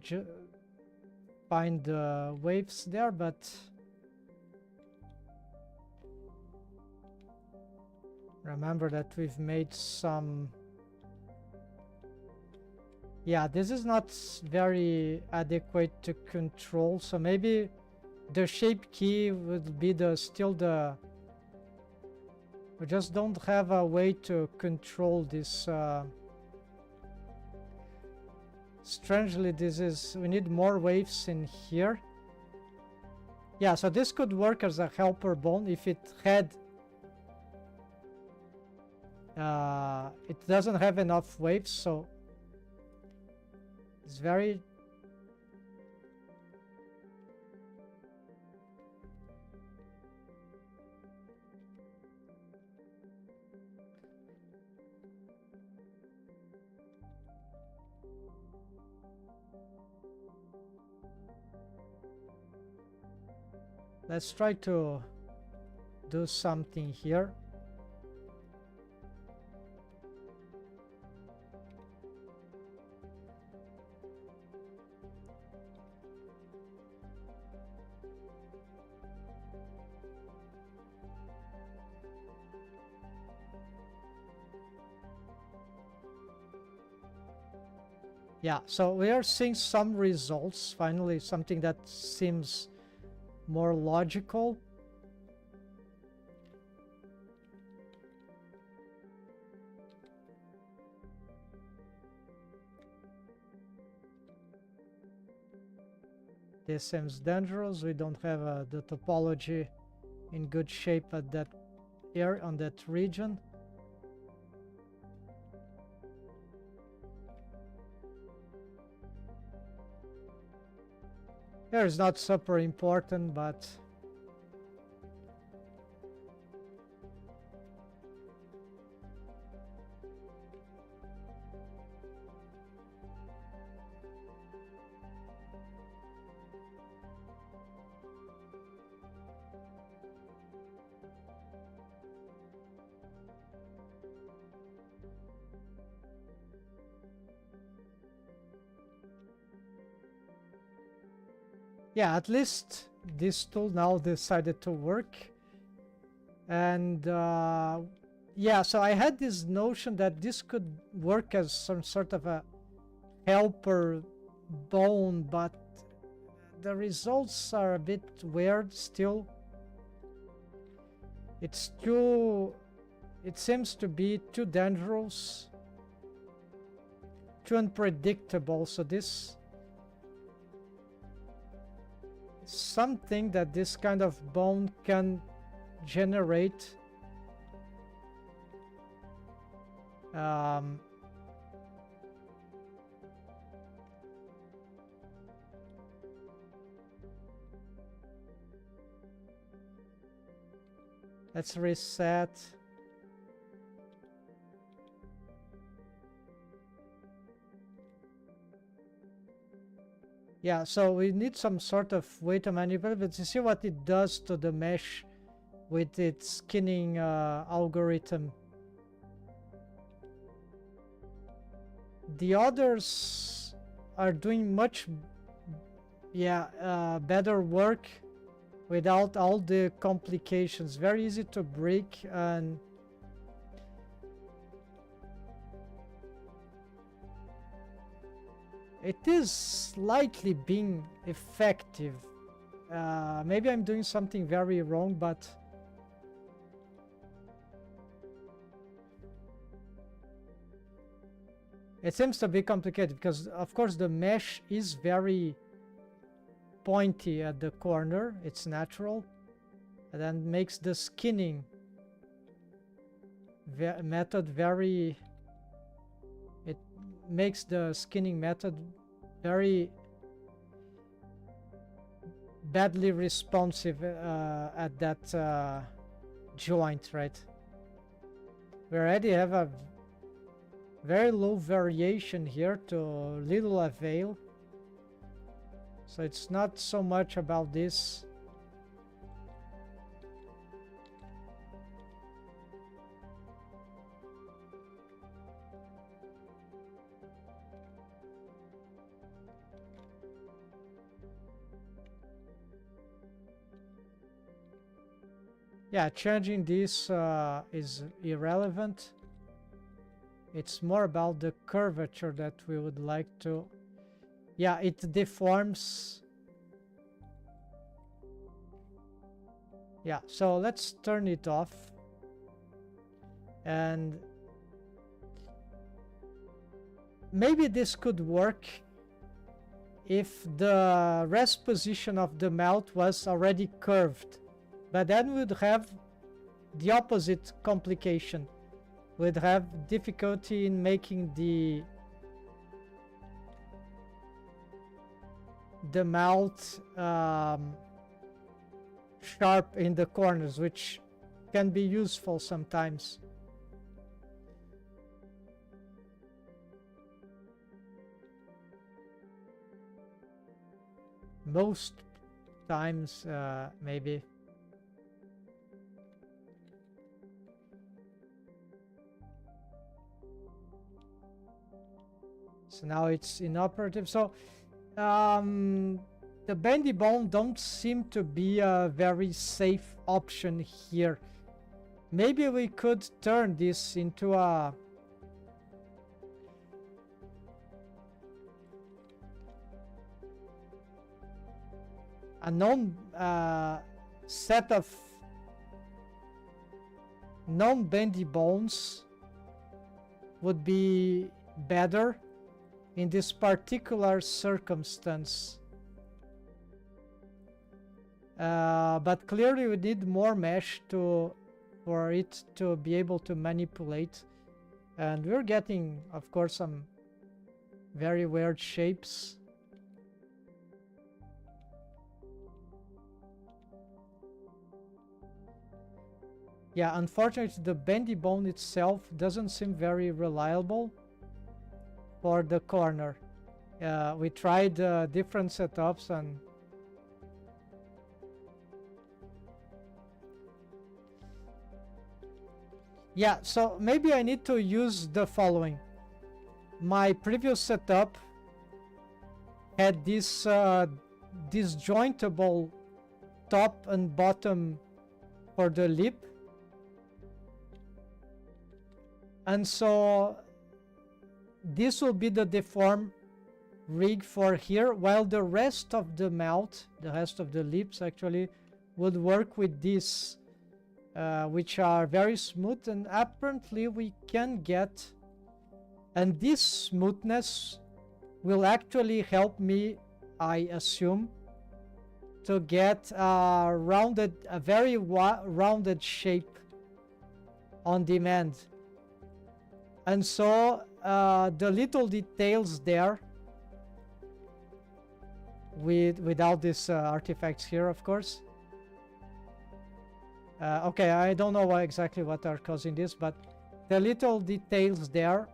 find the waves there, but remember that we've made some... Yeah, this is not very adequate to control, so maybe the shape key would be still the... We just don't have a way to control this. Strangely, we need more waves in here. Yeah, so this could work as a helper bone if it had... it doesn't have enough waves, so it's very... Let's try to do something here. Yeah, so we are seeing some results, finally, something that seems more logical. This seems dangerous. We don't have the topology in good shape at that area, on that region. Here is not super important, but yeah, at least this tool now decided to work. And yeah, so I had this notion that this could work as some sort of a helper bone, but the results are a bit weird still. It seems to be too dangerous, too unpredictable, so this something that this kind of bone can generate. Let's reset. Yeah, so we need some sort of way to manipulate, but you see what it does to the mesh with its skinning algorithm. The others are doing much better work without all the complications. Very easy to break, and it is slightly being effective. Maybe I'm doing something very wrong, but It seems to be complicated because, of course, the mesh is very pointy at the corner. It's natural. And then makes the skinning method very... It makes the skinning method very badly responsive at that joint, right? We already have a very low variation here to little avail. So it's not so much about this. Yeah, changing this is irrelevant. It's more about the curvature that we would like to... Yeah, it deforms. Yeah, so let's turn it off. And maybe this could work if the rest position of the mouth was already curved. But then we'd have the opposite complication. We'd have difficulty in making the mouth sharp in the corners, which can be useful sometimes. Most times, maybe. So now it's inoperative. So the bendy bone don't seem to be a very safe option here. Maybe we could turn this into a known set of non-bendy bones would be better in this particular circumstance. But clearly we need more mesh for it to be able to manipulate. And we're getting, of course, some very weird shapes. Yeah, unfortunately, the bendy bone itself doesn't seem very reliable for the corner. We tried different setups and yeah, so maybe I need to use the following. My previous setup had this disjointable top and bottom for the lip. And so this will be the deform rig for here, while the rest of the mouth, the rest of the lips actually, would work with this, which are very smooth, and apparently we can get, and this smoothness will actually help me, I assume, to get a very rounded shape on demand. And so the little details there, without these artifacts here, of course. Okay, I don't know exactly what are causing this, but the little details there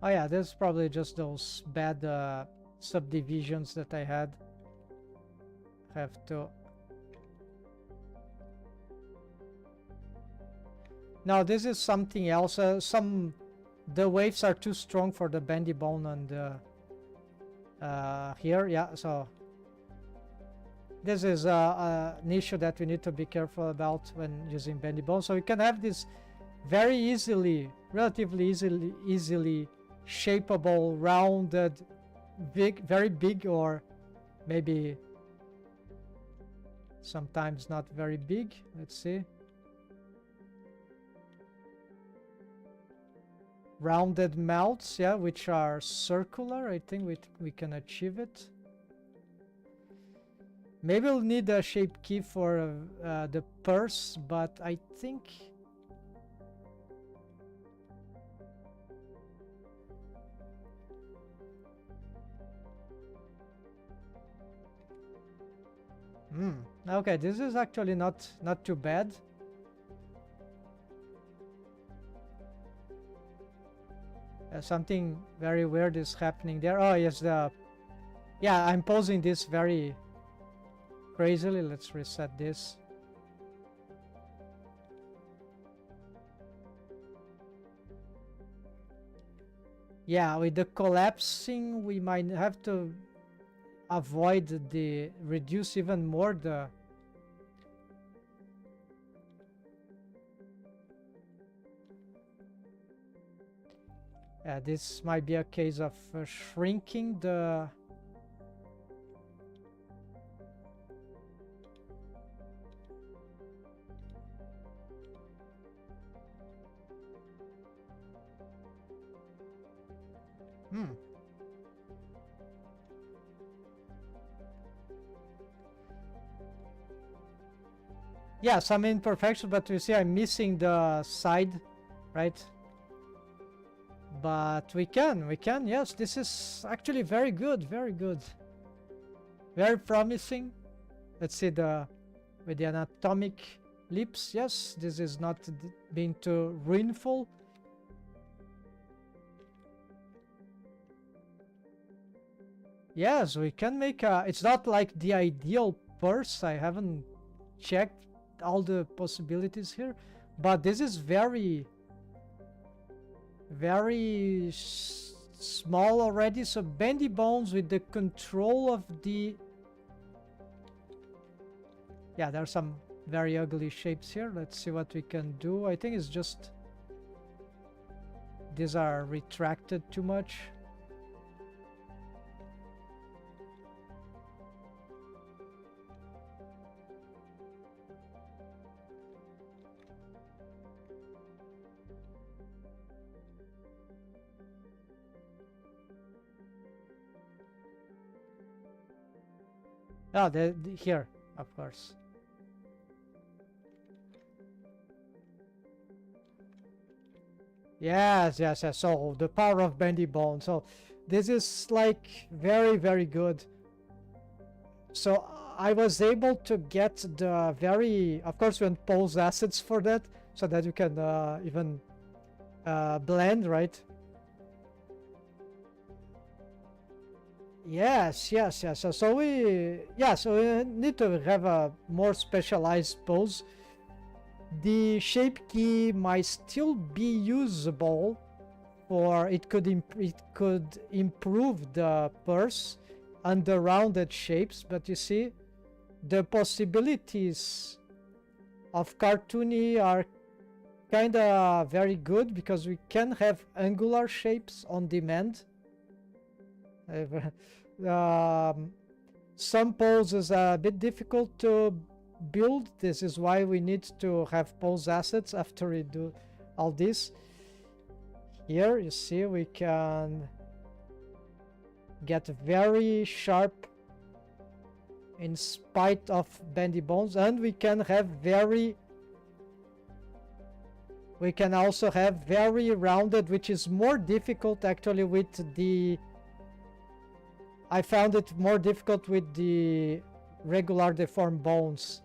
oh yeah, this is probably just those bad subdivisions that I had. Have to... Now this is something else. The waves are too strong for the bendy bone and here, yeah, so this is an issue that we need to be careful about when using bendy bone. So you can have this very easily, relatively easily shapeable, rounded, big, very big, or maybe sometimes not very big. Let's see. Rounded mouths, yeah, which are circular. I think we can achieve it. Maybe we'll need a shape key for the purse, but I think okay, this is actually not too bad. Something very weird is happening there. Oh yes, yeah, I'm posing this very crazily. Let's reset this. Yeah, with the collapsing, we might have to avoid the reduce even more the this might be a case of shrinking the yeah, some imperfections, but you see I'm missing the side, right? But we can, yes, this is actually very good, very promising. Let's see with the anatomic lips. Yes, this is not being too ruinful. Yes, we can make it's not like the ideal purse. I haven't checked all the possibilities here, but this is very small already. So bendy bones with the control of the there are some very ugly shapes here. Let's see what we can do. I think it's just these are retracted too much. Oh, here, of course. Yes. So the power of bendy bone. So this is like very good. So I was able to get the very, of course, we can pose assets for that, so that you can even blend, right? Yes. So we need to have a more specialized pose. The shape key might still be usable, or it could improve the purse and the rounded shapes. But you see, the possibilities of Cartoony are kind of very good, because we can have angular shapes on demand. Some poses are a bit difficult to build. This is why we need to have pose assets after we do all this. Here you see we can get very sharp in spite of bendy bones, and we can also have very rounded, which is more difficult actually with the I found it more difficult with the regular deformed bones.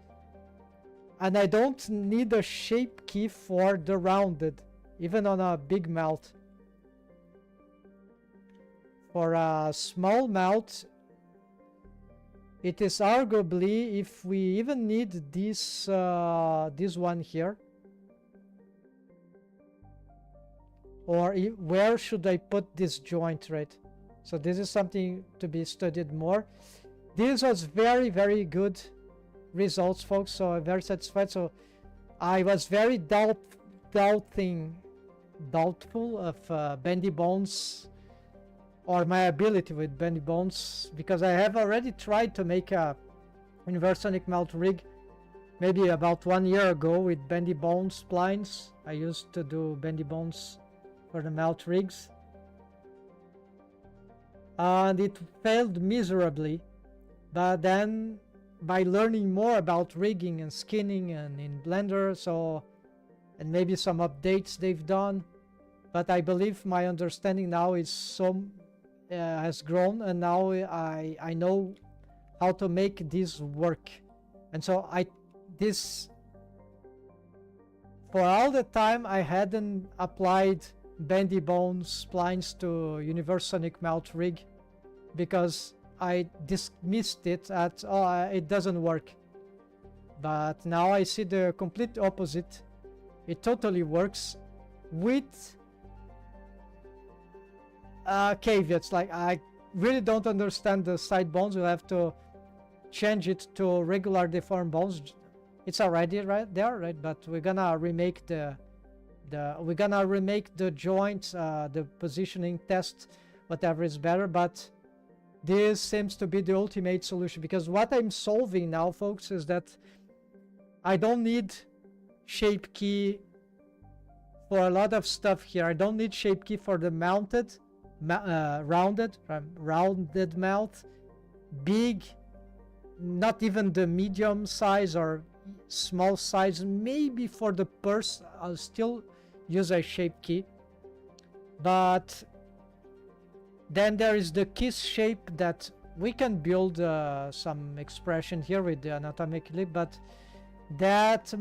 And I don't need a shape key for the rounded, even on a big mouth. For a small mouth, it is arguably, if we even need this one here, or where should I put this joint, right? So this is something to be studied more. This was very good results, folks, so I'm very satisfied. So I was very doubtful of Bendy Bones or my ability with Bendy Bones, because I have already tried to make a universonic melt rig maybe about 1 year ago with Bendy Bones splines. I used to do Bendy Bones for the melt rigs, and it failed miserably. But then by learning more about rigging and skinning and in Blender, and maybe some updates they've done, but I believe my understanding now is has grown, and now I know how to make this work. And so for all the time I hadn't applied Bendy Bones splines to Universonic Melt Rig because I dismissed it at, oh, it doesn't work. But now I see the complete opposite. It totally works with caveats. Like, I really don't understand the side bones. We'll have to change it to regular deformed bones. It's already right there, right? But we're gonna remake the joints, the positioning test, whatever is better. But this seems to be the ultimate solution, because what I'm solving now, folks, is that I don't need shape key for a lot of stuff here. I don't need shape key for the rounded mouth, big, not even the medium size or small size. Maybe for the purse I'll still use a shape key, but then there is the kiss shape that we can build some expression here with the anatomically, but that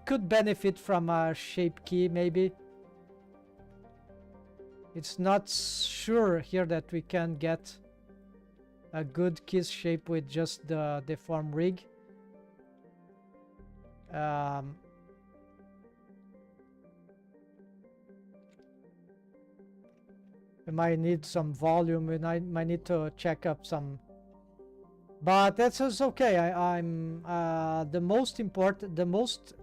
could benefit from a shape key. Maybe it's not sure here that we can get a good kiss shape with just the deform rig. We might need some volume, and I might need to check up some, but that's okay. I'm the most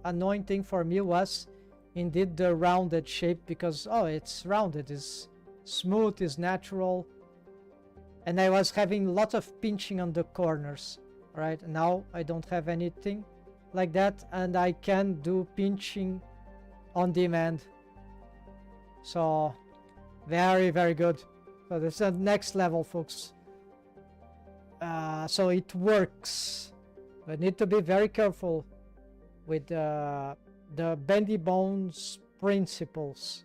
annoying thing for me was indeed the rounded shape, because it's rounded, is smooth, is natural, and I was having lots of pinching on the corners. Right now I don't have anything like that, and I can do pinching on demand, so very, very good. So this is the next level, folks. So it works. We need to be very careful with the Bendy Bones principles.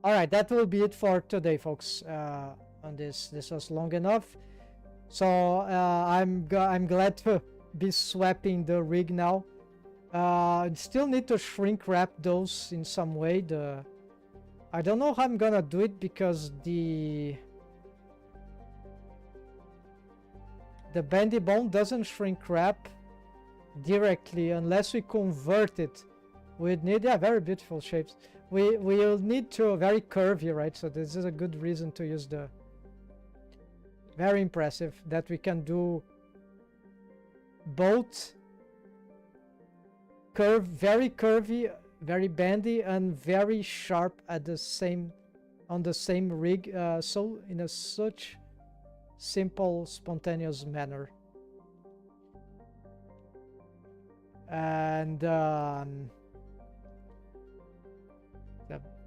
All right, that will be it for today, folks. On this was long enough. So I'm glad to be swapping the rig now. Still need to shrink wrap those in some way. I don't know how I'm gonna do it, because the Bendy Bone doesn't shrink wrap directly unless we convert it. We'd need, yeah, very beautiful shapes. We'll need to very curvy, right? So this is a good reason to use the. Very impressive that we can do both very curvy, very bendy, and very sharp at the same on the same rig. So in a such simple, spontaneous manner. And a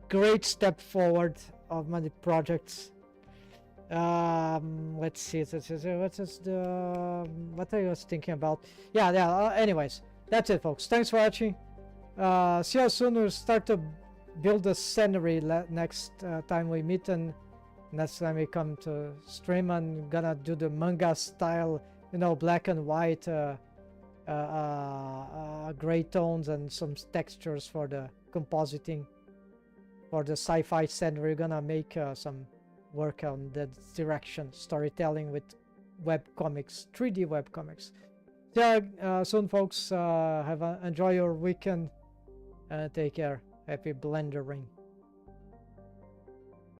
great step forward of my projects. Let's see, what I was thinking about. Anyways, that's it, folks. Thanks for watching. See you soon. We'll start to build the scenery next time we meet, and next time we come to stream. I'm gonna do the manga style, black and white, gray tones, and some textures for the compositing for the sci-fi scenery. We're gonna make some work on the direction, storytelling with web comics, 3D web comics. Yeah, soon, folks. Enjoy your weekend, Take care. Happy blendering.